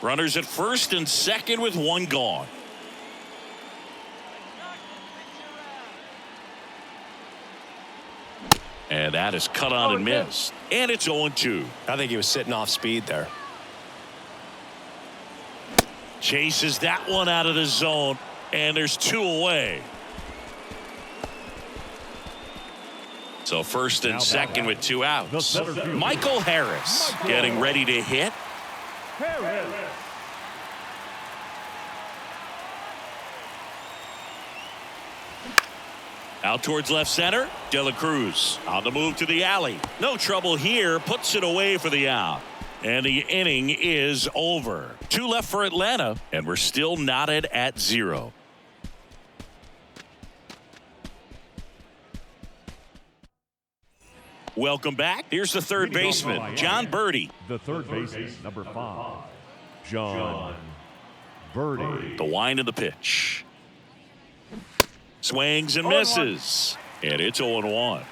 Runners at first and second with one gone. And that is cut on and missed. And it's 0-2. I think he was sitting off speed there. Chases that one out of the zone. And there's two away. So first and second with two outs. Michael Harris getting ready to hit. Out towards left center. De La Cruz on the move to the alley. No trouble here. Puts it away for the out. And the inning is over. Two left for Atlanta. And we're still knotted at 0. Welcome back. Here's the third baseman, John Birdie. The third baseman, number 5, John Birdie. The wind of the pitch. Swings and misses. And it's 0-1.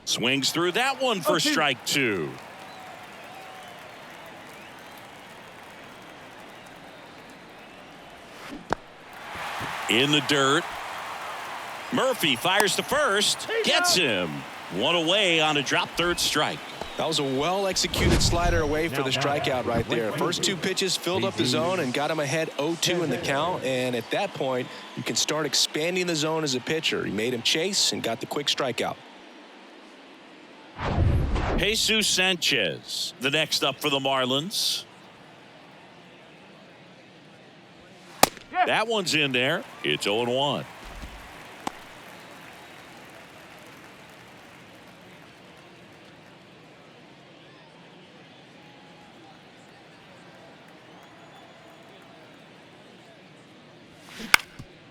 Swings through that one for strike two. In the dirt. Murphy fires to first. Gets him. One away on a drop third strike. That was a well-executed slider away for the strikeout right there. First two pitches filled up the zone and got him ahead 0-2 in the count. And at that point, you can start expanding the zone as a pitcher. He made him chase and got the quick strikeout. Jesus Sanchez, the next up for the Marlins. That one's in there. It's 0-1.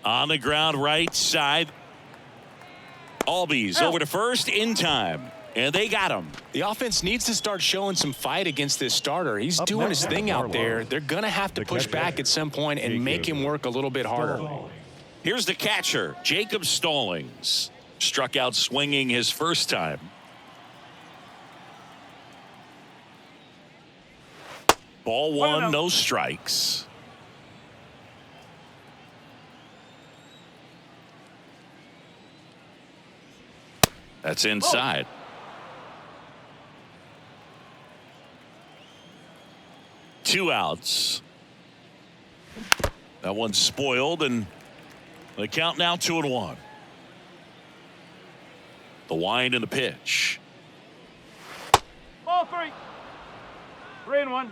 On the ground right side. Albies over to first in time. And they got him. The offense needs to start showing some fight against this starter. He's doing his thing out there. They're going to have to push back at some point and make him work a little bit harder. Here's the catcher, Jacob Stallings. Struck out swinging his first time. Ball one, no strikes. That's inside. Two outs. That one's spoiled, and the count now 2-1. The wind and the pitch. Ball 3. 3-1.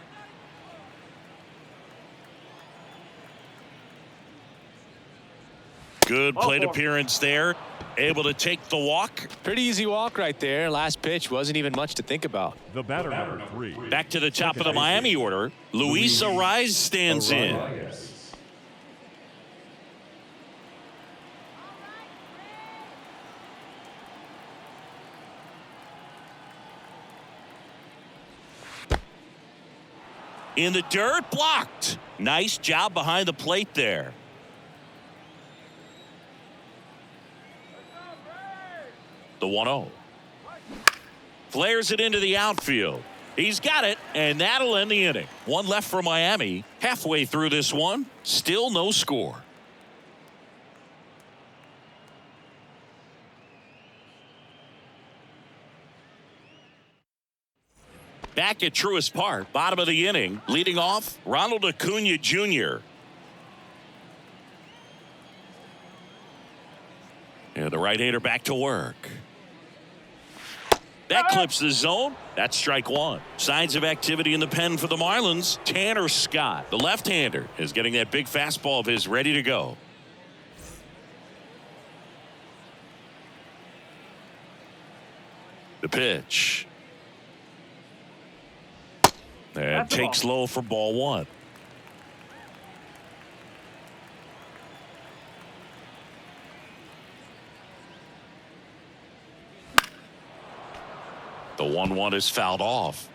Good plate appearance there. Able to take the walk. Pretty easy walk right there. Last pitch wasn't even much to think about. The batter, number 3. Back to the top of the Miami order. Luis Arraez stands in. In the dirt, blocked. Nice job behind the plate there. The 1-0. Flares it into the outfield. He's got it, and that'll end the inning. One left for Miami. Halfway through this one, still no score. Back at Truist Park, bottom of the inning, leading off, Ronald Acuna Jr. And the right-hander back to work. That clips the zone. That's strike one. Signs of activity in the pen for the Marlins. Tanner Scott, the left-hander, is getting that big fastball of his ready to go. The pitch. And takes low for ball one. The 1-1 is fouled off.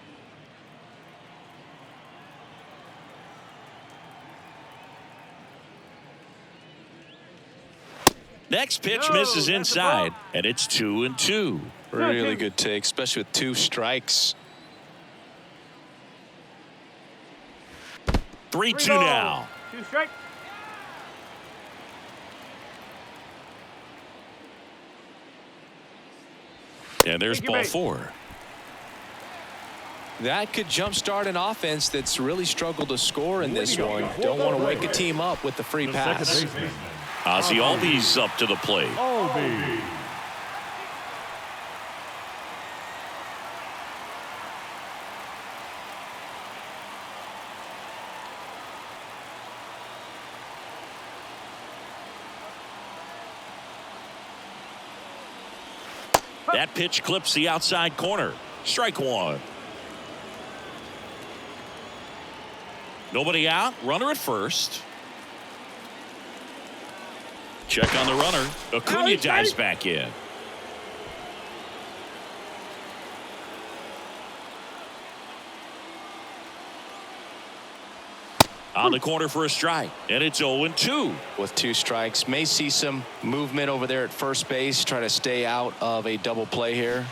Next pitch misses inside, and it's 2-2. Really good take, especially with 2 strikes. 3-2 now. 2 strikes. And there's ball 4. That could jumpstart an offense that's really struggled to score in this one. Don't want to wake a team up with the free pass. Ozzie Albies up to the plate. Albies. That pitch clips the outside corner. Strike one. Nobody out. Runner at first. Check on the runner. Acuna dives back in. On the corner for a strike, and it's 0-2. With 2 strikes, may see some movement over there at first base. Try to stay out of a double play here.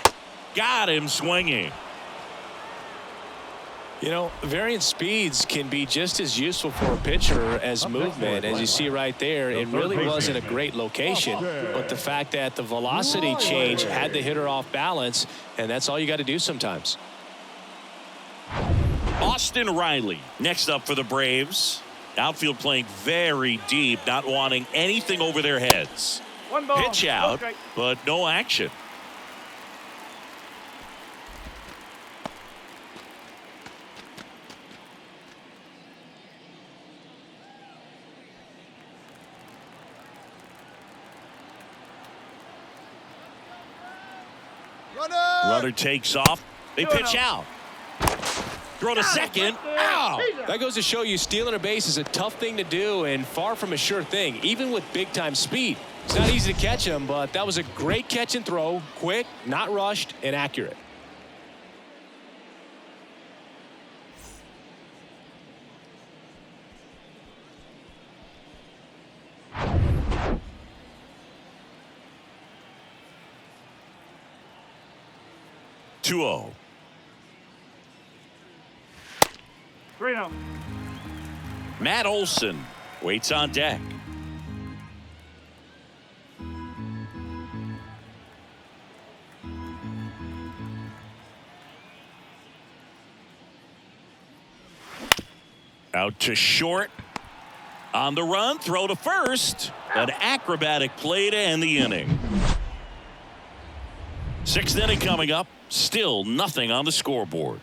Got him swinging. You know, variant speeds can be just as useful for a pitcher as movement. As you see right there, it really wasn't a great location, but the fact that the velocity change had the hitter off balance, and that's all you got to do sometimes. Austin Riley next up for the Braves. Outfield playing very deep, not wanting anything over their heads. 1 ball. Pitch out, but no action. Runner takes off. They pitch out. Throw to second. Ow! That goes to show you stealing a base is a tough thing to do and far from a sure thing, even with big-time speed. It's not easy to catch him, but that was a great catch and throw. Quick, not rushed, and accurate. Oh. 3-0. Matt Olson waits on deck. Out to short. On the run, throw to first. An acrobatic play to end the inning. 6th inning coming up. Still nothing on the scoreboard.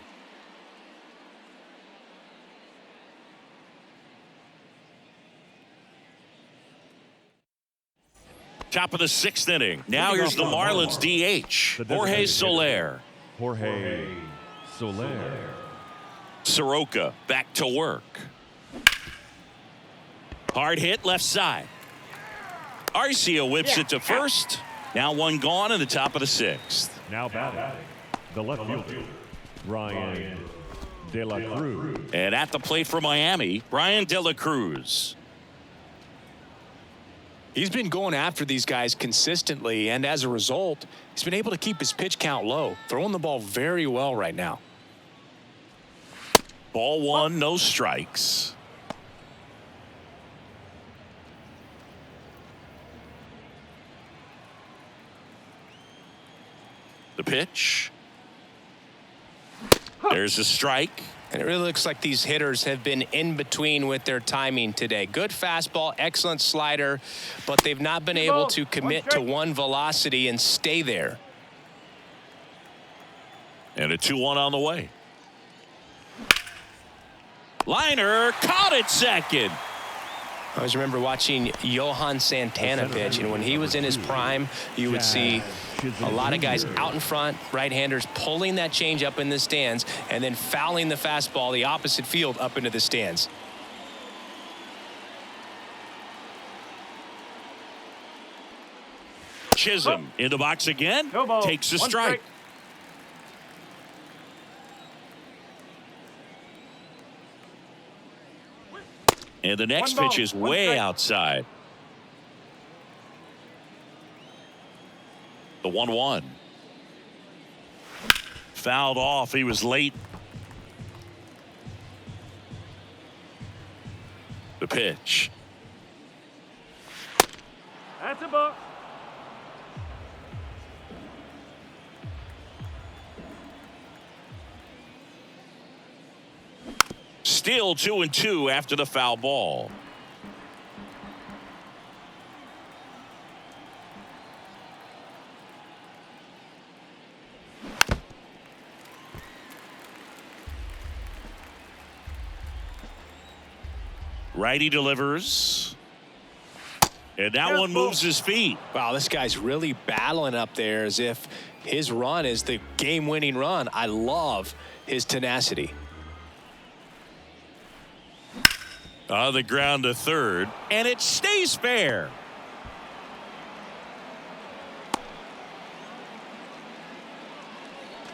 Top of the 6th inning. Now here's the Marlins DH, Jorge Soler. Jorge Soler. Soroka back to work. Hard hit left side. Arcia whips it to first. Now 1 gone in the top of the 6th. Now batting, the left fielder, Brian De La Cruz. And at the plate for Miami, Brian De La Cruz. He's been going after these guys consistently, and as a result, he's been able to keep his pitch count low, throwing the ball very well right now. Ball 1, no strikes. The pitch. There's a strike. And it really looks like these hitters have been in between with their timing today. Good fastball, excellent slider, but they've not been able to commit to one velocity and stay there. And a 2-1 on the way. Liner caught at second. I always remember watching Johan Santana pitch, and when he was in his prime, you would see a lot of guys out in front, right-handers pulling that change up in the stands and then fouling the fastball the opposite field up into the stands. Chisholm in the box again. Takes a strike. And the next pitch is way outside. The 1-1. Fouled off. He was late. The pitch. That's a ball. Still 2-2 after the foul ball. Righty delivers. And that one moves his feet. Wow, this guy's really battling up there as if his run is the game-winning run. I love his tenacity. On the ground to third, and it stays fair.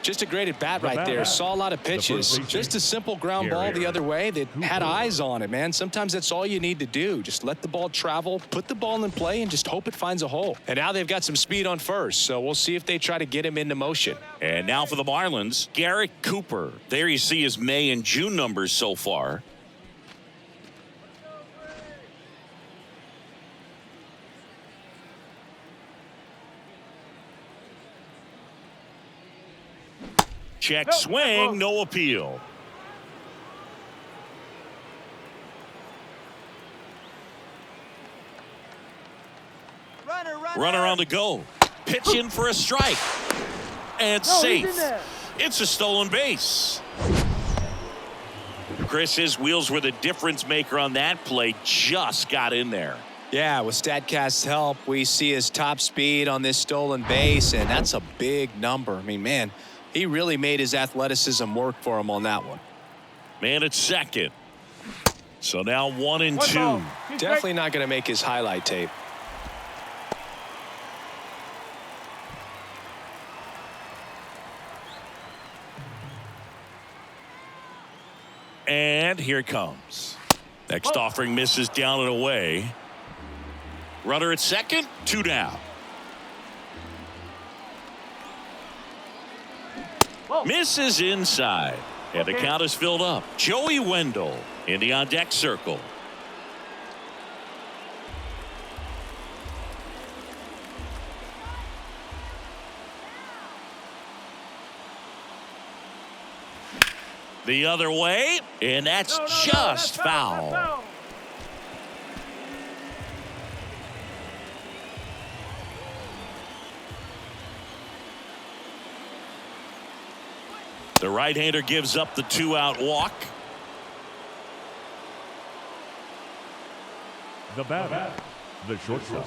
Just a great at bat right there. Saw a lot of pitches. Just a simple ground ball the other way that had eyes on it, man. Sometimes that's all you need to do. Just let the ball travel, put the ball in play, and just hope it finds a hole. And now they've got some speed on first, so we'll see if they try to get him into motion. And now for the Marlins, Garrett Cooper. There you see his May and June numbers so far. Check swing, no appeal. Runner on the go. Pitch in for a strike. And safe. It's a stolen base. Chris, his wheels were the difference maker on that play. Just got in there. Yeah, with StatCast's help, we see his top speed on this stolen base, and that's a big number. I mean, man, he really made his athleticism work for him on that one. Man at second. So now 1-2. Definitely not going to make his highlight tape. And here it comes. Next offering misses down and away. Runner at second, 2 down. Misses inside. And the count is filled up. Joey Wendell in the on-deck circle. The other way, and that's just foul. The right-hander gives up the 2-out walk. The batter, the shortstop.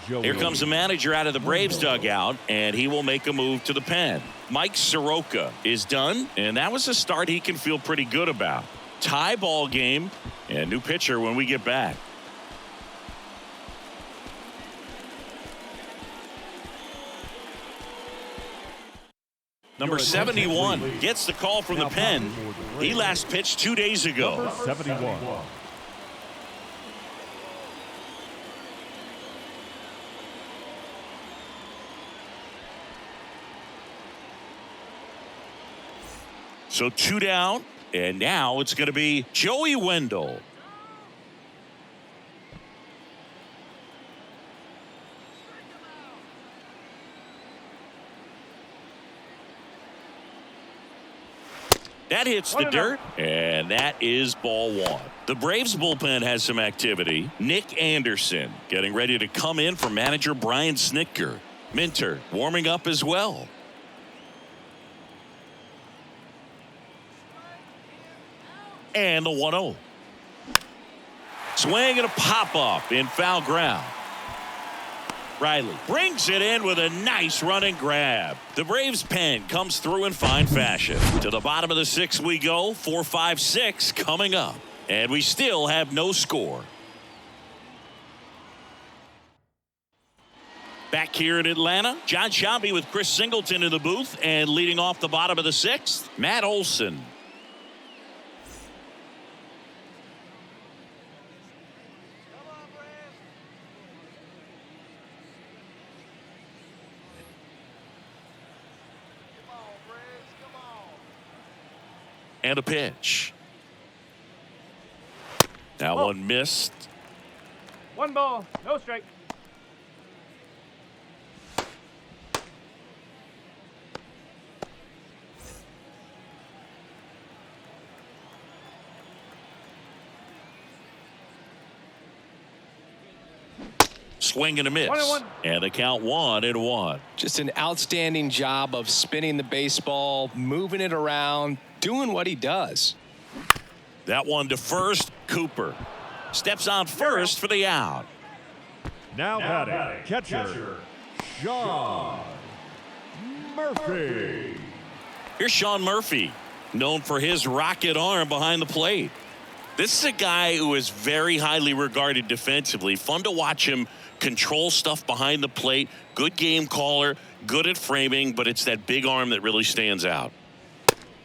Here comes the manager out of the Braves dugout, and he will make a move to the pen. Mike Soroka is done, and that was a start he can feel pretty good about. Tie ball game, and new pitcher when we get back. Number 71 gets the call from the pen. He last pitched 2 days ago. 71. So 2 down, and now it's going to be Joey Wendell. That hits the dirt, and that is ball one. The Braves bullpen has some activity. Nick Anderson getting ready to come in for manager Brian Snitker. Minter warming up as well. And the 1-0. Swing and a pop-up in foul ground. Riley brings it in with a nice running grab. The Braves pen comes through in fine fashion. To the bottom of the sixth we go. 4-5-6 coming up. And we still have no score. Back here in Atlanta, John Sciambi with Chris Singleton in the booth, and leading off the bottom of the sixth, Matt Olson. And a pitch. That one missed. 1 ball, no strike. Swing and a miss. 1-1. And the count 1-1. Just an outstanding job of spinning the baseball, moving it around, doing what he does. That one to first. Cooper steps on first for the out. Now batting, catcher, Sean Murphy. Here's Sean Murphy, known for his rocket arm behind the plate. This is a guy who is very highly regarded defensively. Fun to watch him control stuff behind the plate. Good game caller, good at framing, but it's that big arm that really stands out.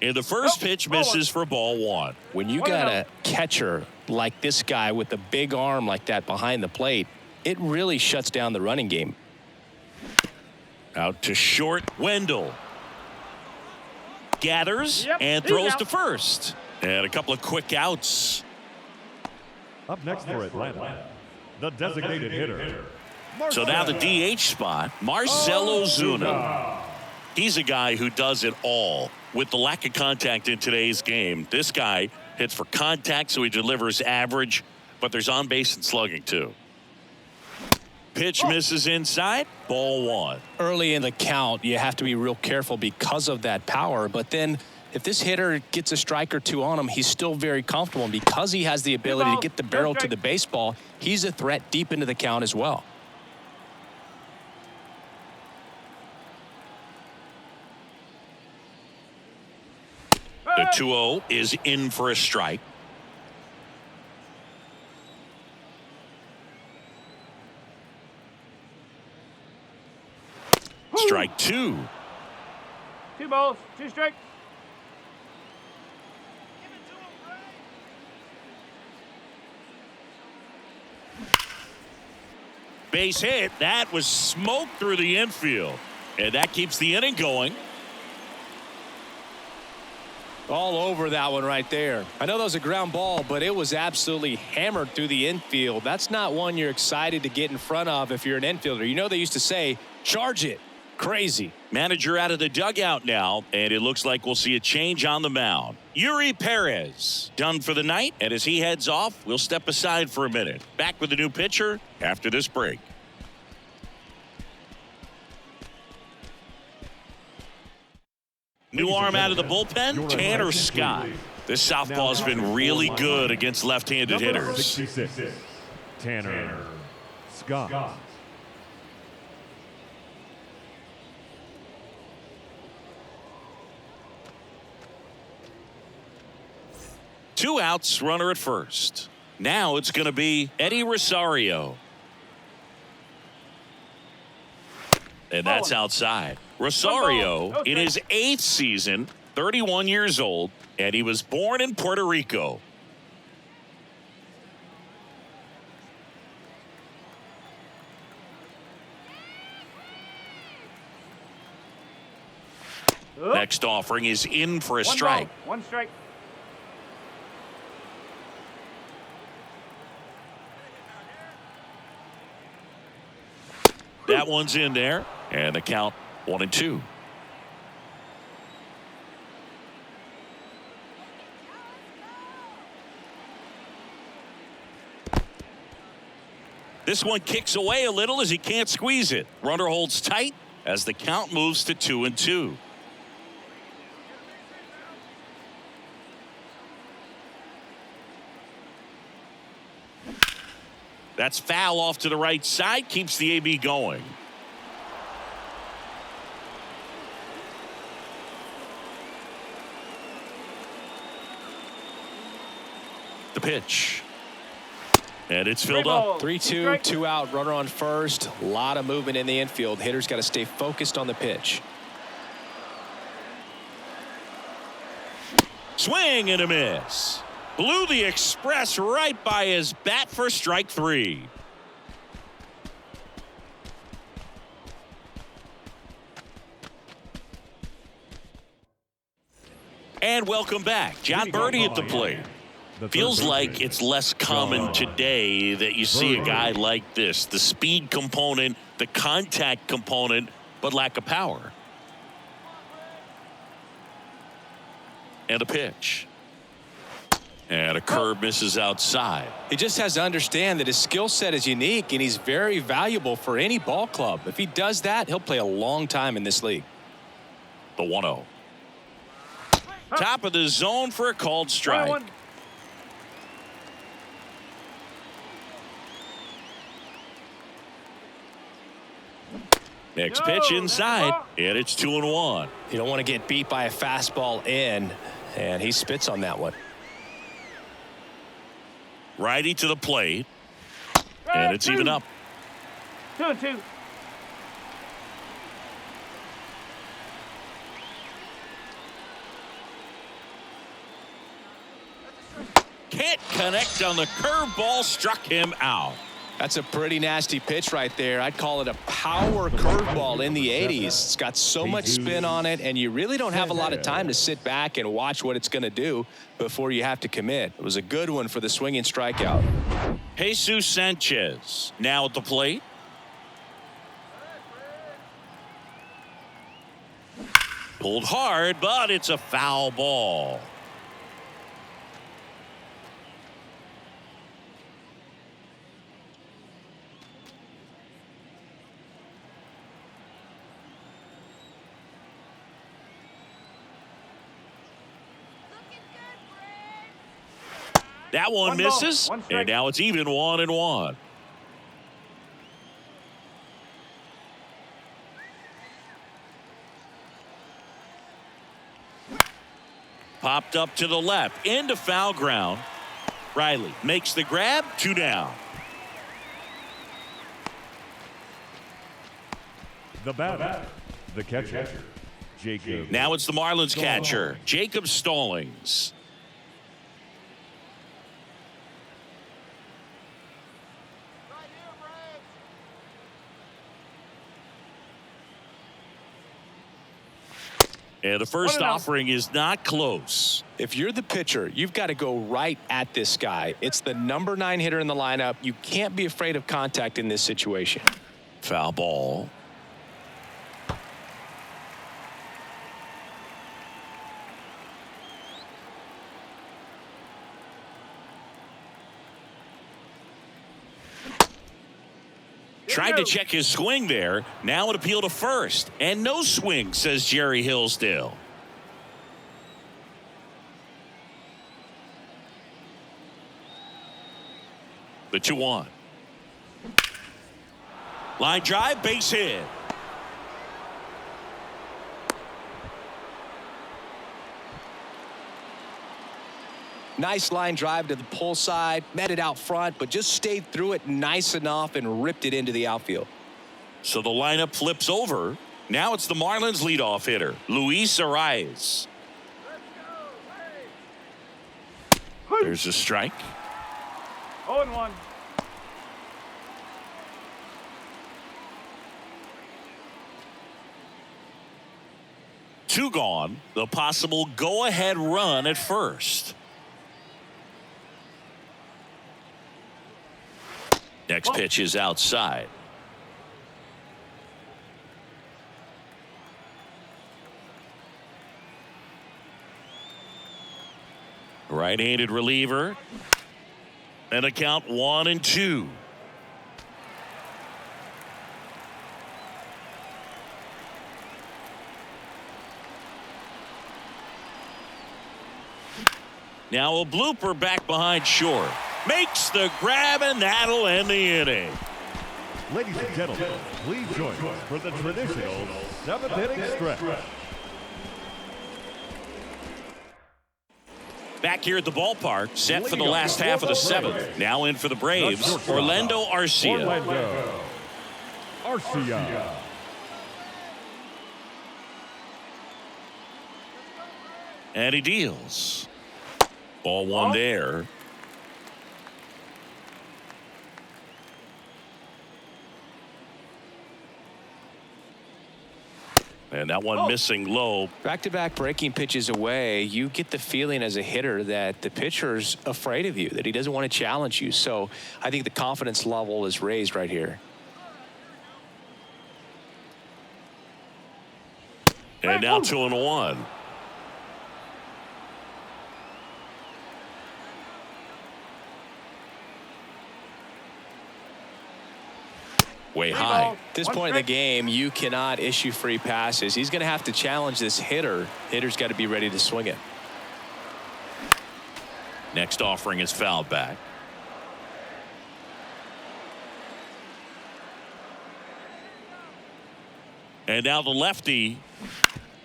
And the first pitch misses for ball one. When you got a catcher like this guy with a big arm like that behind the plate, it really shuts down the running game. Out to short, Wendell. Gathers and throws to first. And a couple of quick outs. Up next for Atlanta, the designated hitter. So now the DH spot, Marcell Ozuna. He's a guy who does it all. With the lack of contact in today's game, this guy hits for contact, so he delivers average, but there's on base and slugging too. Pitch misses inside, ball one. Early in the count, you have to be real careful because of that power, but then if this hitter gets a strike or two on him, he's still very comfortable, and because he has the ability to get the barrel to the baseball, he's a threat deep into the count as well. The 2-0 is in for a strike. Strike two. 2 balls, 2 strikes. Base hit. That was smoked through the infield. And that keeps the inning going. All over that one right there. I know that was a ground ball, but it was absolutely hammered through the infield. That's not one you're excited to get in front of if you're an infielder. You know they used to say, charge it. Crazy. Manager out of the dugout now, and it looks like we'll see a change on the mound. Yuri Perez done for the night, and as he heads off, we'll step aside for a minute. Back with a new pitcher after this break. New arm out of the bullpen, Tanner Scott. This southpaw's been really good against left-handed hitters. 66, Tanner Scott. Two outs, runner at first. Now it's going to be Eddie Rosario. And that's outside. Rosario in his 8th season, 31 years old, and he was born in Puerto Rico. Next offering is in for a strike. 1 strike. That one's in there, and the count 1-2. This one kicks away a little as he can't squeeze it. Runner holds tight as the count moves to 2-2. That's foul off to the right side, keeps the AB going. The pitch. And it's filled up. 3-2, 2 out, runner on first. A lot of movement in the infield. Hitter's got to stay focused on the pitch. Swing and a miss. Blew the express right by his bat for strike 3. And welcome back. John Birdie at the plate. Feels like it's less common today that you see a guy like this. The speed component, the contact component, but lack of power. And a pitch. And a curve misses outside. He just has to understand that his skill set is unique and he's very valuable for any ball club. If he does that, he'll play a long time in this league. The 1-0. Top of the zone for a called strike. Next pitch inside, and it's 2-1. You don't want to get beat by a fastball in, and he spits on that one. Righty to the plate, and it's even up. 2-2. Can't connect on the curveball, struck him out. That's a pretty nasty pitch right there. I'd call it a power curveball in the 80s. It's got so much spin on it, and you really don't have a lot of time to sit back and watch what it's going to do before you have to commit. It was a good one for the swinging strikeout. Jesus Sanchez now at the plate. Pulled hard, but it's a foul ball. That one misses, and now it's even 1-1. Popped up to the left, into foul ground. Riley makes the grab, 2 down. The batter, the catcher, Jacob. Now it's the Marlins catcher, Jacob Stallings. And the first offering is not close. If you're the pitcher, you've got to go right at this guy. It's the number 9 hitter in the lineup. You can't be afraid of contact in this situation. Foul ball. Tried to check his swing there. Now an appeal to first. And no swing, says Jerry Hillsdale. The 2-1. Line drive, base hit. Nice line drive to the pull side, met it out front, but just stayed through it nice enough and ripped it into the outfield. So the lineup flips over. Now it's the Marlins leadoff hitter, Luis Arias. There's a strike. 0-1. Two gone. The possible go-ahead run at first. Next pitch is outside. Right-handed reliever. And a count 1-2. Now a blooper back behind short. Makes the grab, and that'll end the inning. Ladies and gentlemen, please join us for the traditional 7th inning stretch. Back here at the ballpark, set for the last half of the 7th. Now in for the Braves, Orlando Arcia. Orlando Arcia. And he deals. Ball one there. And that one missing low. Back-to-back breaking pitches away, you get the feeling as a hitter that the pitcher's afraid of you, that he doesn't want to challenge you. So I think the confidence level is raised right here. And now 2-1. Way high. At this point in the game, you cannot issue free passes. He's going to have to challenge this hitter. Hitter's got to be ready to swing it. Next offering is fouled back. And now the lefty.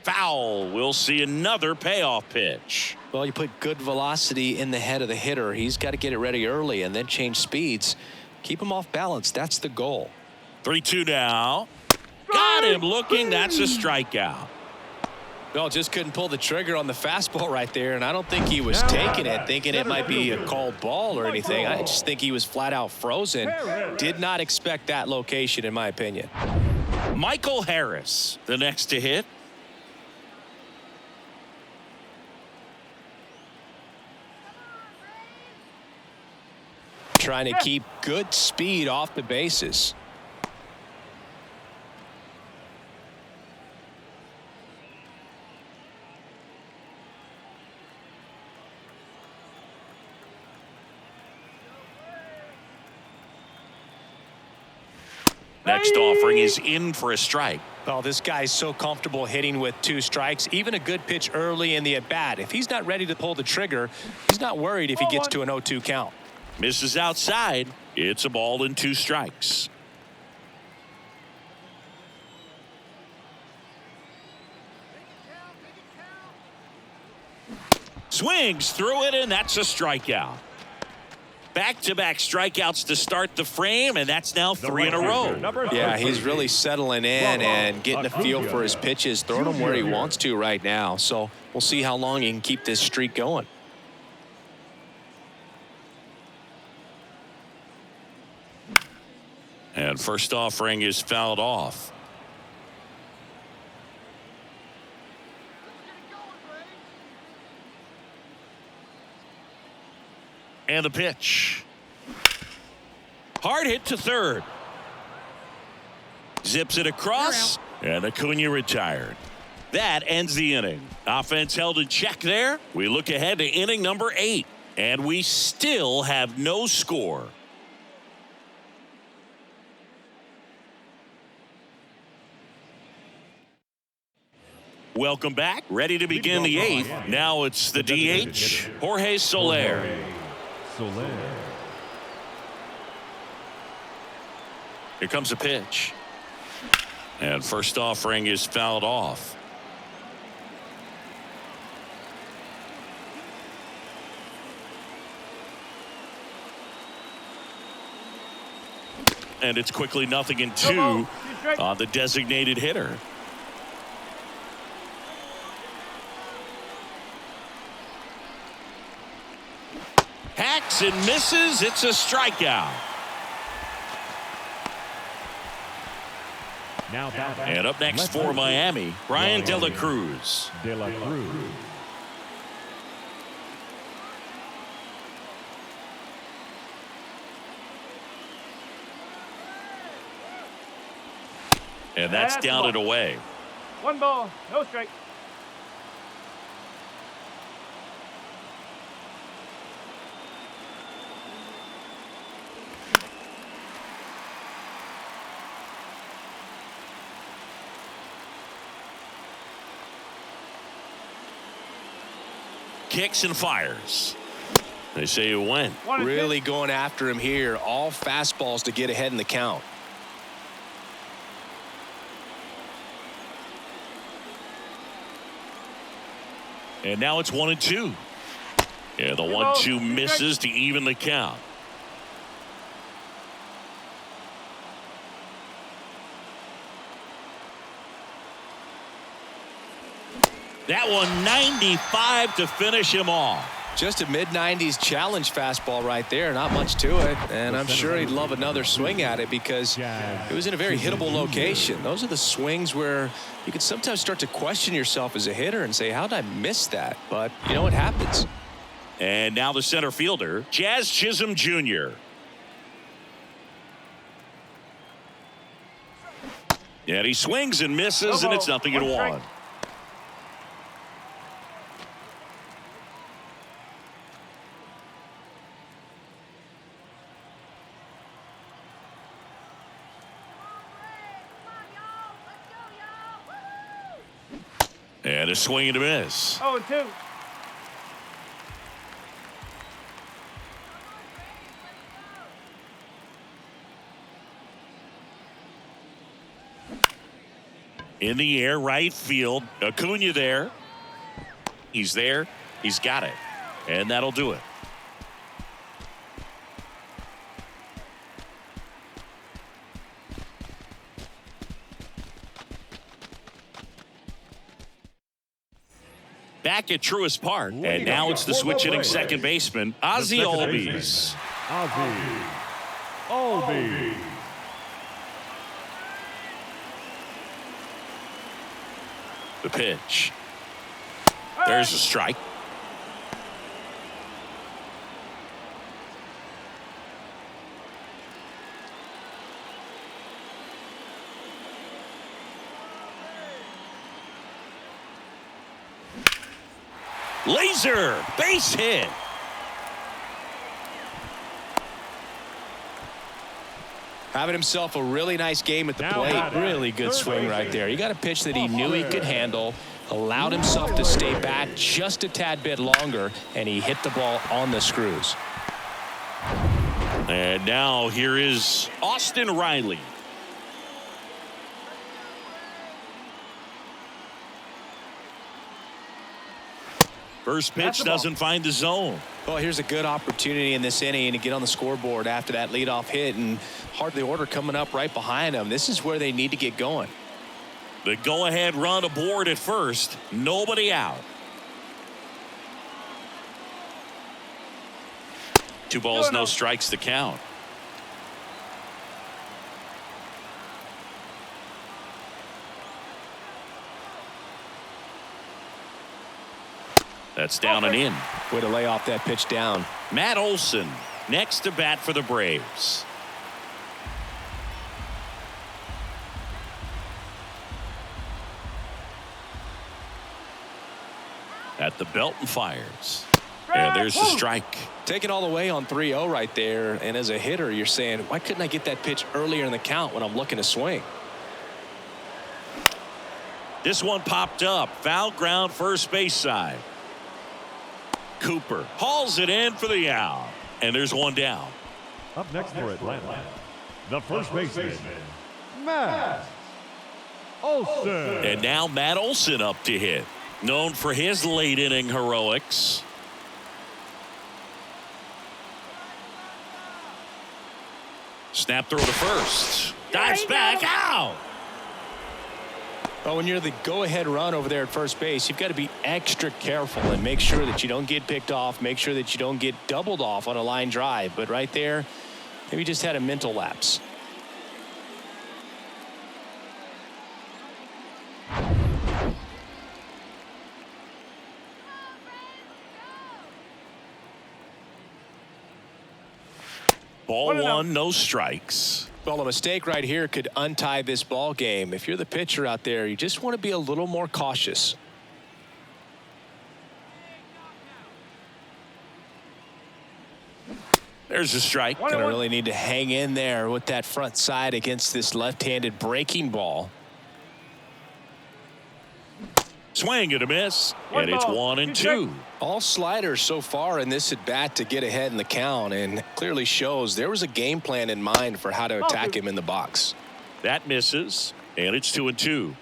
Foul. We'll see another payoff pitch. Well, you put good velocity in the head of the hitter. He's got to get it ready early and then change speeds. Keep him off balance. That's the goal. 3-2 now. Got him looking. That's a strikeout. Well, just couldn't pull the trigger on the fastball right there, and I don't think he was taking it, thinking it might be a called ball or anything. I just think he was flat out frozen. Did not expect that location, in my opinion. Michael Harris, the next to hit. Trying to keep good speed off the bases. Next offering is in for a strike. Oh, this guy's so comfortable hitting with 2 strikes. Even a good pitch early in the at-bat. If he's not ready to pull the trigger, he's not worried if he gets to an 0-2 count. Misses outside. It's a ball and 2 strikes. Swings through it, and that's a strikeout. Back-to-back strikeouts to start the frame, and that's now 3 in a row. Yeah, he's really settling in and getting a feel for his pitches, throwing them where he wants to right now. So we'll see how long he can keep this streak going. And first offering is fouled off. And the pitch. Hard hit to third. Zips it across, and Acuna retired. That ends the inning. Offense held in check there. We look ahead to inning number 8, and we still have no score. Welcome back. Ready to begin the 8th. Now it's the DH, Jorge Soler. Here comes a pitch. And first offering is fouled off. And it's quickly 0-2 on the designated hitter. Hacks and misses. It's a strikeout. And up next for Miami, Brian De La Cruz. And that's down and away. 1 ball, no strike. Kicks and fires. They say you win. Really going after him here. All fastballs to get ahead in the count. And now it's 1-2. Yeah, the 1-2 misses to even the count. That one 95 to finish him off. Just a mid-90s challenge fastball right there. Not much to it. And I'm sure he'd love another swing at it because it was in a very hittable location. Those are the swings where you can sometimes start to question yourself as a hitter and say, how did I miss that? But you know what happens. And now the center fielder, Jazz Chisholm Jr. And he swings and misses, and it's 0-1. And a swing and a miss. 0-2. In the air, right field. Acuna there. He's there. He's got it. And that'll do it. Back at Truist Park. And now it's the switch hitting second baseman, Ozzie Albies. Ozzie Albies. The pitch. There's a strike. Laser base hit. Having himself a really nice game at the plate. Really good swing right there. He got a pitch that he knew he could handle, allowed himself to stay back just a tad bit longer, and he hit the ball on the screws. And now here is Austin Riley. First pitch doesn't find the zone. Well, here's a good opportunity in this inning to get on the scoreboard after that leadoff hit, and hardly order coming up right behind them. This is where they need to get going. The go-ahead run aboard at first. Nobody out. 2 balls, no strikes to count. That's down and in. Way to lay off that pitch down. Matt Olson next to bat for the Braves. At the belt and fires. And there's the strike. Taking all the way on 3-0 right there. And as a hitter, you're saying, why couldn't I get that pitch earlier in the count when I'm looking to swing? This one popped up. Foul ground first base side. Cooper hauls it in for the out. And there's one down. Up next for Atlanta, the first baseman, Matt Olson. And now Matt Olson up to hit. Known for his late inning heroics. Snap throw to first. Dives back out. Well, when you're the go-ahead run over there at first base, you've got to be extra careful and make sure that you don't get picked off, make sure that you don't get doubled off on a line drive. But right there, maybe just had a mental lapse. Ball one, no strikes. Well, a mistake right here could untie this ball game. If you're the pitcher out there, you just want to be a little more cautious. There's a strike. Gonna really need to hang in there with that front side against this left-handed breaking ball. Swing and a miss. One And it's ball, 1-2. two All sliders so far in this at bat to get ahead in the count, and clearly shows there was a game plan in mind for how to attack him in the box. That misses. And it's 2-2.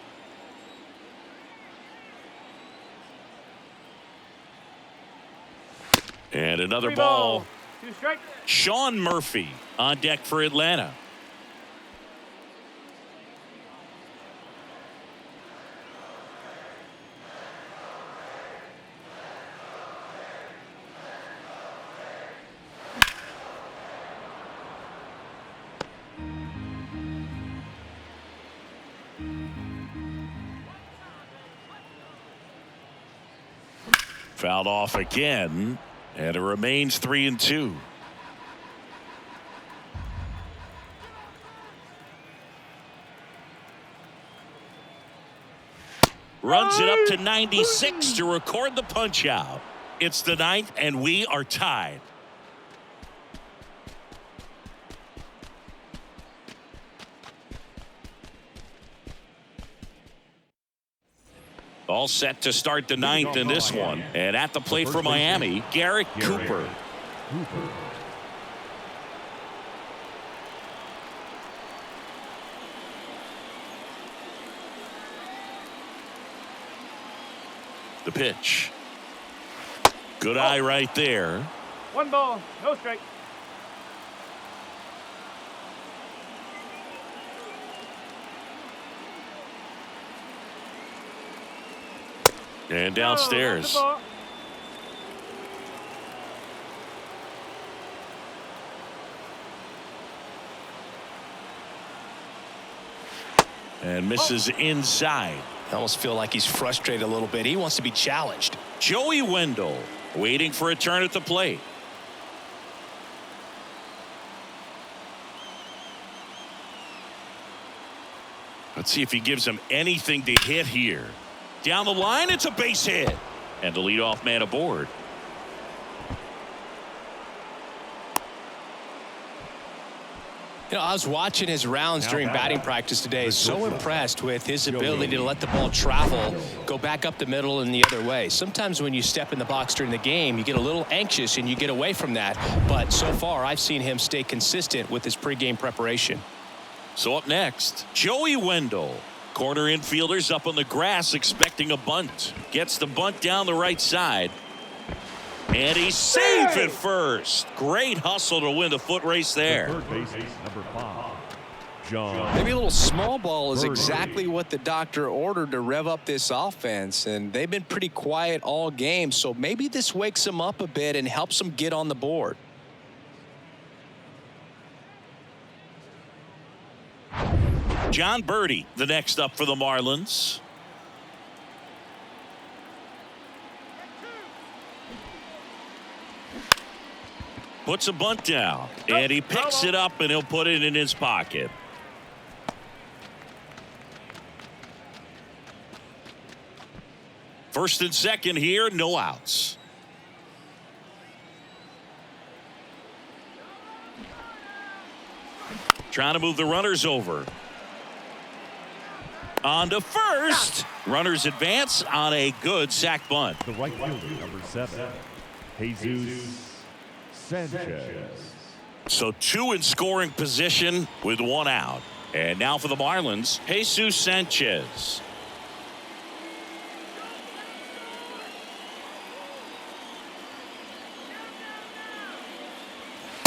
And another ball. 2 strikes. Sean Murphy on deck for Atlanta. Fouled off again, and it remains 3-2. Runs it up to 96 to record the punch out. It's the 9th, and we are tied. All set to start the 9th in this one. And at the plate for Miami, Garrett Cooper. The pitch. Good eye right there. 1 ball, no strike. And downstairs. Oh, that's a ball. And misses inside. I almost feel like he's frustrated a little bit. He wants to be challenged. Joey Wendell waiting for a turn at the plate. Let's see if he gives him anything to hit here. Down the line, it's a base hit. And the leadoff man aboard. You know, I was watching his rounds during batting practice today. So impressed with his ability to let the ball travel, go back up the middle and the other way. Sometimes when you step in the box during the game, you get a little anxious and you get away from that. But so far, I've seen him stay consistent with his pregame preparation. So up next, Joey Wendell. Corner infielders up on the grass expecting a bunt. Gets the bunt down the right side. And he's safe at first. Great hustle to win the foot race there. Third baseman, number 5, John. Maybe a little small ball is exactly what the doctor ordered to rev up this offense, and they've been pretty quiet all game, so maybe this wakes them up a bit and helps them get on the board. John Birdie, the next up for the Marlins. Puts a bunt down, and he picks it up, and he'll put it in his pocket. First and second here, no outs. Trying to move the runners over. On to first. Runners advance on a good sac bunt. The right fielder, number 7, Jesus Sanchez. So 2 in scoring position with 1 out. And now for the Marlins, Jesus Sanchez.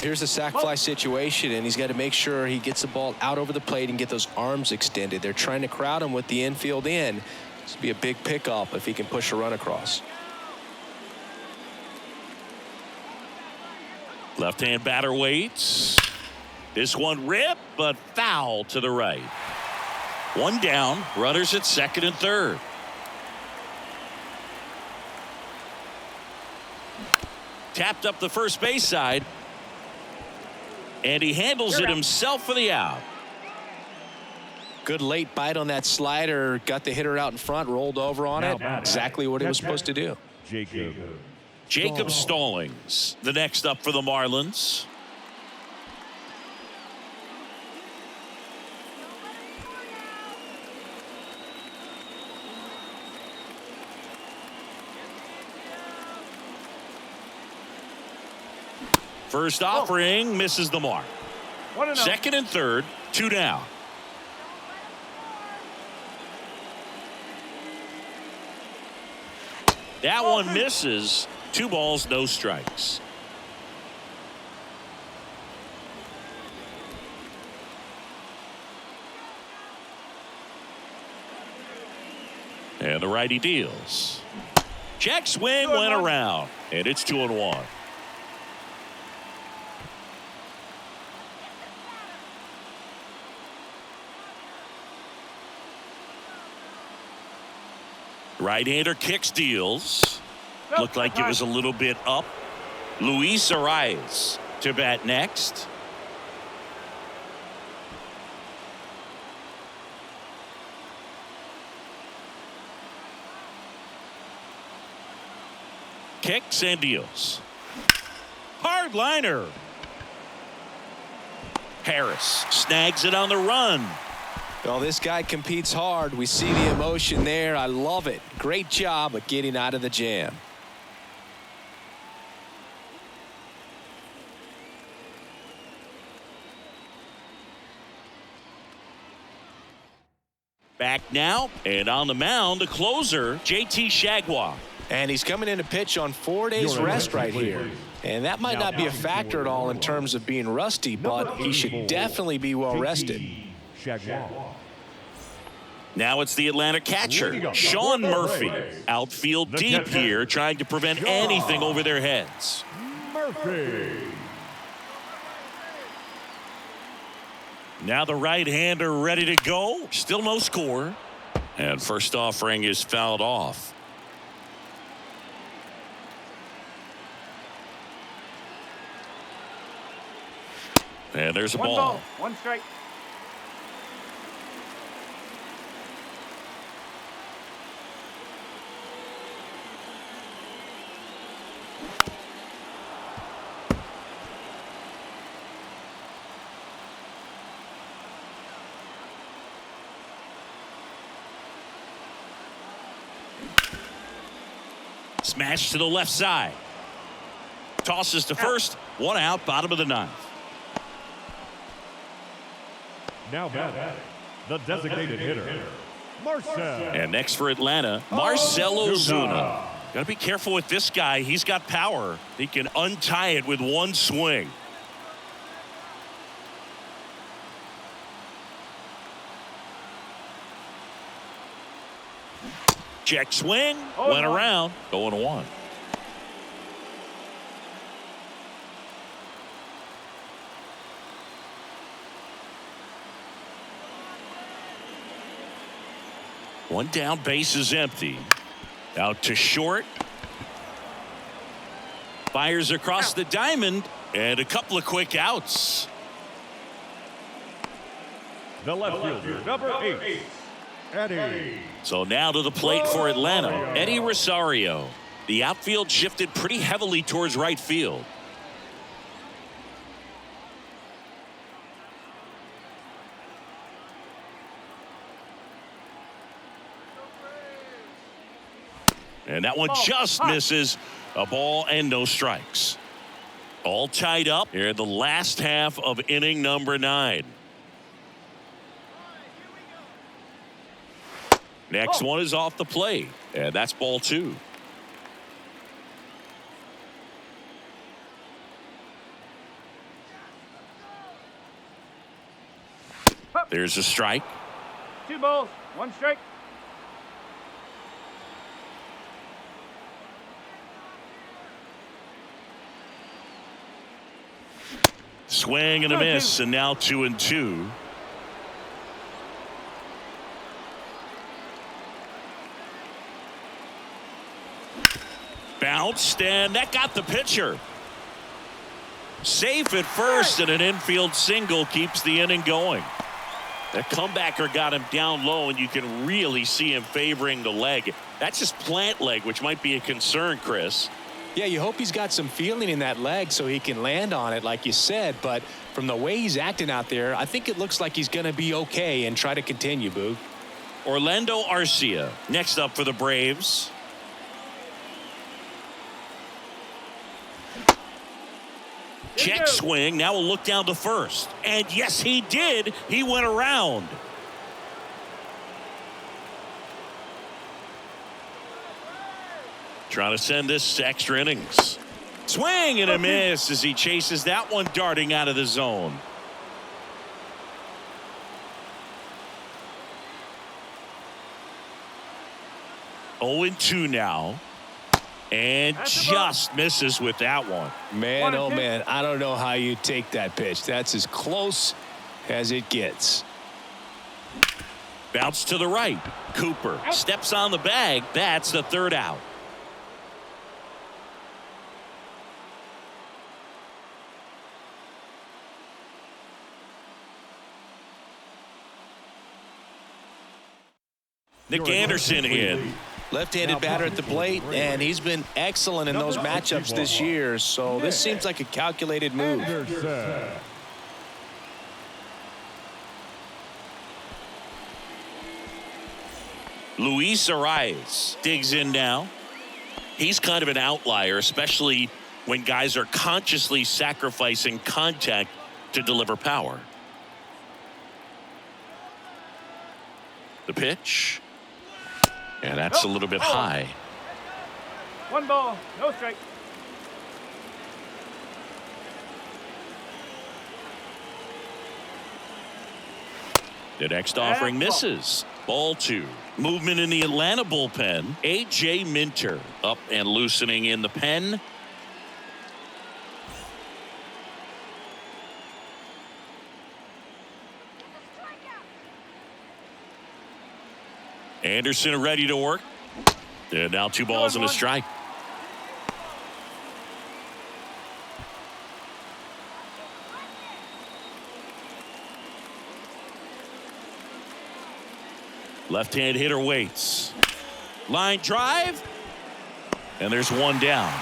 Here's a sac fly situation, and he's got to make sure he gets the ball out over the plate and get those arms extended. They're trying to crowd him with the infield in. This would be a big pickup if he can push a run across. Left-hand batter waits. This one ripped, but foul to the right. 1 down, runners at second and third. Tapped up the first base side. And he handles it himself for the out. Good late bite on that slider. Got the hitter out in front, rolled over on it. Exactly what he was supposed to do. Jacob Stallings, the next up for the Marlins. First offering misses the mark. 1-0. Second and third, 2 down. That one misses. 2 balls, no strikes. And the righty deals. Check swing went around, and it's 2-1. Right-hander kicks, deals. Looked like it was a little bit up. Luis Arias to bat next. Kicks and deals. Hard liner. Harris snags it on the run. Well, this guy competes hard. We see the emotion there. I love it. Great job of getting out of the jam. Back now, and on the mound, the closer, JT Shagwa. And he's coming in to pitch on 4 days rest right here. And that might not be a factor at all in terms of being rusty, but he should definitely be well rested. Now it's the Atlanta catcher, Sean Murphy. Outfield deep here, trying to prevent anything over their heads. Murphy. Now the right-hander ready to go. Still no score. And first offering is fouled off. And there's a One ball. ball, 1 strike. Smash to the left side. Tosses to first. 1 out, bottom of the 9th. Now batting, the designated hitter, Marcell. And next for Atlanta, Marcell Ozuna. Got to be careful with this guy. He's got power. He can untie it with 1 swing. Check swing, went around, going 1. One down, base is empty. Out to short. Fires across the diamond, and a couple of quick outs. The left fielder, number 8, Eddie. So now to the plate for Atlanta, Eddie Rosario. The outfield shifted pretty heavily towards right field. And that one just misses. A ball and no strikes. All tied up here in the last half of inning number 9. Next one is off the plate, and that's ball 2. There's a strike. 2 balls, 1 strike. Swing and a miss, and now 2-2. Bounced, and that got the pitcher. Safe at first, and an infield single keeps the inning going. The comebacker got him down low, and you can really see him favoring the leg. That's his plant leg, which might be a concern, Chris. Yeah, you hope he's got some feeling in that leg so he can land on it, like you said. But from the way he's acting out there, I think it looks like he's going to be okay and try to continue, Boog. Orlando Arcia next up for the Check swing. Now we'll look down to first. And yes, he did. He went around. Trying to send this to extra innings. Swing and a miss as he chases that one darting out of the zone. Oh, 0-2 now. And just misses with that one. Man, oh man, I don't know how you take that pitch. That's as close as it gets. Bounce to the right. Cooper steps on the bag. That's the third out. Nick Anderson in. Left-handed batter at the plate, and he's been excellent in those matchups this year. So this seems like a calculated move. Luis Arias digs in now. He's kind of an outlier, especially when guys are consciously sacrificing contact to deliver power. The pitch. And that's a little bit high. 1 ball, no strike. The next offering misses. Ball 2. Movement in the Atlanta bullpen. A.J. Minter up and loosening in the pen. Anderson ready to work. And now 2 balls and a strike. Left-hand hitter waits. Line drive. And there's 1 down.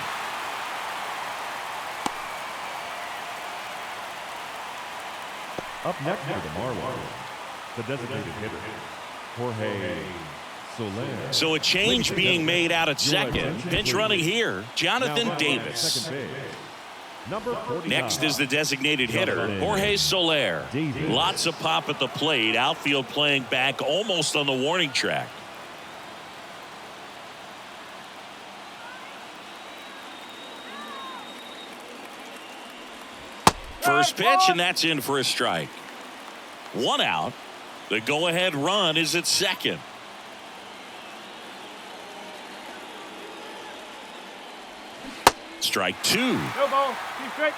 Up next for the Marlins, the designated hitter, Jorge Soler. So a change being made out at second. Pinch running here, Jonathan Davis. Next is the designated hitter, Jorge Soler. Lots of pop at the plate. Outfield playing back almost on the warning track. First pitch, and that's in for a strike. 1 out. The go-ahead run is at second. Strike 2. No ball, 2 strike.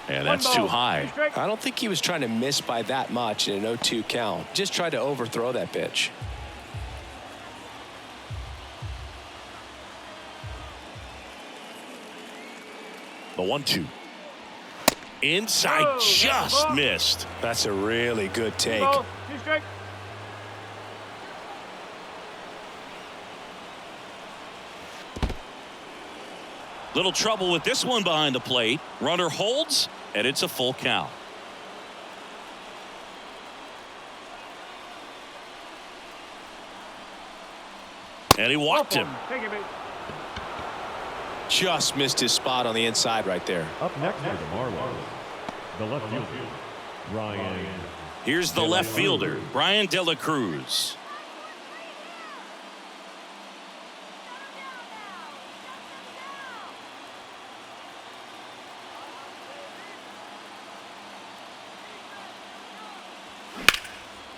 And that's too high. I don't think he was trying to miss by that much in an 0-2 count. Just tried to overthrow that pitch. The 1-2. Inside, just missed. That's a really good take. 2 strike. Little trouble with this one behind the plate. Runner holds, and it's a full count. And he walked him. Take it, baby. Just missed his spot on the inside right there. Up next for the Marlins, the left fielder, Ryan. Here's the left fielder, Brian De La Cruz.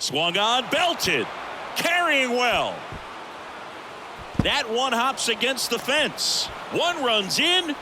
Swung on, belted, carrying well. That one hops against the fence. One runs in.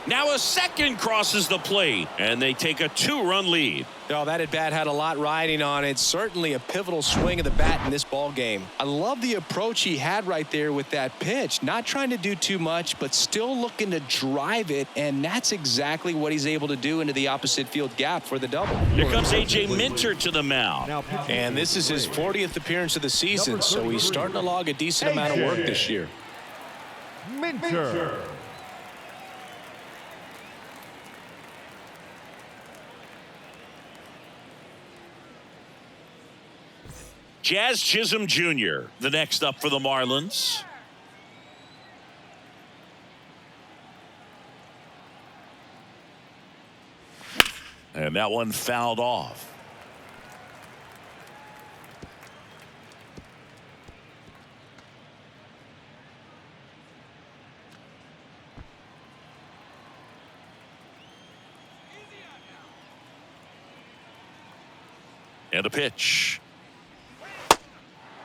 Now a second crosses the plate, and they take a 2-run lead. Oh, that at bat had a lot riding on it. Certainly a pivotal swing of the bat in this ball game. I love the approach he had right there with that pitch. Not trying to do too much, but still looking to drive it, and that's exactly what he's able to do into the opposite field gap for the double. Here comes A.J. Minter to the mound. And this is his 40th appearance of the season, so he's starting to log a decent amount of work this year. Minter. Jazz Chisholm Jr., the next up for the Marlins. And that one fouled off. And a pitch.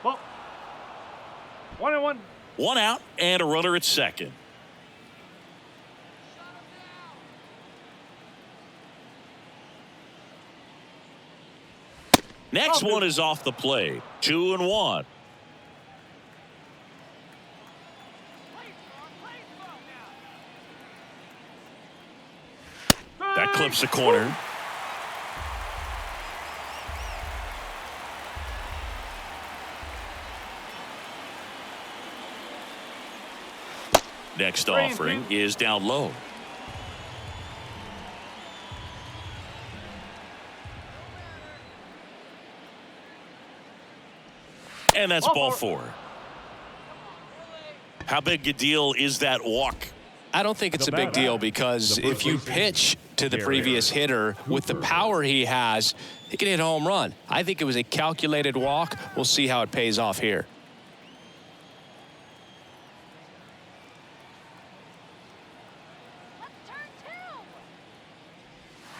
Ball. 1-1. One out and a runner at second. Next one is off the plate. 2-1. That clips the corner. Next offering is down low. And that's ball four. How big a deal is that walk? I don't think it's a big deal because if you pitch to the previous hitter with the power he has, he can hit a home run. I think it was a calculated walk. We'll see how it pays off here.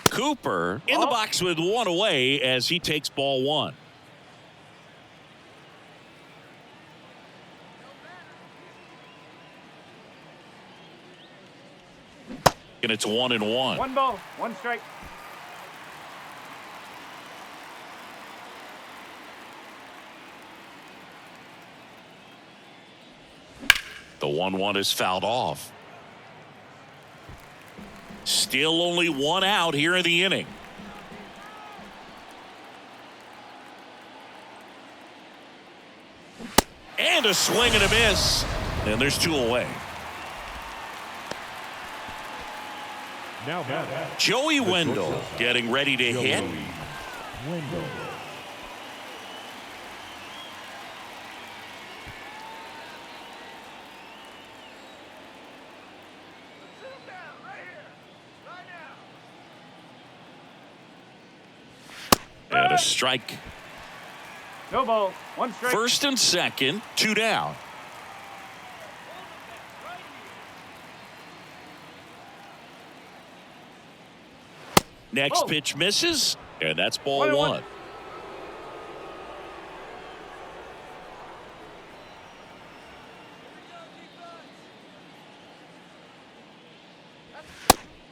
Cooper in the box with one away as he takes ball one. And it's 1-1. 1 ball, 1 strike. The 1-1 is fouled off. Still only one out here in the inning. And a swing and a miss. And there's 2 away. Now Joey Wendell getting ready to hit. Wendell. And a strike. No ball, 1 strike. First and second, 2 down. Next pitch misses, and that's ball 1.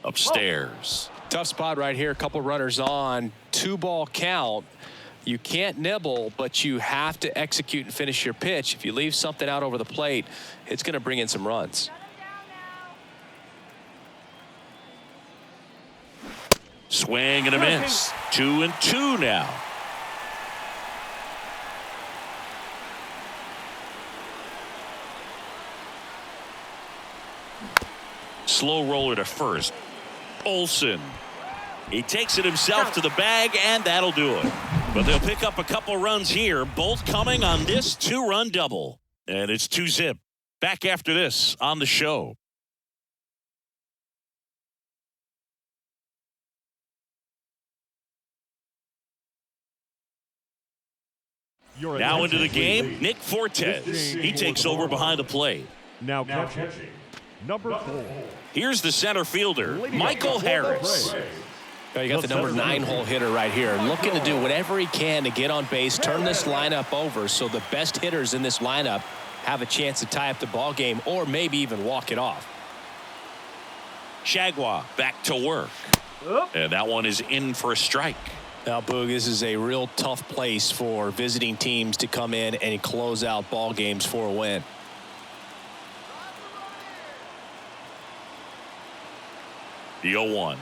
Upstairs. Tough spot right here. A couple runners on. 2-ball count. You can't nibble, but you have to execute and finish your pitch. If you leave something out over the plate, it's going to bring in some runs. Swing and a miss. 2-2 now. Slow roller to first. Olsen. He takes it himself to the bag, and that'll do it. But they'll pick up a couple runs here, both coming on this 2-run double. And it's 2-zip. Back after this on the show. Now into the game, Nick Fortes. He takes over behind the plate. Now catching. Number 4. Here's the center fielder, Michael Harris. You got the number 9 hole hitter right here, looking to do whatever he can to get on base, turn this lineup over so the best hitters in this lineup have a chance to tie up the ball game or maybe even walk it off. Shagwa back to work. And that one is in for a strike. Now, Boog, this is a real tough place for visiting teams to come in and close out ball games for a win. The 0-1.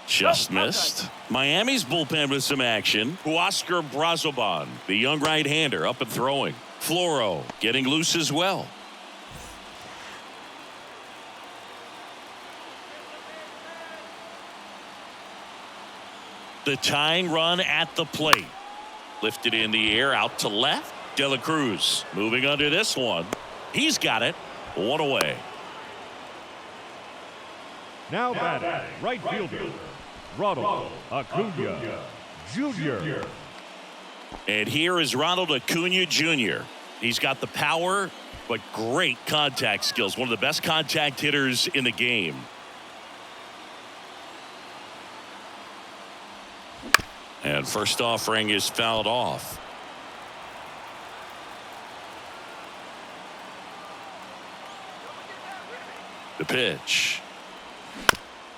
Just missed. Miami's bullpen with some action. Huascar Brazoban, the young right-hander, up and throwing. Floro getting loose as well. The tying run at the plate. Lifted in the air out to left. De La Cruz moving under this one. He's got it. One away. Now batting, right fielder, Ronald Acuna Jr. And here is Ronald Acuna Jr. He's got the power, but great contact skills. One of the best contact hitters in the game. And first offering is fouled off. The pitch.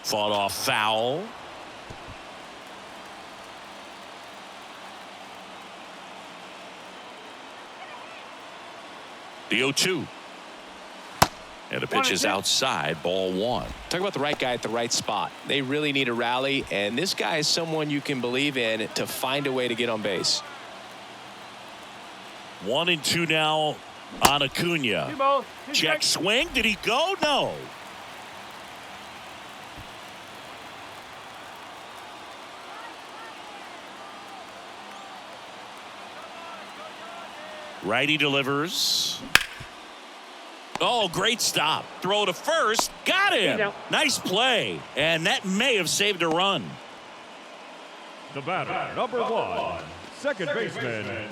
Fought off foul. The 0-2. And the pitch is outside, ball one. Talk about the right guy at the right spot. They really need a rally, and this guy is someone you can believe in to find a way to get on base. 1-2 now on Acuna. 2 balls, 2 Check strikes. swing. Did he go? No. Righty delivers. Oh, great stop. Throw to first. Got him. Nice play. And that may have saved a run. The batter, number 1, second baseman,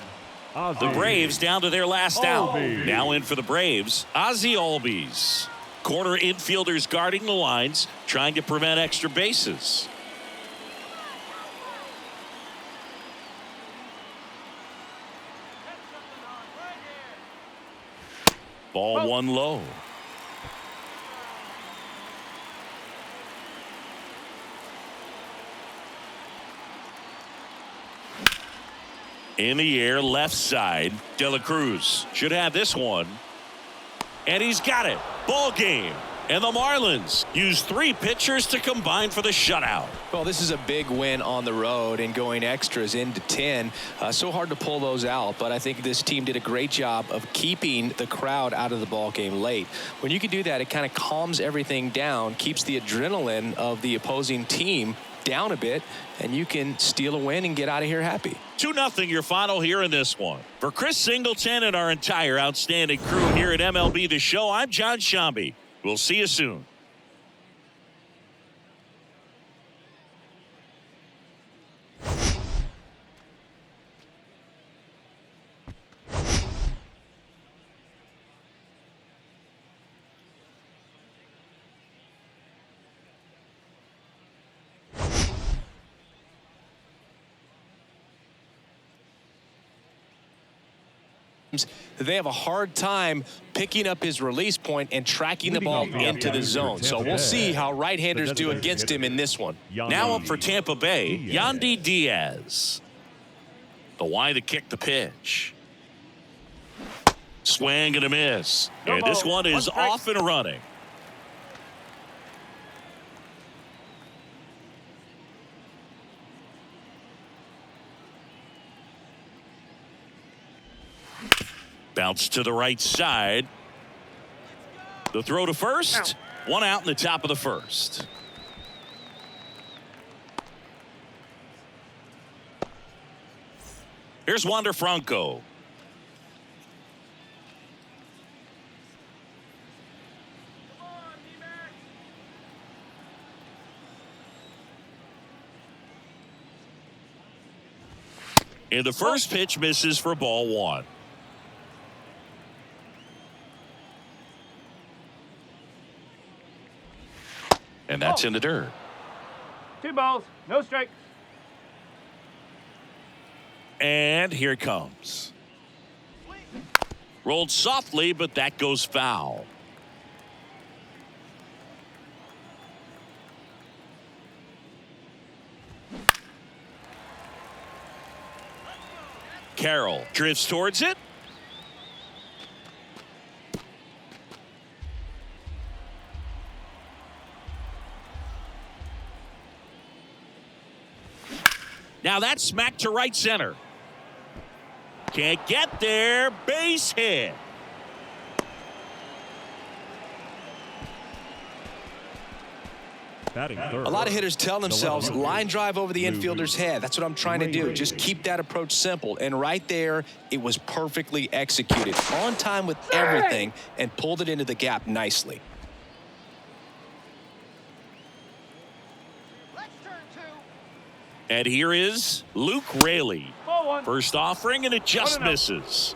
Ozzie. The Braves down to their last out. Albies. Now in for the Braves, Ozzie Albies. Corner infielders guarding the lines, trying to prevent extra bases. Ball one low. In the air, left side. De La Cruz should have this one. And he's got it. Ball game. And the Marlins use 3 pitchers to combine for the shutout. Well, this is a big win on the road and going extras into 10. So hard to pull those out, but I think this team did a great job of keeping the crowd out of the ball game late. When you can do that, it kind of calms everything down, keeps the adrenaline of the opposing team down a bit, and you can steal a win and get out of here happy. 2-0 your final here in this one. For Chris Singleton and our entire outstanding crew here at MLB The Show, I'm John Shambi. We'll see you soon. They have a hard time picking up his release point and tracking the ball into the zone. So we'll see how right-handers do against him in this one. Now up for Tampa Bay, Yandy Diaz. The wide to kick the pitch. Swing and a miss. And this one is off and running. Bounce to the right side. The throw to first. One out in the top of the first. Here's Wander Franco. And the first pitch misses for ball one. And that's in the dirt. 2 balls, no strikes. And here it comes. Rolled softly, but that goes foul. Carroll drifts towards it. Now that's smacked to right center. Can't get there. Base hit. Batting third. A lot of hitters tell themselves, line drive over the infielder's head. That's what I'm trying to do. Just keep that approach simple. And right there, it was perfectly executed. On time with everything and pulled it into the gap nicely. And here is Luke Raley. First offering, and it just misses.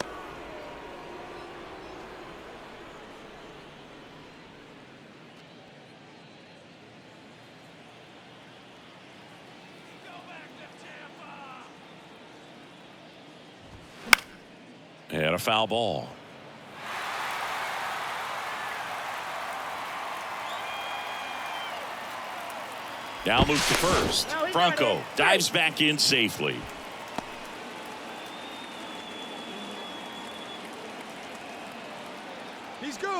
And a foul ball. Now move to first. Franco dives back in safely.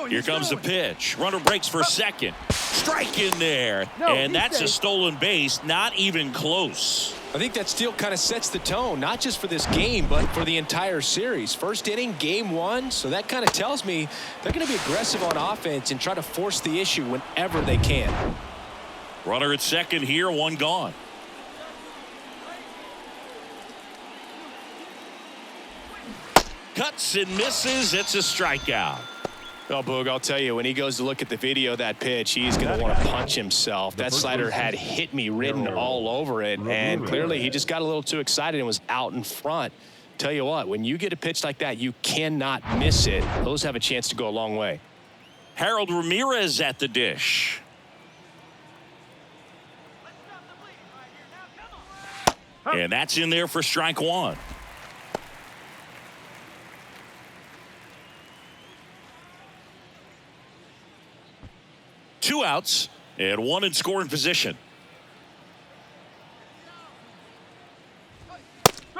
Here comes the pitch. Runner breaks for second. Strike in there. And that's a stolen base. Not even close. I think that steal kind of sets the tone, not just for this game, but for the entire series. First inning, game one. So that kind of tells me they're going to be aggressive on offense and try to force the issue whenever they can. Runner at second here, one gone. Cuts and misses. It's a strikeout. Well, Boog, I'll tell you, when he goes to look at the video of that pitch, he's going to want to punch himself. That slider had hit me written all over it, and clearly he just got a little too excited and was out in front. Tell you what, when you get a pitch like that, you cannot miss it. Those have a chance to go a long way. Harold Ramirez at the dish. And that's in there for strike one. Two outs and one in scoring position.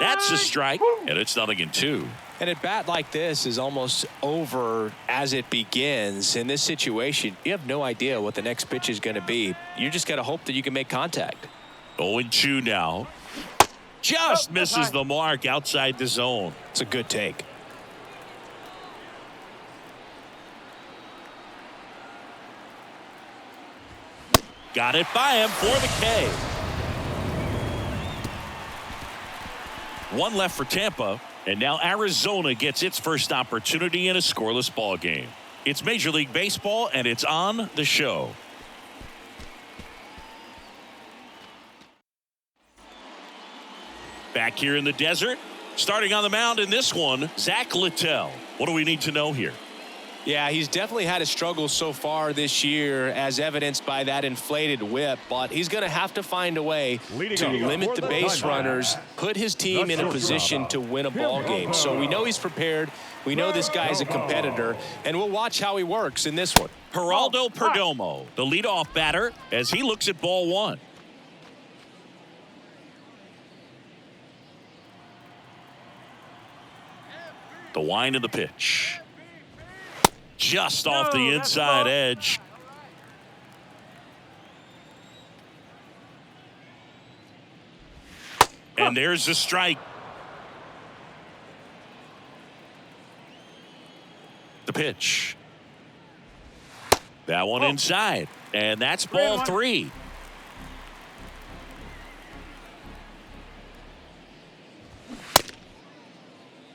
That's a strike, and it's 0-2. And at bat like this is almost over as it begins. In this situation, you have no idea what the next pitch is going to be. You just got to hope that you can make contact. 0-2 now. Just misses the mark outside the zone. It's a good take. Got it by him for the K. One left for Tampa, and now Arizona gets its first opportunity in a scoreless ball game. It's Major League Baseball, and it's on the show. Back here in the desert, starting on the mound in this one, Zach Littell. What do we need to know here? Yeah, he's definitely had a struggle so far this year, as evidenced by that inflated whip, but he's going to have to find a way to limit the base runners, put his team in a position to win a ball game. So we know he's prepared. We know this guy's a competitor, and we'll watch how he works in this one. Geraldo Perdomo, the leadoff batter, as he looks at ball one. The wind of the pitch. Just off the inside edge. And there's the strike. The pitch. That one inside. And that's ball three.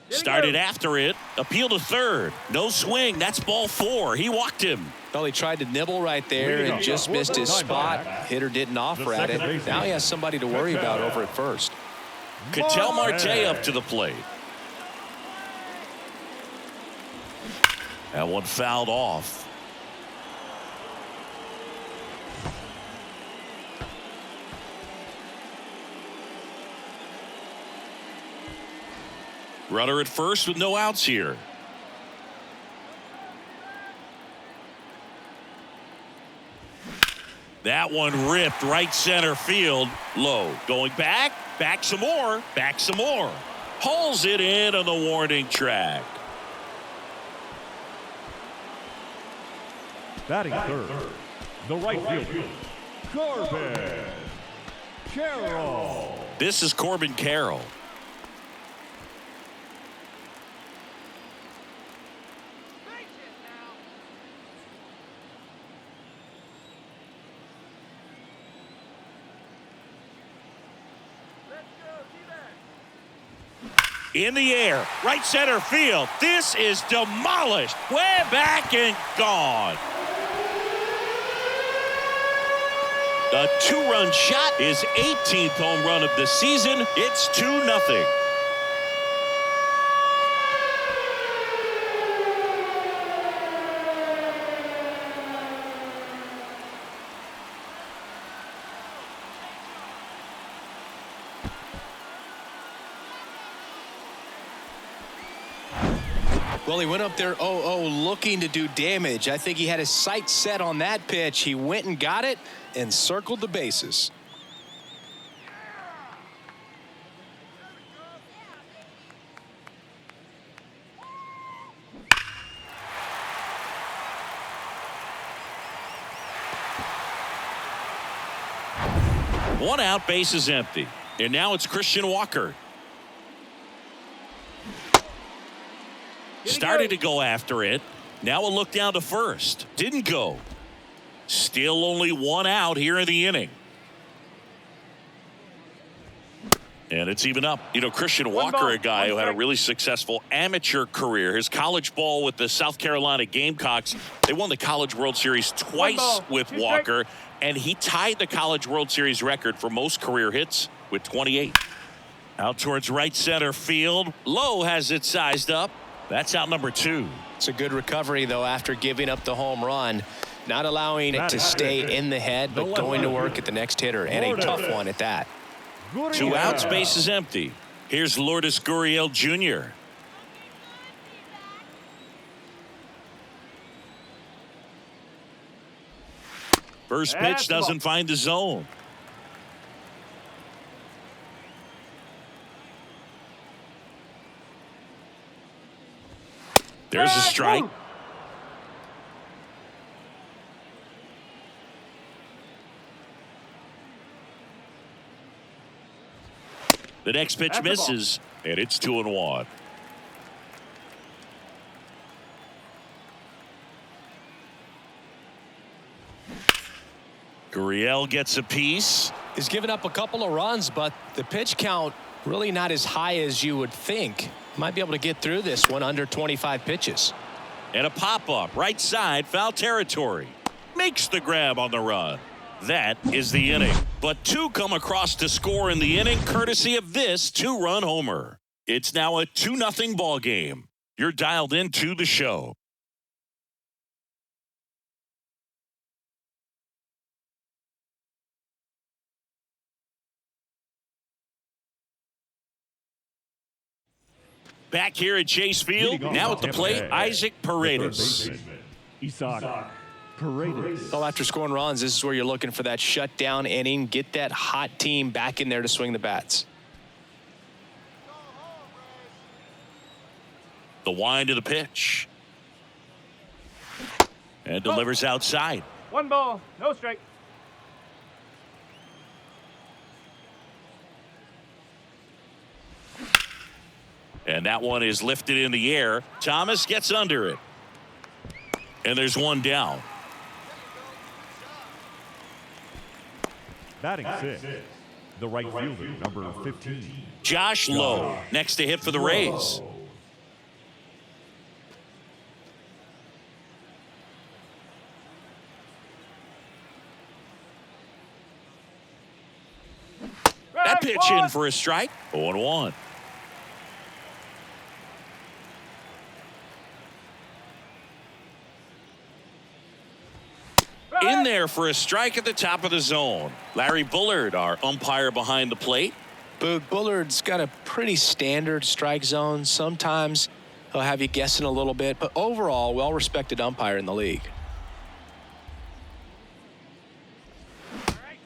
Started after it. Appeal to third. No swing. That's ball four. He walked him. Well, he tried to nibble right there and just missed his spot. Hitter didn't offer at it. Now he has somebody to worry about over at first. Ketel Marte up to the plate. That one fouled off. Runner at first with no outs here. That one ripped right center field. Low. Going back. Back some more. Back some more. Hauls it in on the warning track. Batting third, the right fielder, Corbin Carroll. This is Corbin Carroll. In the air, right center field. This is demolished. Way back and gone. The two-run shot is 18th home run of the season. It's 2-0. Well, he went up there 0-0 looking to do damage. I think he had his sights set on that pitch. He went and got it and circled the bases. One out, base is empty. And now it's Christian Walker. Started to go after it. Now a look down to first. Didn't go. Still only one out here in the inning. And it's even up. You know, Christian Walker, a guy who had a really successful amateur career. His college ball with the South Carolina Gamecocks. They won the College World Series twice with Walker. And he tied the College World Series record for most career hits with 28. Out towards right center field. Lowe has it sized up. That's out number 2. It's a good recovery, though, after giving up the home run. Not allowing it to stay in the head, but going to work at the next hitter. And a tough one at that. 2 outs, base is empty. Here's Lourdes Gurriel Jr. First pitch doesn't find the zone. There's a strike. The next pitch misses, and it's 2-1. Gurriel gets a piece. He's given up a couple of runs, but the pitch count really not as high as you would think. Might be able to get through this one under 25 pitches. And a pop-up right side, foul territory. Makes the grab on the run. That is the inning. But 2 come across to score in the inning courtesy of this 2-run homer. It's now a 2-0 ball game. You're dialed into the show. Back here at Chase Field, now at the plate, Isaac Paredes. Isaac Paredes. Well, after scoring runs, this is where you're looking for that shutdown inning. Get that hot team back in there to swing the bats. The wind of the pitch. And delivers outside. 1 ball, no strike. And that one is lifted in the air. Thomas gets under it. And there's one down. Batting 6, the right fielder, number 15. Josh Lowe, next to hit for the Rays. That pitch in for a strike. 0-1. In there for a strike at the top of the zone. Larry Bullard, our umpire behind the plate. Bullard's got a pretty standard strike zone. Sometimes he'll have you guessing a little bit, but overall, well-respected umpire in the league.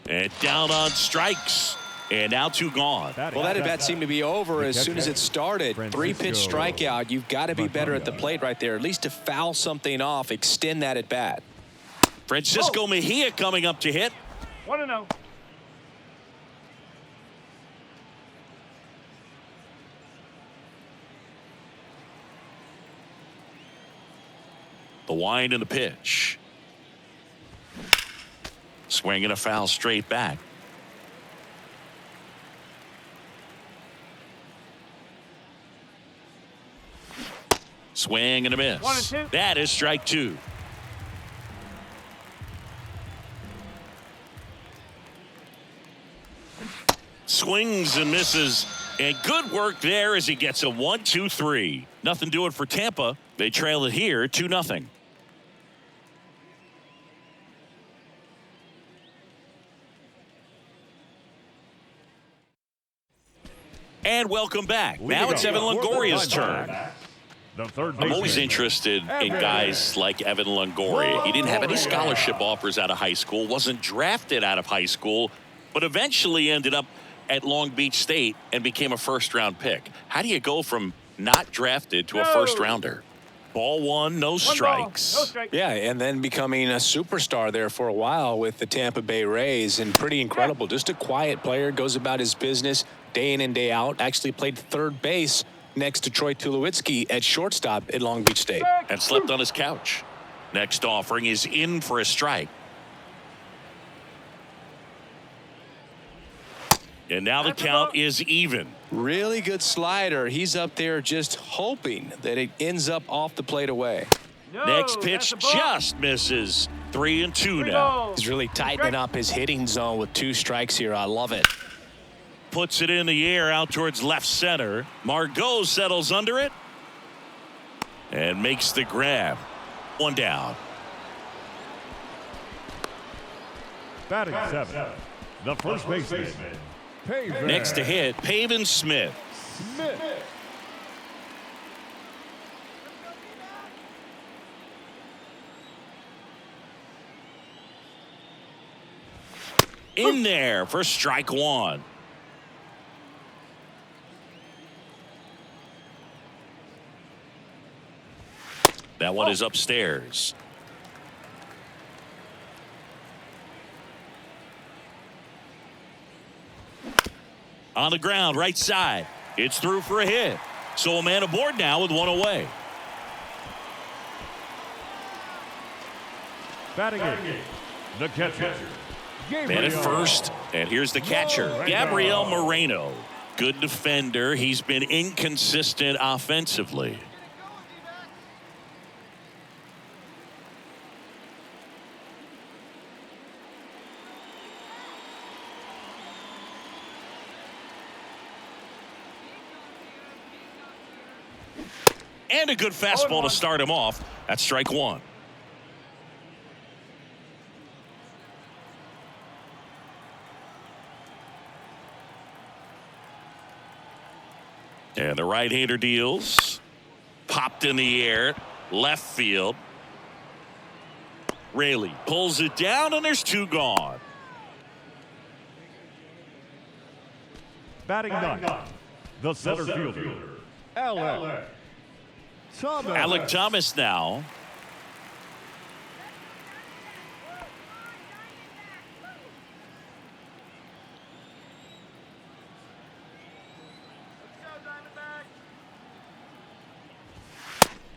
And down on strikes. And now 2 gone. Well, that at-bat seemed to be over as soon as it started. 3-pitch strikeout. You've got to be better at the plate right there, at least to foul something off, extend that at-bat. Francisco Mejia coming up to hit. 1-0. The wind and the pitch. Swinging a foul straight back. Swing and a miss. 1 and 2. That is strike 2. Swings and misses. And good work there as he gets a 1-2-3. Nothing doing for Tampa. They trail it here 2-0. And welcome back. Now it's Evan Longoria's turn. I'm always interested in guys like Evan Longoria. He didn't have any scholarship offers out of high school, wasn't drafted out of high school, but eventually ended up at Long Beach State and became a first-round pick. How do you go from not drafted to a first-rounder? Ball 1, no strikes. No strike. Yeah, and then becoming a superstar there for a while with the Tampa Bay Rays, and pretty incredible. Just a quiet player, goes about his business day in and day out. Actually played third base next to Troy Tulowitzki at shortstop at Long Beach State. And slept on his couch. Next offering is in for a strike. And now the count is even. Really good slider. He's up there just hoping that it ends up off the plate away. No, Next pitch that's a ball. just misses. 3-2 3 now. balls. He's really tightening up his hitting zone with 2 strikes here. I love it. Puts it in the air out towards left center. Margot settles under it and makes the grab. 1 down. Batting 7. The first baseman. Pavin. Next to hit, Pavin Smith. Smith. In there for strike 1. That one is upstairs. On the ground, right side. It's through for a hit. So a man aboard now with 1 away. Batting 8. The catcher. Man at first, and here's the catcher, Gabriel Moreno. Good defender. He's been inconsistent offensively. And a good fastball to start him off. That's strike 1. And the right-hander deals. Popped in the air. Left field. Raley pulls it down, and there's 2 gone. Batting 9. The center fielder. Alec Thomas. Alec Thomas now.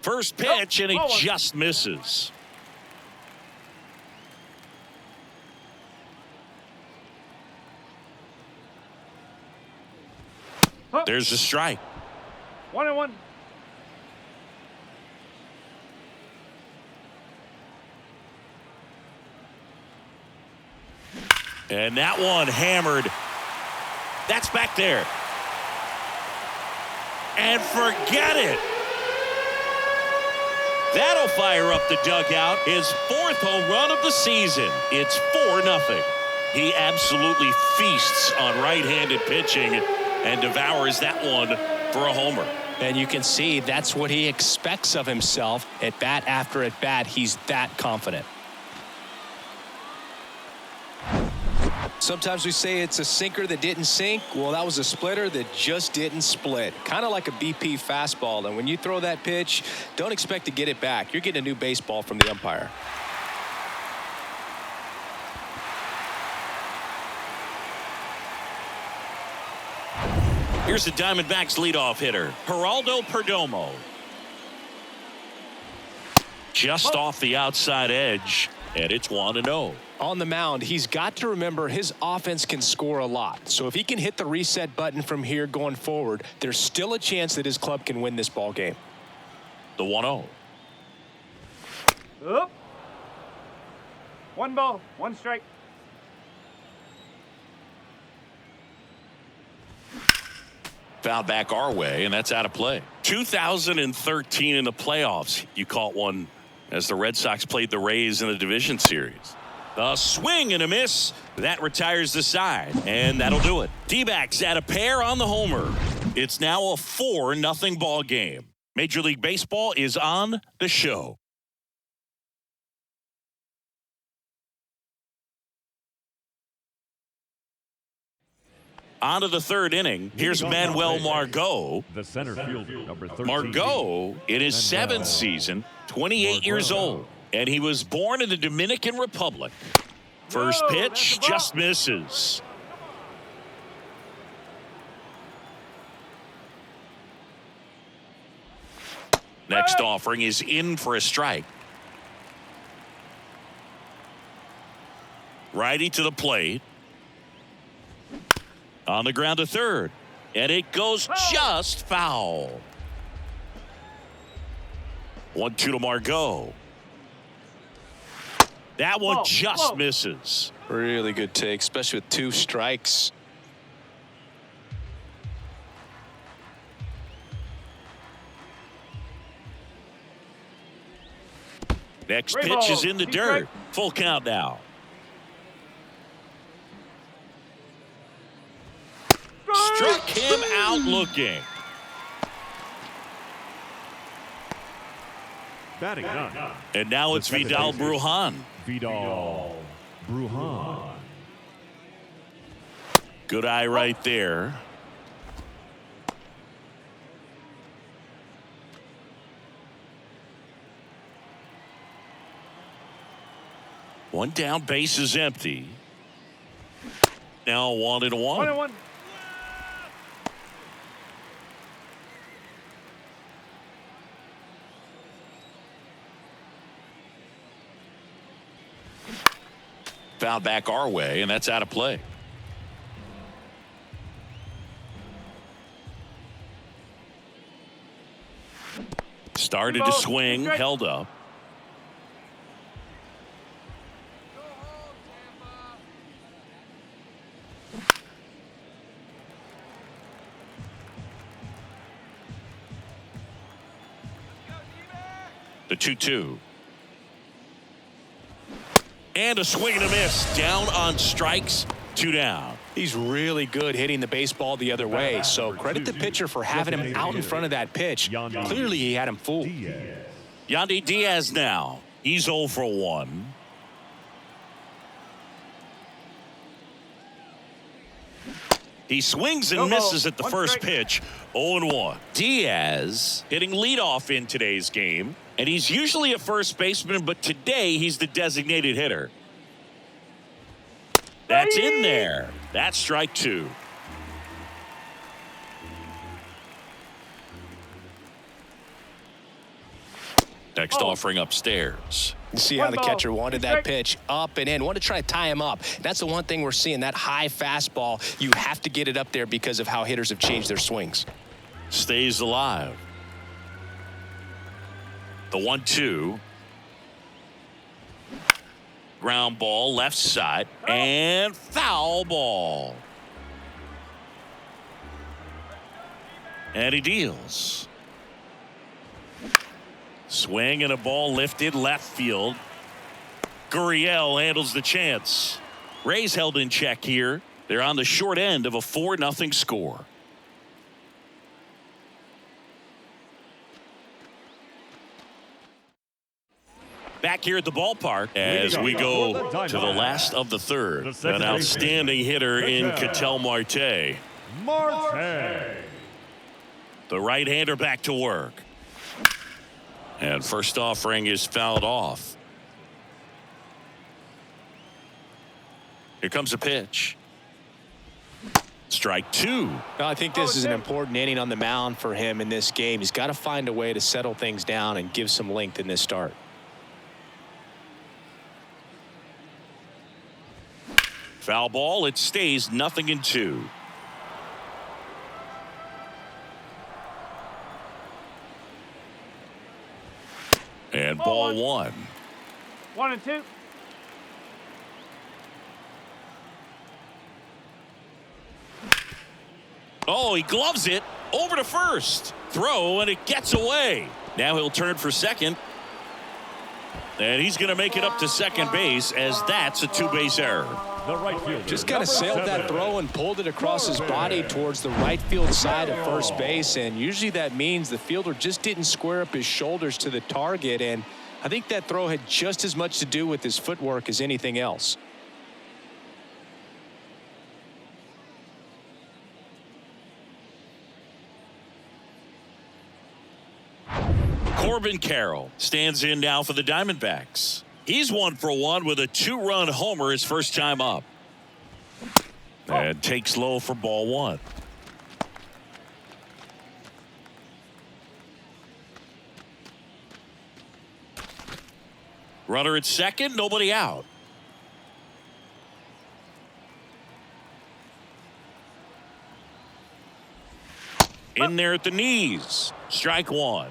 First pitch, and he just misses. There's a strike. 1-1. And that one hammered. That's back there. And forget it. That'll fire up the dugout. His 4th home run of the season. It's 4-0. He absolutely feasts on right-handed pitching and devours that one for a homer. And you can see that's what he expects of himself at bat after at bat. He's that confident. Sometimes we say it's a sinker that didn't sink. Well, that was a splitter that just didn't split. Kind of like a BP fastball. And when you throw that pitch, don't expect to get it back. You're getting a new baseball from the umpire. Here's the Diamondbacks leadoff hitter, Geraldo Perdomo. Just off the outside edge, and it's 1-0. On the mound, he's got to remember his offense can score a lot. So if he can hit the reset button from here going forward, there's still a chance that his club can win this ball game. The 1-0. Up. 1 ball, 1 strike. Foul back our way, and that's out of play. 2013 in the playoffs, you caught one as the Red Sox played the Rays in the division series. A swing and a miss. That retires the side, and that'll do it. D-backs add a pair on the homer. It's now a 4-0 ball game. Major League Baseball is on the show. On to the third inning. Here's Manuel Margot. The center fielder, number 13. Margot, in his 7th season, 28 years old, and he was born in the Dominican Republic. First pitch just misses. Next offering is in for a strike. Righty to the plate. On the ground to third. And it goes just foul. 1-2 to Margot. That one just misses. Really good take, especially with 2 strikes. Next pitch is in the dirt. Full count now. Struck him out looking. Batting 9. And now it's Vidal Brujan. Vidal Brujan. Good eye right there. One down, base is empty. Now 1-1. 1-1. Foul back our way, and that's out of play. Started to swing, held up. The 2-2. And a swing and a miss. Down on strikes. 2 down. He's really good hitting the baseball the other way, so credit the pitcher for having him out in front of that pitch. Clearly he had him fooled. Yandy Diaz now. He's 0 for 1. He swings and misses at the first pitch. 0-1. Diaz hitting leadoff in today's game, and he's usually a first baseman, but today he's the designated hitter. That's in there. That's strike 2. Next offering upstairs. You see how the catcher wanted that pitch up and in. Want to try to tie him up. That's the one thing we're seeing, that high fastball. You have to get it up there because of how hitters have changed their swings. Stays alive. The 1-2. Ground ball left side and foul ball. And he deals. Swing and a ball lifted left field. Gurriel handles the chance. Rays held in check here. They're on the short end of a 4-0 score. Back here at the ballpark as we go to the last of the third. An outstanding hitter in Ketel Marte. The right-hander back to work. And first offering is fouled off. Here comes a pitch. Strike 2. I think this is an important inning on the mound for him in this game. He's got to find a way to settle things down and give some length in this start. Foul ball. It stays 0-2. Ball one. 1 and 2. Oh, he gloves it over to first. Throw, and it gets away. Now he'll turn for second. And he's going to make it up to second base, as that's a two-base error. The right fielder. Just kind of sailed that throw and pulled it across his body towards the right field side of first base. And usually that means the fielder just didn't square up his shoulders to the target. And I think that throw had just as much to do with his footwork as anything else. Corbin Carroll stands in now for the Diamondbacks. He's 1 for 1 with a 2-run homer his first time up. And takes low for ball one. Runner at second, nobody out. In there at the knees. Strike one.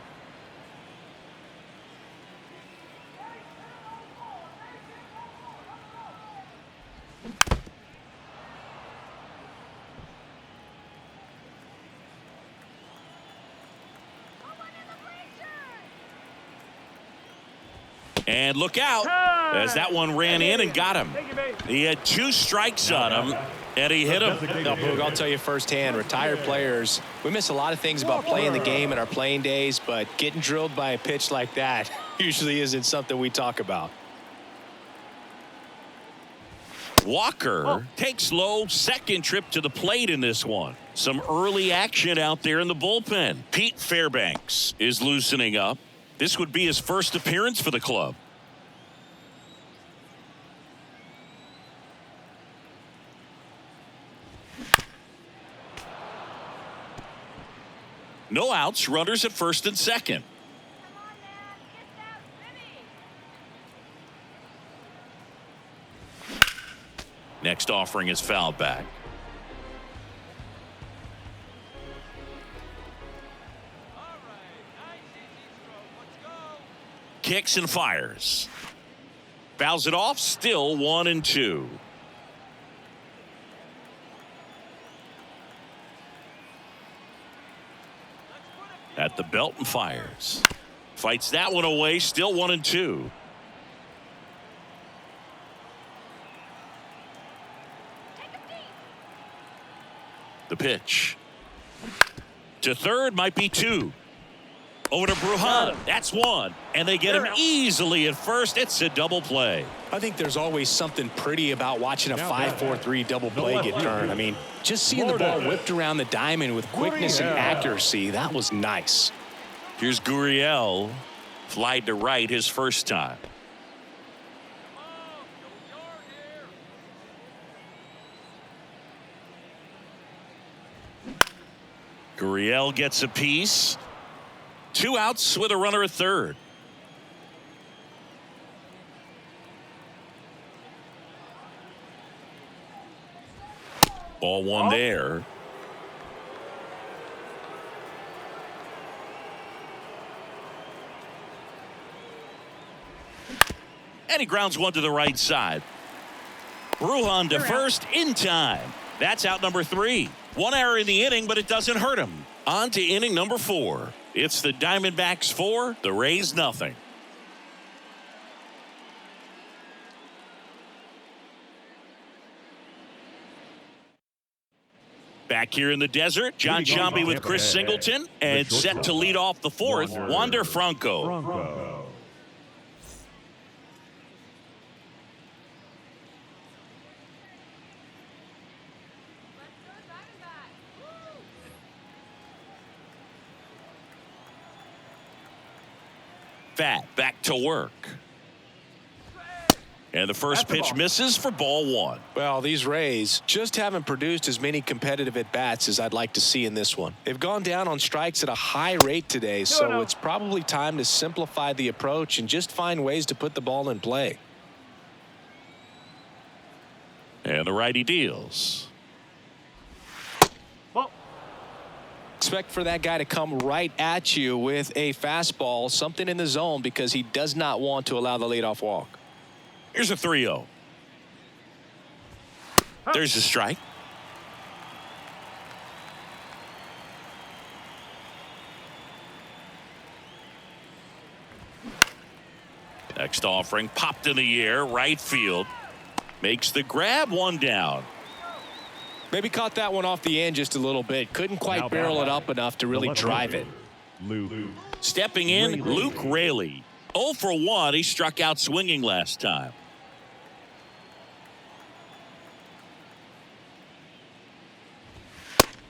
And look out, as that one ran in and got him. He had 2 strikes on him, and he hit him. No, Boog, I'll tell you firsthand, retired players, we miss a lot of things about playing the game in our playing days, but getting drilled by a pitch like that usually isn't something we talk about. Walker takes low, second trip to the plate in this one. Some early action out there in the bullpen. Pete Fairbanks is loosening up. This would be his first appearance for the club. No outs, runners at first and second. Next offering is fouled back. Kicks and fires. Fouls it off, still 1 and 2. At the belt and fires. Fights that one away, still 1 and 2. The pitch. To third, might be 2. Over to Brujan. That's 1. And they get him easily at first. It's a double play. I think there's always something pretty about watching a 5-4-3 double play get turned. I mean, just seeing the ball whipped around the diamond with quickness and accuracy, that was nice. Here's Gurriel. Flied to right his first time. Gurriel gets a piece. 2 outs with a runner at third. Ball one there. And he grounds one to the right side. Brujan to first in time. That's out number 3. 1 error in the inning, but it doesn't hurt him. On to inning number 4. It's the Diamondbacks 4, the Rays nothing. Back here in the desert, John Sciambi with Chris Singleton, and set to lead off the 4th, Wander Franco. Fat back to work. And the first pitch misses for ball 1. Well, these Rays just haven't produced as many competitive at-bats as I'd like to see in this one. They've gone down on strikes at a high rate today, so it's probably time to simplify the approach and just find ways to put the ball in play. And the righty deals. Expect for that guy to come right at you with a fastball, something in the zone, because he does not want to allow the leadoff walk. Here's a 3-0. There's a strike. Next offering popped in the air, right field. Makes the grab, one down. Maybe caught that one off the end just a little bit. Couldn't quite barrel it up enough to really drive it. Stepping in, Luke Raley. 0 for 1. He struck out swinging last time.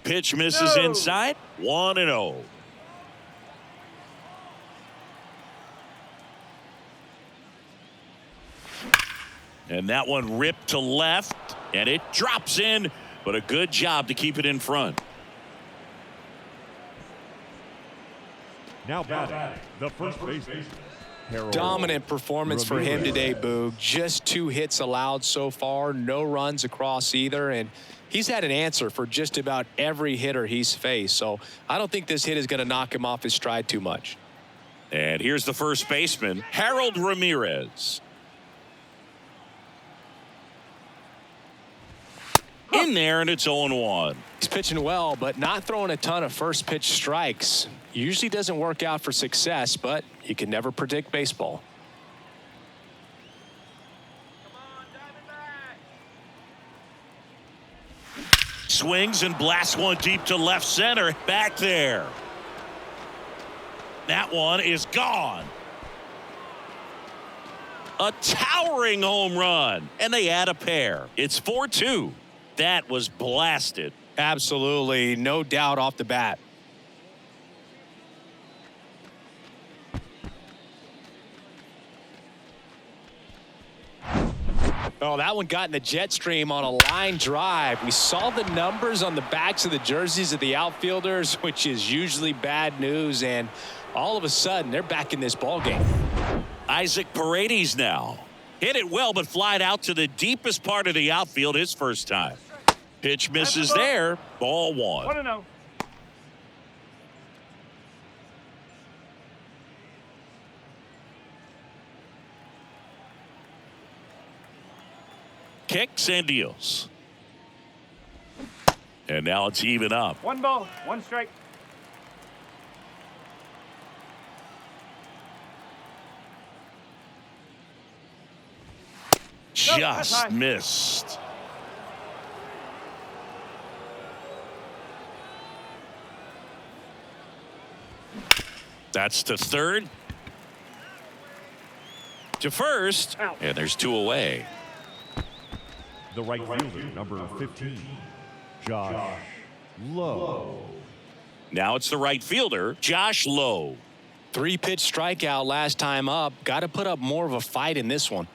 Pitch misses inside. 1-0. And that one ripped to left, and it drops in, but a good job to keep it in front. Now batting, the first baseman. Dominant performance for him today, Boog. Just 2 hits allowed so far, no runs across either, and he's had an answer for just about every hitter he's faced. So I don't think this hit is going to knock him off his stride too much. And here's the first baseman, Harold Ramirez. In there, and it's 0-1. He's pitching well, but not throwing a ton of first pitch strikes. Usually doesn't work out for success, but you can never predict baseball. Swings and blasts one deep to left center. Back there. That one is gone. A towering home run, and they add a pair. It's 4-2. That was blasted. Absolutely, no doubt off the bat. Oh, that one got in the jet stream on a line drive. We saw the numbers on the backs of the jerseys of the outfielders, which is usually bad news, and all of a sudden they're back in this ball game. Isaac Paredes now. Hit it well, but flied out to the deepest part of the outfield his first time. Pitch misses there. Ball 1. 1-0. Kicks and deals. And now it's even up. 1 ball, 1 strike. Just missed. That's to third. To first. Out. And there's 2 away. The right fielder, number 15, Josh Lowe. Now it's the right fielder, Josh Lowe. 3-pitch strikeout last time up. Got to put up more of a fight in this one.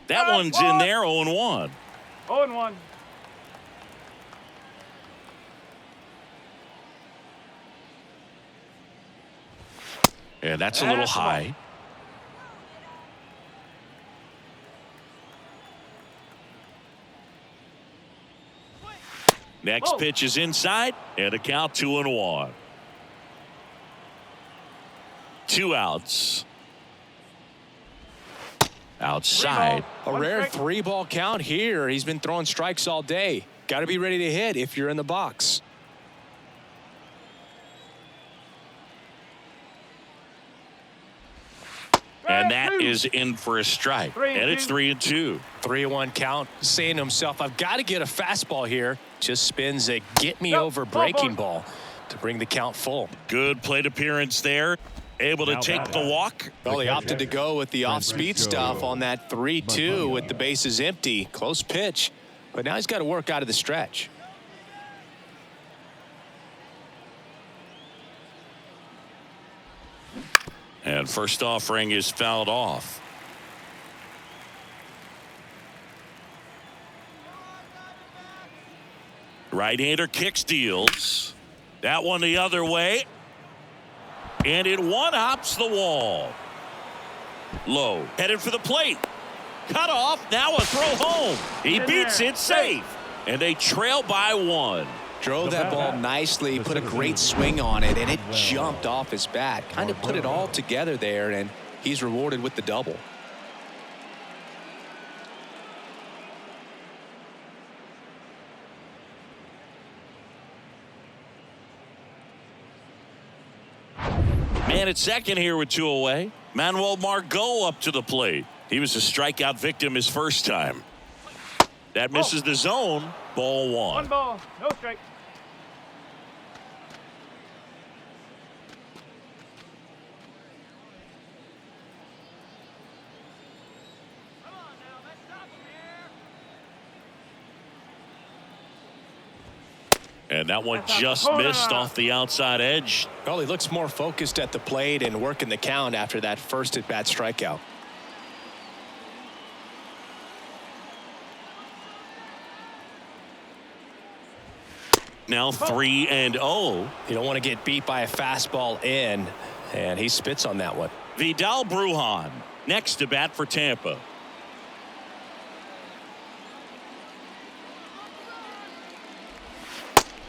That one's in there, 0-1. 0-1. And that's a little high. Next pitch is inside, and a count 2-1. 2 outs. Outside. A rare 3-ball count here. He's been throwing strikes all day. Got to be ready to hit if you're in the box. And that is in for a strike. And it's 3-2. 3-1 count. Saying to himself, I've got to get a fastball here. Just spins a get-me-over breaking ball to bring the count full. Good plate appearance there. Able to take the walk. Well, he opted to go with the off-speed stuff on that 3-2 with the bases empty. Close pitch. But now he's got to work out of the stretch. And first offering is fouled off. Right-hander kicks, deals. That one the other way. And it one-hops the wall. Low headed for the plate. Cut off. Now a throw home. He beats it safe. And they trail by 1. Drove that ball nicely, put a great swing on it, and it jumped off his bat. Kind of put it all together there, and he's rewarded with the double. Man at second here with 2 away. Manuel Margot up to the plate. He was a strikeout victim his first time. That misses the zone. Ball 1. 1 ball, no strike. And that one just missed off the outside edge. Well, he looks more focused at the plate and working the count after that first at-bat strikeout. Now 3-0. You don't want to get beat by a fastball in, and he spits on that one. Vidal Brujan next to bat for Tampa.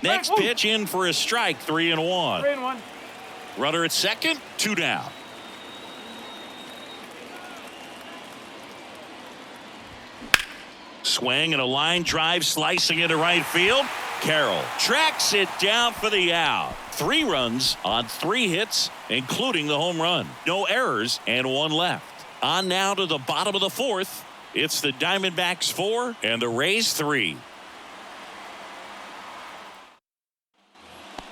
Next pitch in for a strike. 3-1. 3-1. Runner at second. 2 down. Swing and a line drive slicing into right field. Carroll tracks it down for the out. 3 runs on 3 hits, including the home run. No errors and 1 left. On now to the bottom of the 4th. It's the Diamondbacks 4 and the Rays 3.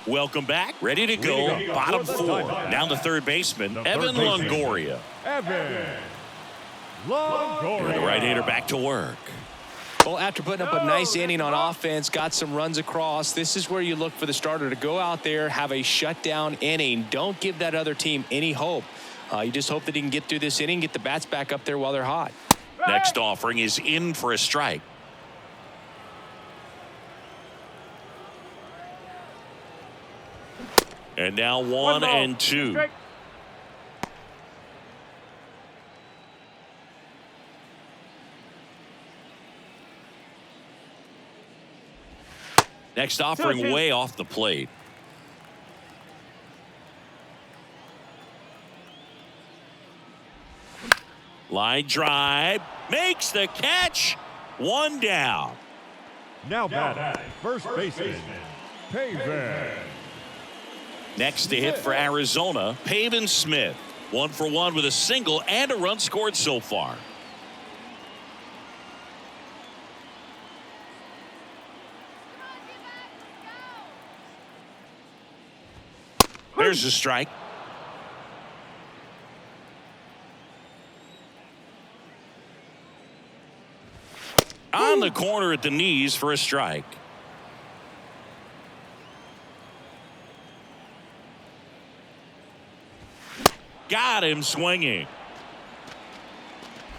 Welcome back. Ready to go. Bottom 4. Down the third baseman, Evan Longoria. Evan Longoria. And the right-hander back to work. Well, after putting up a nice inning on offense, got some runs across, this is where you look for the starter to go out there, have a shutdown inning. Don't give that other team any hope. You just hope that he can get through this inning, get the bats back up there while they're hot. Next offering is in for a strike. And now 1 and 2. Strike. Next offering way off the plate. Line drive. Makes the catch. 1 down. Now batting, first baseman, Pavin. Next to hit for Arizona, Pavin Smith. 1 for 1 with a single and a run scored so far. There's a strike. On the corner at the knees for a strike. Got him swinging.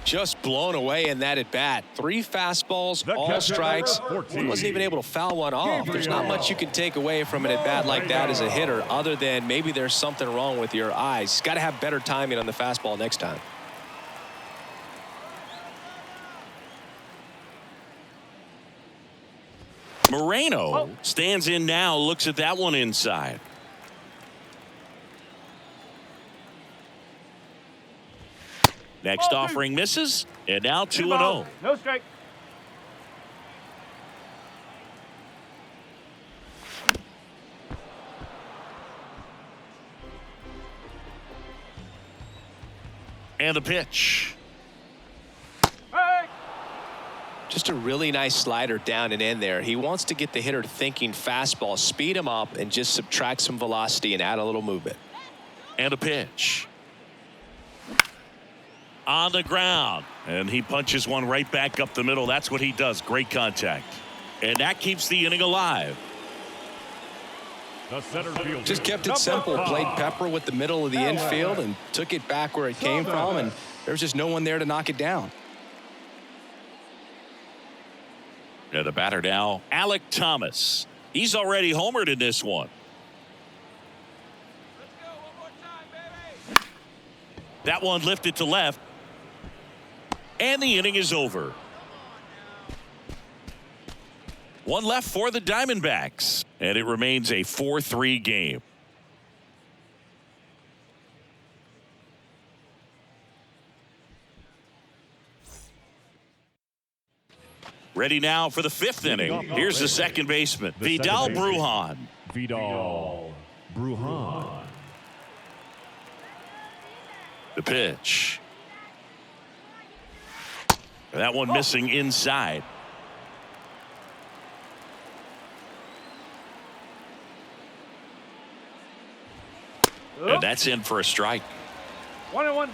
Just blown away in that at bat. 3 fastballs, all strikes. He wasn't even able to foul one off. There's not much you can take away from an at bat like that as a hitter, other than maybe there's something wrong with your eyes. Got to have better timing on the fastball next time. Moreno stands in now, looks at that one inside. Next offering misses, and now 2-0. No strike. And the pitch. Strike. Just a really nice slider down and in there. He wants to get the hitter thinking fastball, speed him up, and just subtract some velocity and add a little movement. And a pitch. On the ground, and he punches one right back up the middle. That's what he does. Great contact, and that keeps the inning alive. The center fielder, Just kept it simple. Played pepper with the middle of the infield and took it back where it came from, and there's just no one there to knock it down. Yeah, the batter now, Alec Thomas. He's already homered in this one. Let's go one more time, baby. That one lifted to left. And the inning is over. One left for the Diamondbacks, and it remains a 4-3 game. Ready now for the fifth inning. Here's the second baseman, Vidal Brujan. Vidal Brujan. The pitch. That one missing inside. And that's in for a strike. 1-1.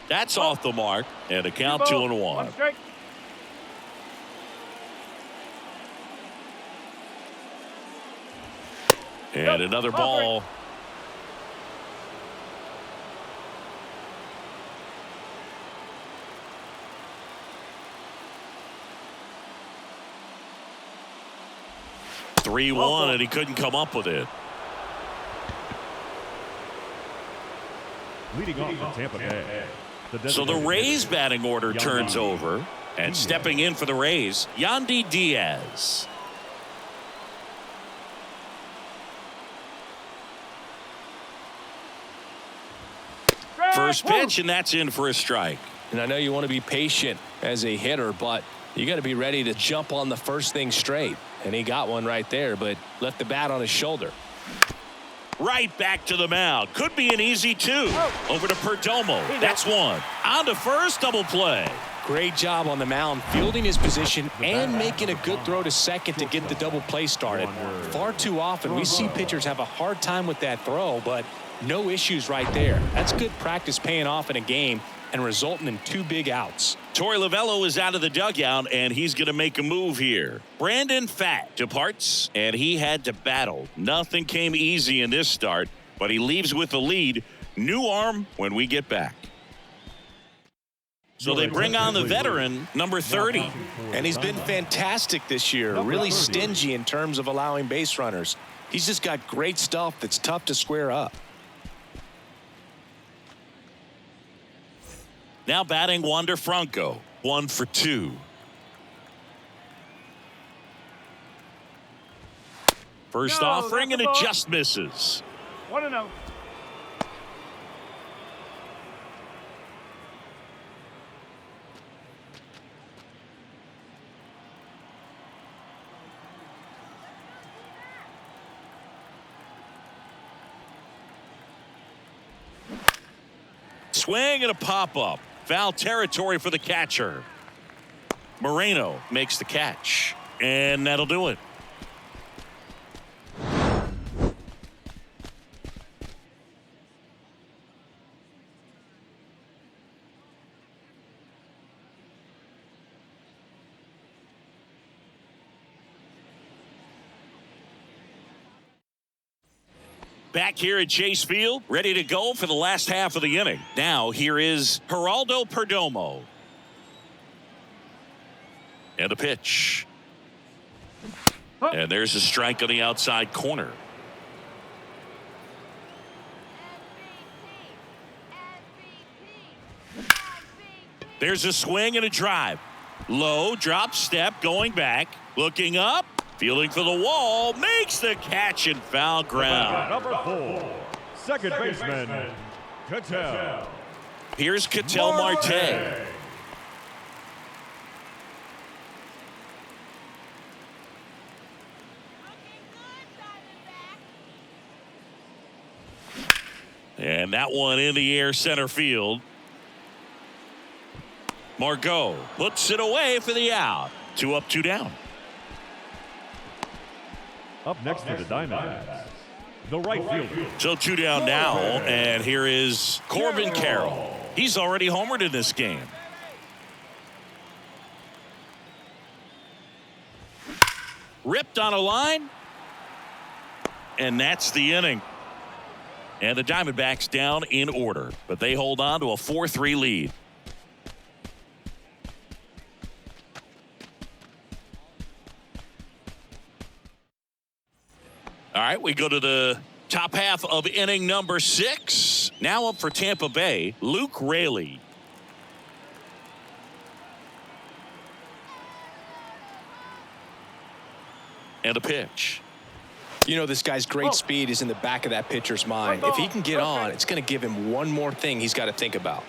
That's off the mark, and a count 2-1. One strike. And another ball. Three-one, and he couldn't come up with it. Leading off for Tampa Bay. So the Rays batting order turns over, and stepping in for the Rays, Yandy Diaz. First pitch, and that's in for a strike. And I know you want to be patient as a hitter, but you got to be ready to jump on the first thing straight. And he got one right there, but left the bat on his shoulder. Right back to the mound. Could be an easy two. Over to Perdomo. That's one. On to first, double play. Great job on the mound, fielding his position and making a good throw to second to get the double play started. Far too often we see pitchers have a hard time with that throw, but no issues right there. That's good practice paying off in a game and resulting in 2 big outs. Torey Lovullo is out of the dugout, and he's going to make a move here. Brandon Pfaadt departs, and he had to battle. Nothing came easy in this start, but he leaves with the lead. New arm when we get back. So they bring on the veteran, number 30. And he's been fantastic this year. Really stingy in terms of allowing base runners. He's just got great stuff that's tough to square up. Now batting Wander Franco, 1 for 2. First offering, and it just misses. 1-0. Swing and a pop-up. Foul territory for the catcher. Moreno makes the catch, and that'll do it. Back here at Chase Field, ready to go for the last half of the inning. Now here is Geraldo Perdomo. And a pitch. And there's a strike on the outside corner. There's a swing and a drive. Low drop step going back. Looking up. Fielding for the wall, makes the catch in foul ground. Number 4, second baseman, Ketel. Here's Ketel Marte. And that one in the air center field. Margot puts it away for the out. 2 up, 2 down. Up next to the Diamondbacks, the right fielder. So 2 down now, and here is Corbin Carroll. He's already homered in this game. Ripped on a line, and that's the inning. And the Diamondbacks down in order, but they hold on to a 4-3 lead. All right, we go to the Top half of inning number 6. Now up for Tampa Bay, Luke Raley. And a pitch. You know, this guy's great speed is in the back of that pitcher's mind. If he can get on, it's going to give him one more thing he's got to think about.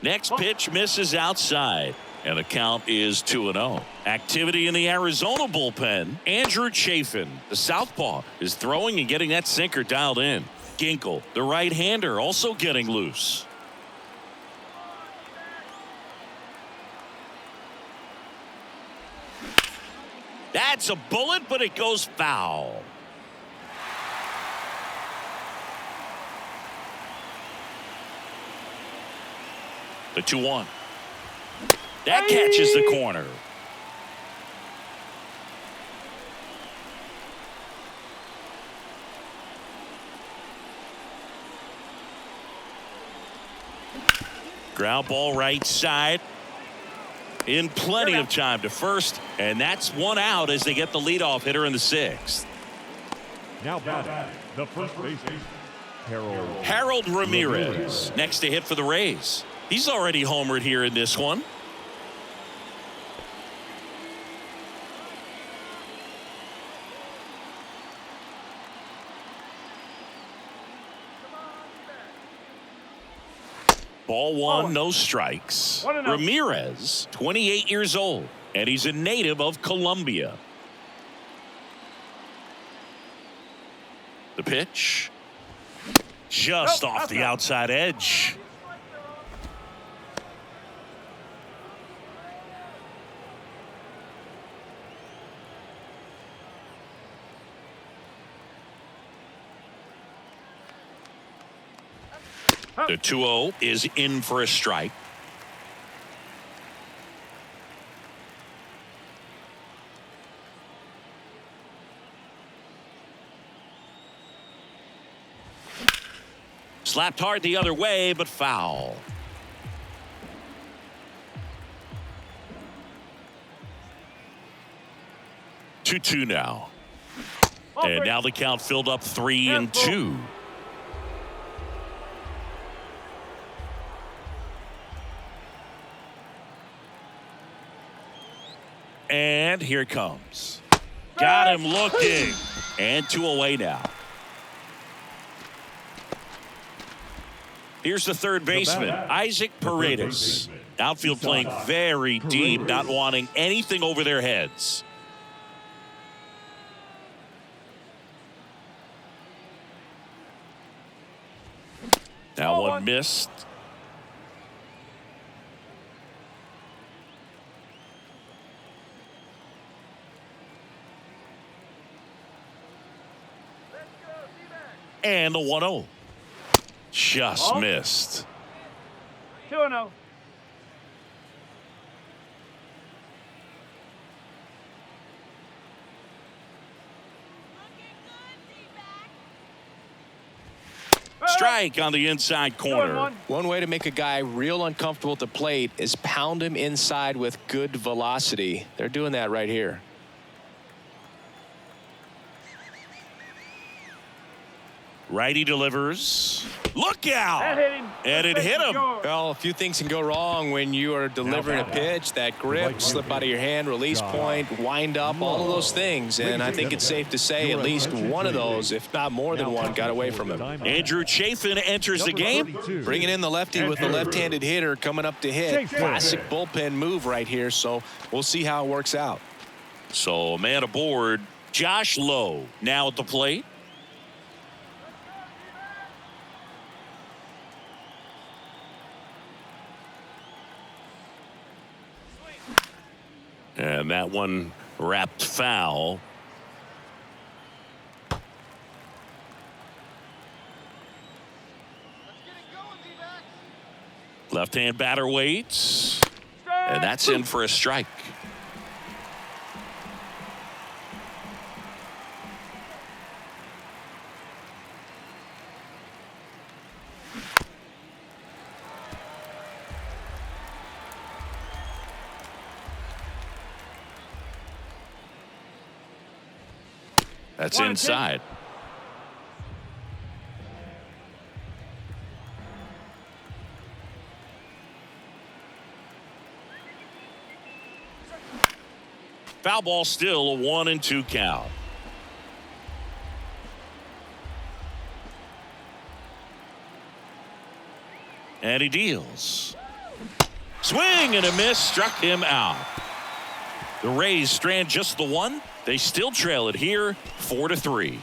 Next pitch misses outside, and the count is 2-0. Activity in the Arizona bullpen. Andrew Chafin, the southpaw, is throwing and getting that sinker dialed in. Ginkel, the right-hander, also getting loose. That's a bullet, but it goes foul. The 2-1. That catches the corner. Ground ball right side. In plenty of time to first, and that's one out as they get the leadoff hitter in the 6th. Now batting, the first baseman, Harold Ramirez next to hit for the Rays. He's already homered here in this one. Ball 1, no strikes. Ramirez, 28 years old, and he's a native of Colombia. The pitch. Just off the outside edge. The 2-0 is in for a strike. Slapped hard the other way, but foul. Two now. And now the count filled up 3-2. And here it comes. Got him looking. And 2 away now. Here's the third baseman, Isaac Paredes. Outfield playing very deep, not wanting anything over their heads. Now one missed. And the 1-0. Just missed. 2-0. Strike on the inside corner. One way to make a guy real uncomfortable at the plate is pound him inside with good velocity. They're doing that right here. Righty delivers. Look out! That hit him. And it hit him. Well, a few things can go wrong when you are delivering a pitch. That grip, slip out of your hand, release point, wind up, all of those things. And I think it's safe to say at least one of those, if not more than one, got away from him. Andrew Chafin enters the game. Bringing in the lefty with the left-handed hitter coming up to hit. Classic bullpen move right here, so we'll see how it works out. So a man aboard, Josh Lowe now at the plate. And that one wrapped foul. Left-hand batter waits. And that's in for a strike. That's inside. Foul ball, still a 1-2 count. And he deals. Swing and a miss, struck him out. The Rays strand just the one. They still trail it here, 4-3.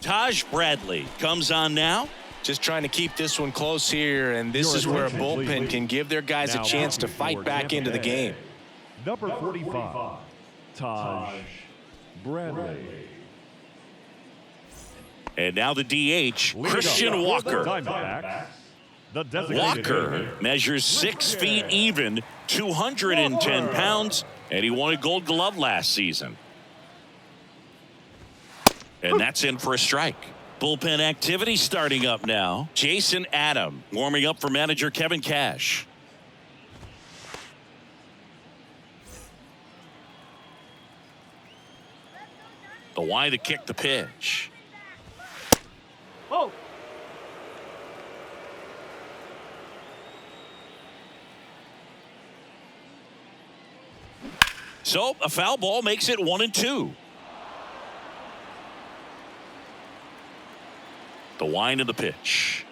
Taj Bradley comes on now. Just trying to keep this one close here, and this is where a bullpen can give their guys a chance to fight back into the game. Number 45, Taj Bradley. And now the DH, Christian Walker. Walker measures 6 feet even, 210 pounds, and he won a Gold Glove last season. And that's in for a strike. Bullpen activity starting up now. Jason Adam warming up for manager Kevin Cash. The wide to kick the pitch. Oh. So a foul ball makes it 1-2. The wind of the pitch.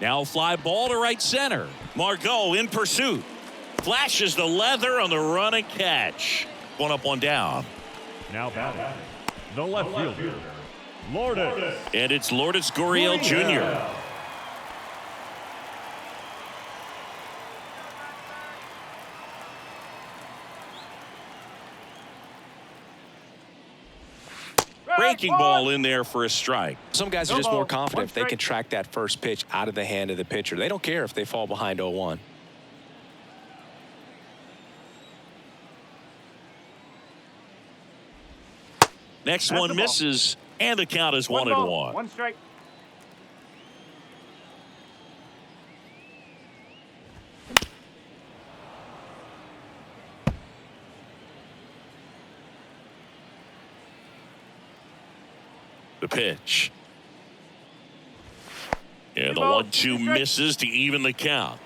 Now fly ball to right center. Margot in pursuit. Flashes the leather on the run and catch. One up, one down. Now batting, the left fielder, Lourdes. And it's Lourdes Gurriel Jr. Breaking ball in there for a strike. Some guys are just more confident if they can track that first pitch out of the hand of the pitcher. They don't care if they fall behind 0-1. Next one misses, and the count is 1-1. One strike. The pitch. And the 1-2 misses to even the count.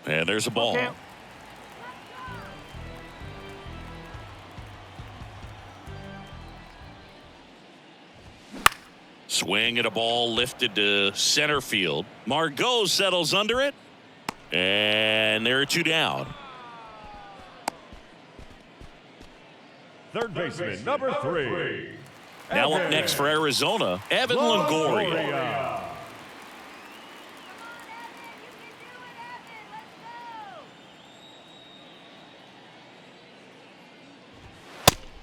And there's a ball. Okay. Swing at a ball lifted to center field. Margot settles under it. And there are 2 down. Third baseman, number 3. Now up next for Arizona, Evan Longoria.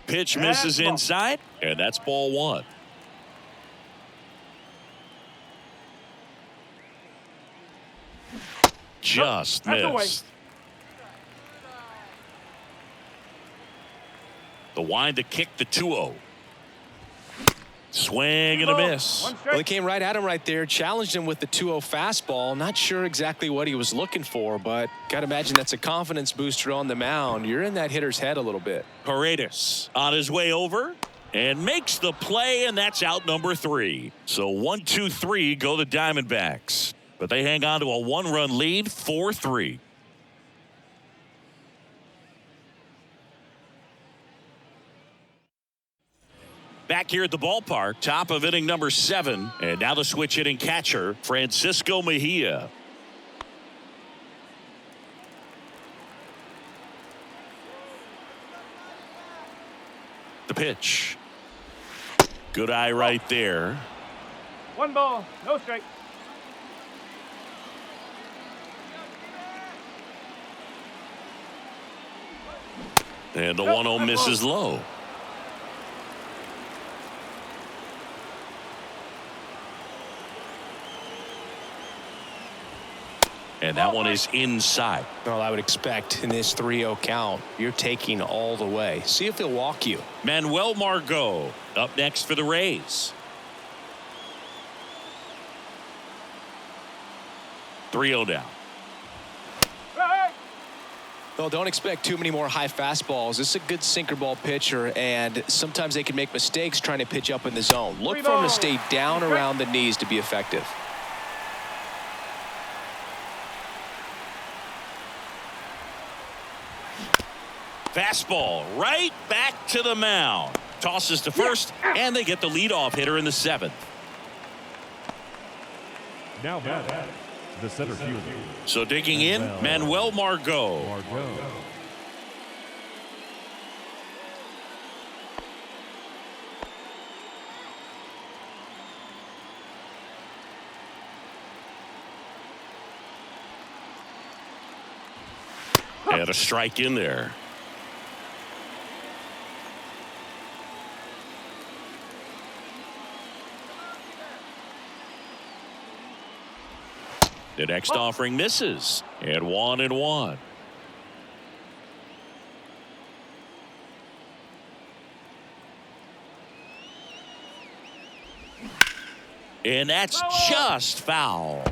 Pitch misses inside, and that's ball 1. Just missed. The wind to kick the 2-0. Swing and a miss. Well, they came right at him right there, challenged him with the 2-0 fastball. Not sure exactly what he was looking for, but got to imagine that's a confidence booster on the mound. You're in that hitter's head a little bit. Paredes on his way over and makes the play, and that's out number 3. So 1-2-3 go the Diamondbacks. But they hang on to a 1-run lead, 4-3. Back here at the ballpark, top of inning number 7. And now the switch hitting catcher, Francisco Mejia. The pitch. Good eye right there. 1 ball, no strike. And the 1-0 misses low. And that one is inside. Well, I would expect in this 3-0 count, you're taking all the way. See if he'll walk you. Manuel Margot up next for the Rays. 3-0 down. Right. Well, don't expect too many more high fastballs. This is a good sinker ball pitcher, and sometimes they can make mistakes trying to pitch up in the zone. Look for him to stay down around the knees to be effective. Fastball right back to the mound. Tosses to first, and they get the leadoff hitter in the 7th. Now batting, the center fielder. So digging in, Manuel Margot. And a strike in there. The next offering misses. And 1-1. And that's just foul.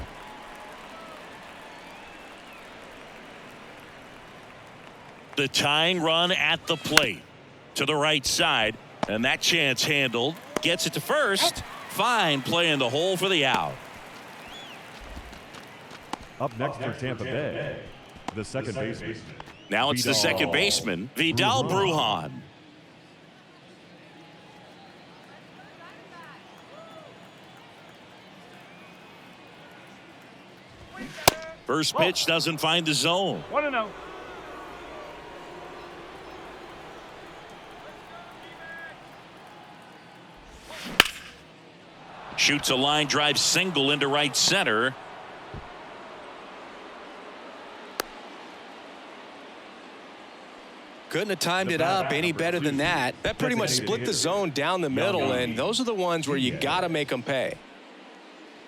The tying run at the plate to the right side, and that chance handled. Gets it to first. Fine play in the hole for the out. Up next for Tampa Bay, the second baseman. Now it's the second baseman, Vidal Brujan. First pitch doesn't find the zone. 1-0. Shoots a line drive single into right center. Couldn't have timed it up any better than that. That pretty much split the zone down the middle, and those are the ones where you got to make them pay.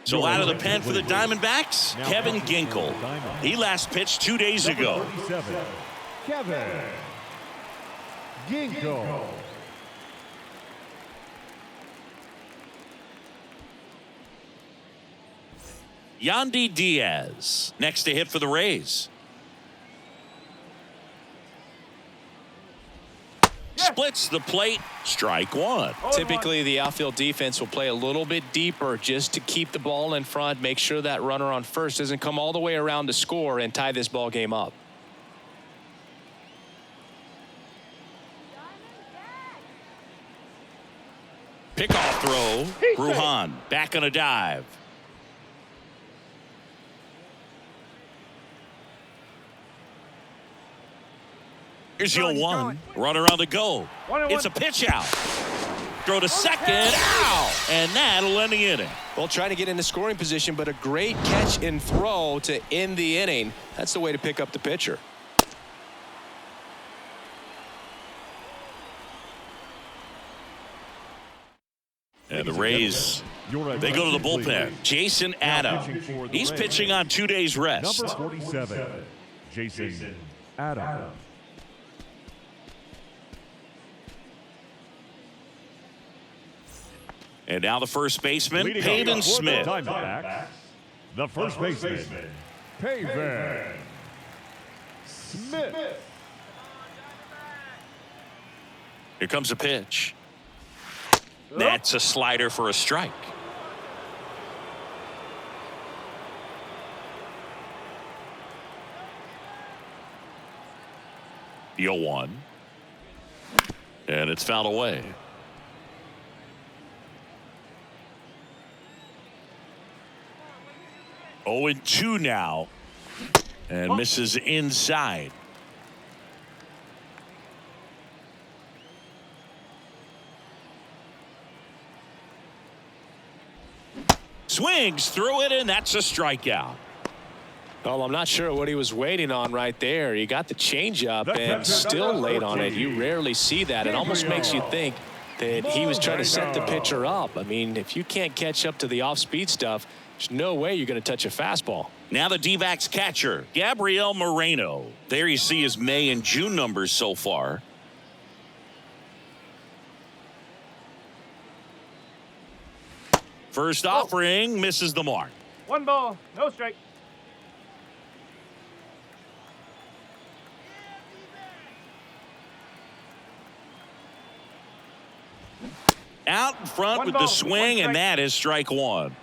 So out of the pen for the Diamondbacks, Kevin Ginkel. He last pitched 2 days ago. Kevin Ginkel. Yandy Diaz next to hit for the Rays. Splits the plate. Strike one. Typically, the outfield defense will play a little bit deeper just to keep the ball in front, make sure that runner on first doesn't come all the way around to score and tie this ball game up. Pickoff throw. Brujan back on a dive. Here's your one. Runner on the go. It's a pitch out. Throw to second. Ow! And that'll end the inning. Well, trying to get into scoring position, but a great catch and throw to end the inning. That's the way to pick up the pitcher. And the Rays, they go to the bullpen. Jason Adams. He's pitching on 2 days rest. Number 47, Jason Adams. And now the first baseman, Pavin Smith. The first baseman, Pavin Smith. Here comes a pitch. That's a slider for a strike. The 0-1. And it's fouled away. Oh, 0-2 now. And misses inside. Swings through it, and that's a strikeout. Well, I'm not sure what he was waiting on right there. He got the changeup and still late on it. You rarely see that. It almost makes you think that he was trying to set the pitcher up. I mean, if you can't catch up to the off-speed stuff, there's no way you're going to touch a fastball. Now the D-backs catcher, Gabriel Moreno. There you see his May and June numbers so far. First offering misses the mark. 1 ball, no strike. Out in front with the swing, and that is strike one.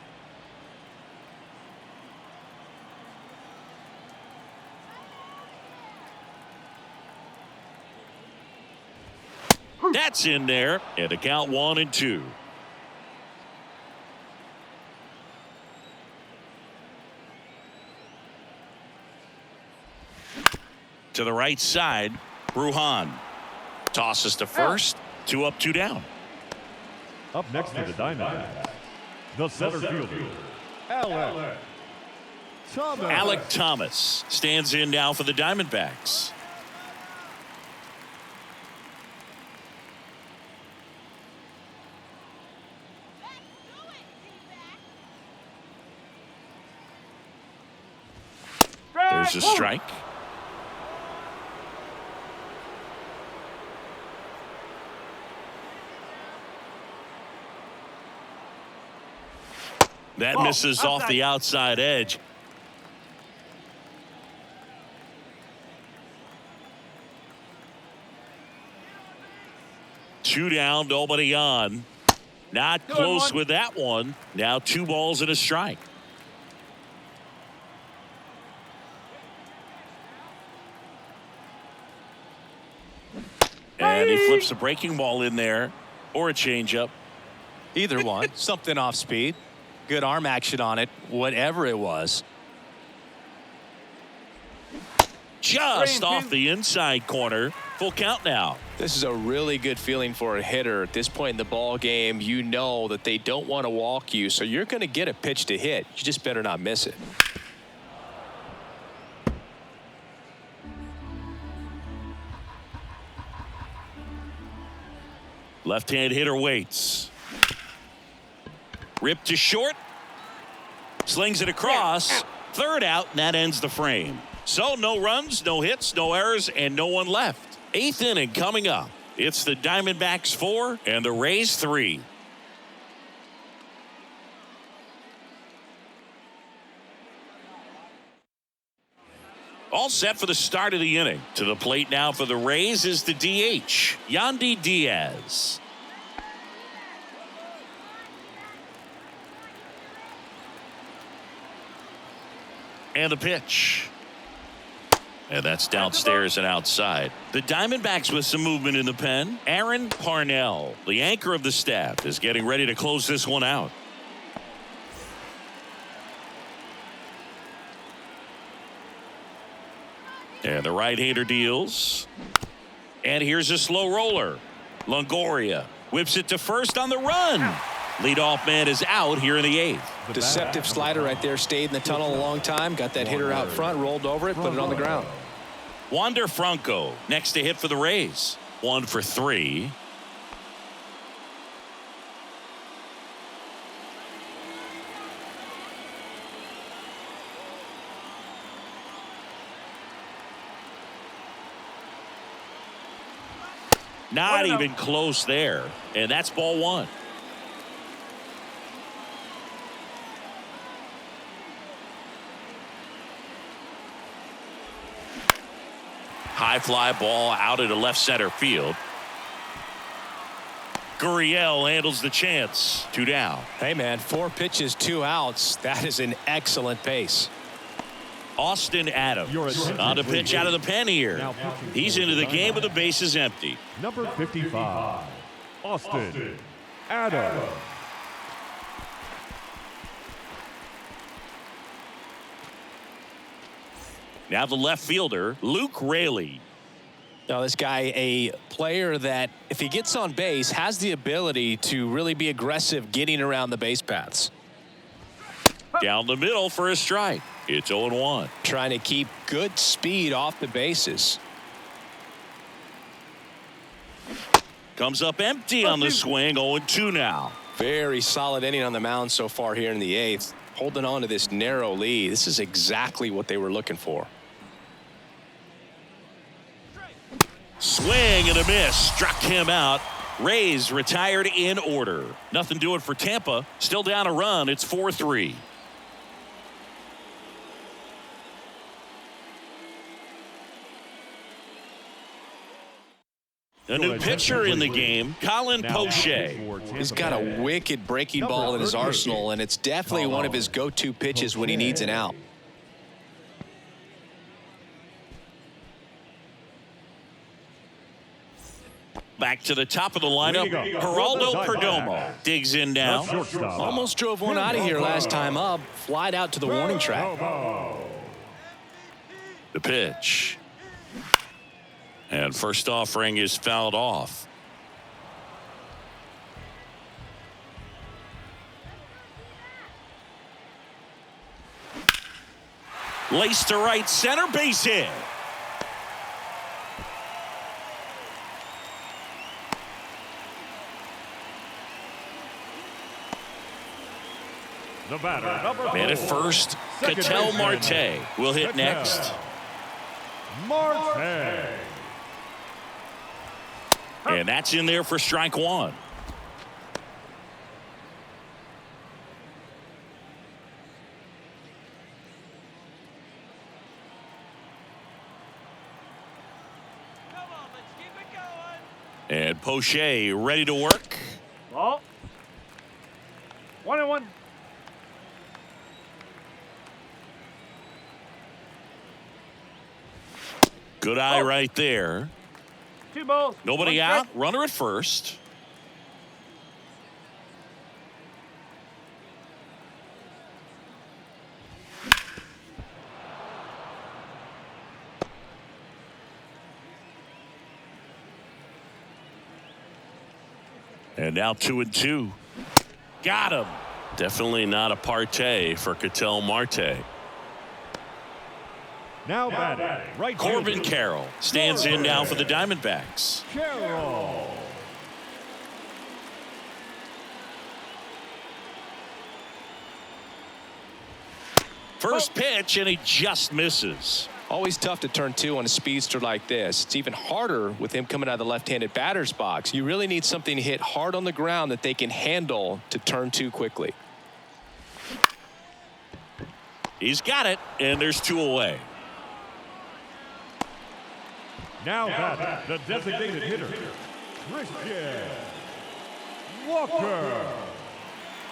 That's in there, and a count 1-2. To the right side, Bruhan tosses to first. 2 up, 2 down. Up next to the Diamondbacks, the center fielder, Alec Thomas. Alec Thomas stands in now for the Diamondbacks. There's a strike. That misses off the outside edge. Two down, nobody on. Not close with that one. Now 2 balls and a strike. And he flips a breaking ball in there, or a changeup. Either one. Something off speed. Good arm action on it, whatever it was. Just off the inside corner. Full count now. This is a really good feeling for a hitter at this point in the ball game. You know that they don't want to walk you, so you're going to get a pitch to hit. You just better not miss it. Left-hand hitter waits. Ripped to short. Slings it across. Third out, and that ends the frame. So no runs, no hits, no errors, and no one left. 8th inning coming up. It's the Diamondbacks 4 and the Rays 3. All set for the start of the inning. To the plate now for the Rays is the DH, Yandy Diaz. And the pitch. And that's downstairs and outside. The Diamondbacks with some movement in the pen. Aaron Parnell, the anchor of the staff, is getting ready to close this one out. And the right-hander deals. And here's a slow roller. Longoria whips it to first on the run. Leadoff man is out here in the 8th. Deceptive slider right there. Stayed in the tunnel a long time. Got that hitter out front. Rolled over it. Put it on the ground. Wander Franco next to hit for the Rays. 1 for 3. Not even close there. And that's ball 1. High fly ball out into left center field. Gurriel handles the chance. 2 down. Hey, man, 4 pitches, 2 outs. That is an excellent pace. Austin Adams on the pitch out of the pen here. He's into the game with the bases empty. Number 55, Austin Adams. Now the left fielder, Luke Raley. Now this guy, a player that if he gets on base has the ability to really be aggressive getting around the base paths. Down the middle for a strike. It's 0-1. Trying to keep good speed off the bases. Comes up empty on the swing. 0-2 now. Very solid inning on the mound so far here in the 8th. Holding on to this narrow lead. This is exactly what they were looking for. Swing and a miss. Struck him out. Rays retired in order. Nothing doing for Tampa. Still down a run. It's 4-3. A new pitcher in the game, Colin Poche. He's got a wicked breaking ball in his arsenal, and it's definitely one of his go-to pitches when he needs an out. Back to the top of the lineup, Geraldo Perdomo digs in now. Almost drove one out of here last time up. Flied out to the warning track. The pitch. And first offering is fouled off. Laced to right center, base hit. The batter, number 4. Man at first, Ketel Marte will hit next. Marte. And that's in there for strike one. Come on, let's keep it going. And Poche ready to work. Ball. 1-1. Good eye right there. 2 balls. Nobody 1 out. strike. Runner at first. And now 2-2. Got him. Definitely not a partay for Ketel Marte. Now batting, right Corbin fielder, Carroll stands in now for the Diamondbacks. Carroll. First pitch, and he just misses. Always tough to turn 2 on a speedster like this. It's even harder with him coming out of the left-handed batter's box. You really need something to hit hard on the ground that they can handle to turn 2 quickly. He's got it, and there's 2 away. Now batting, the designated hitter, Christian Walker.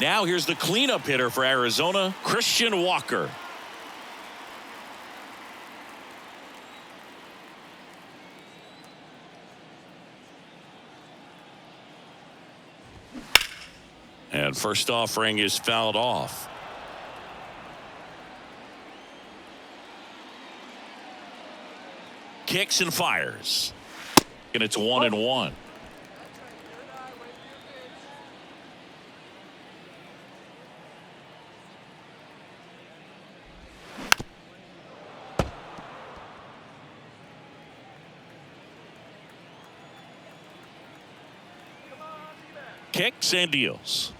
Now here's the cleanup hitter for Arizona, Christian Walker. And first offering is fouled off. Kicks and fires. And it's 1-1. Kicks and deals.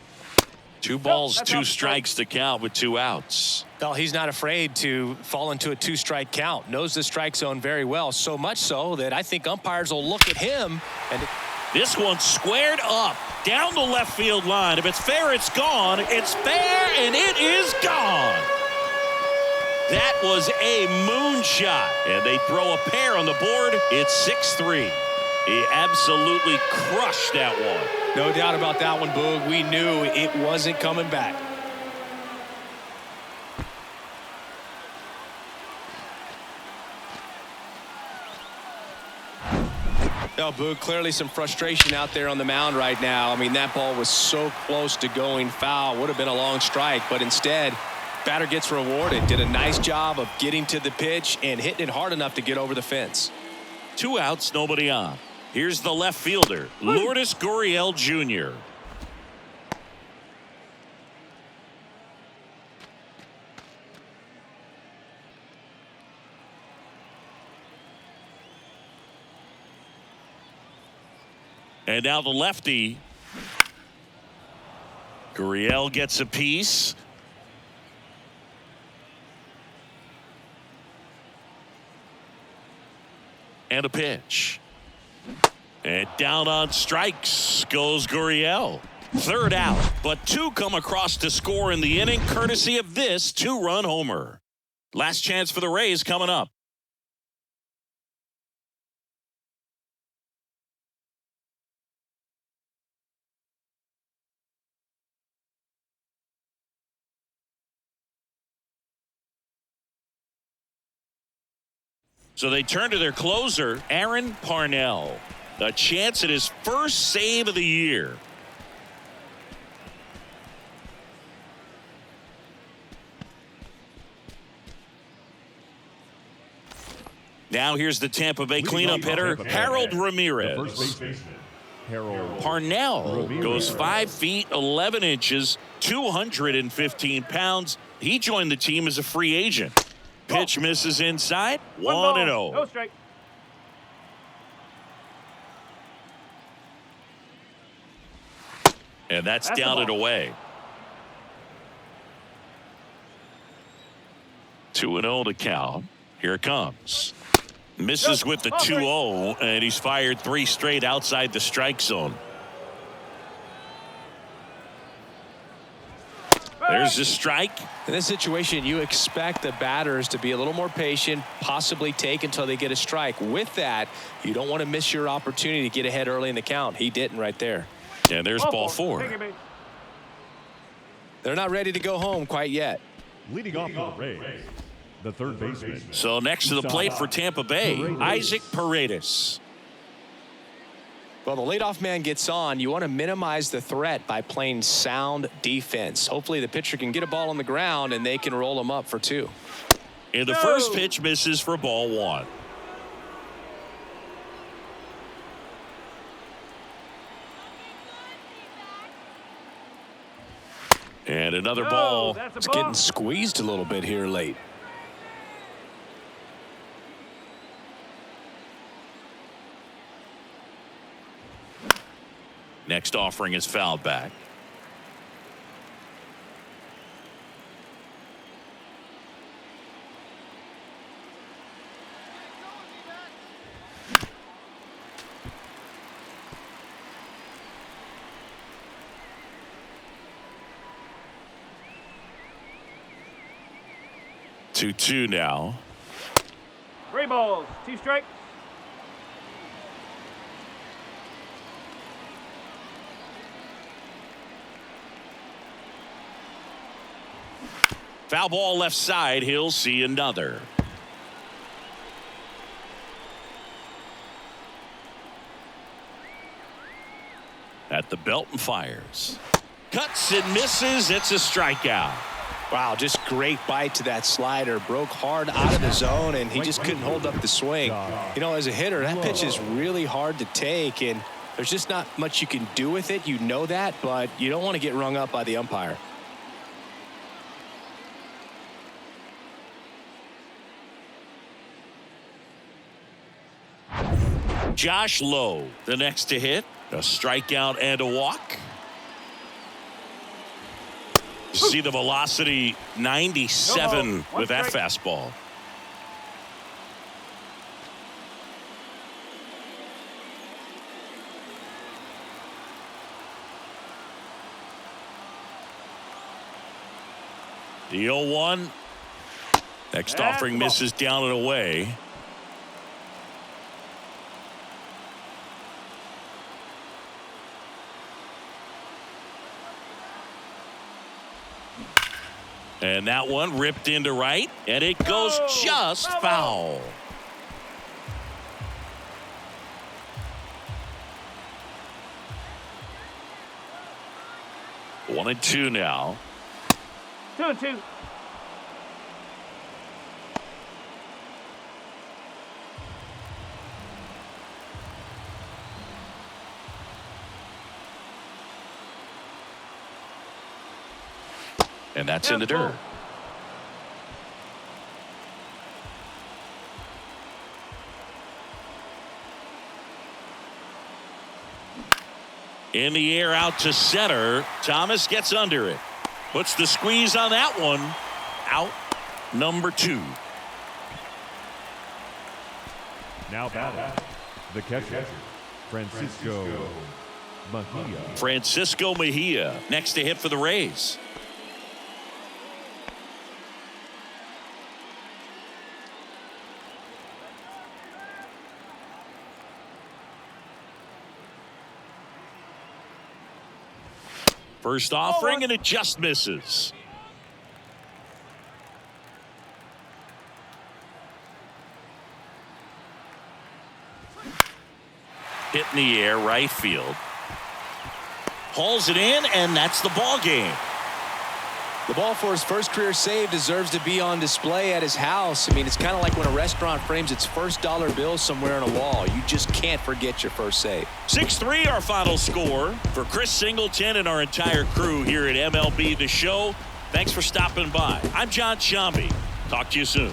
2 balls, 2 strikes to count with 2 outs. Well, he's not afraid to fall into a 2-strike count. Knows the strike zone very well. So much so that I think umpires will look at him. And This one squared up down the left field line. If it's fair, it's gone. It's fair, and it is gone. That was a moonshot. And they throw a pair on the board. It's 6-3. He absolutely crushed that one. no doubt about that one, Boog. We knew it wasn't coming back. No, Boog, clearly some frustration out there on the mound right now. I mean, that ball was so close to going foul. Would have been a long strike, but instead, batter gets rewarded. Did a nice job of getting to the pitch and hitting it hard enough to get over the fence. 2 outs, nobody on. Here's the left fielder, Lourdes Gurriel Jr. And now the lefty. Gurriel gets a piece. And a pitch. And down on strikes goes Gurriel. 3rd out, but 2 come across to score in the inning, courtesy of this 2-run homer. Last chance for the Rays coming up. So they turn to their closer, Aaron Parnell. A chance at his first save of the year. Now here's the Tampa Bay cleanup hitter, Harold Ramirez. Parnell goes 5 feet 11 inches, 215 pounds. He joined the team as a free agent. Pitch misses inside, 1-0. No strike. And that's down and away. 2-0 to count. Here it comes. Misses with the 2-0, and he's fired 3 straight outside the strike zone. There's a strike. In this situation, you expect the batters to be a little more patient, possibly take until they get a strike. With that, you don't want to miss your opportunity to get ahead early in the count. He didn't right there. And there's ball 4. They're not ready to go home quite yet. Leading off for the Rays, the third baseman. So next to the plate for Tampa Bay, Isaac Paredes. Well, the leadoff man gets on. You want to minimize the threat by playing sound defense. Hopefully the pitcher can get a ball on the ground and they can roll him up for 2. And the first pitch misses for ball 1. And another ball. It's getting squeezed a little bit here late. Next offering is fouled back. Two now. 3 balls, 2 strikes. Foul ball left side. He'll see another. At the belt and fires. Cuts and misses. It's a strikeout. Wow, just great bite to that slider. Broke hard out of the zone, and he just couldn't hold up the swing. You know, as a hitter, that pitch is really hard to take, and there's just not much you can do with it. You know that, but you don't want to get rung up by the umpire. Josh Lowe, the next to hit. A strikeout and a walk. See the velocity, 97 with that fastball. The 0-1. Next offering misses down and away. And that one ripped into right, and it goes just foul. One and two now. 2-2. And that's in the dirt. In the air out to center. Thomas gets under it. Puts the squeeze on that one. Out number 2. Now batting, the catcher, Francisco Mejia. Francisco Mejia next to hit for the Rays. First offering, and it just misses. Hit in the air, right field. Hauls it in, and that's the ball game. The ball for his first career save deserves to be on display at his house. I mean, it's kind of like when a restaurant frames its first dollar bill somewhere on a wall. You just can't forget your first save. 6-3 our final score. For Chris Singleton and our entire crew here at MLB The Show, thanks for stopping by. I'm John Shambi. Talk to you soon.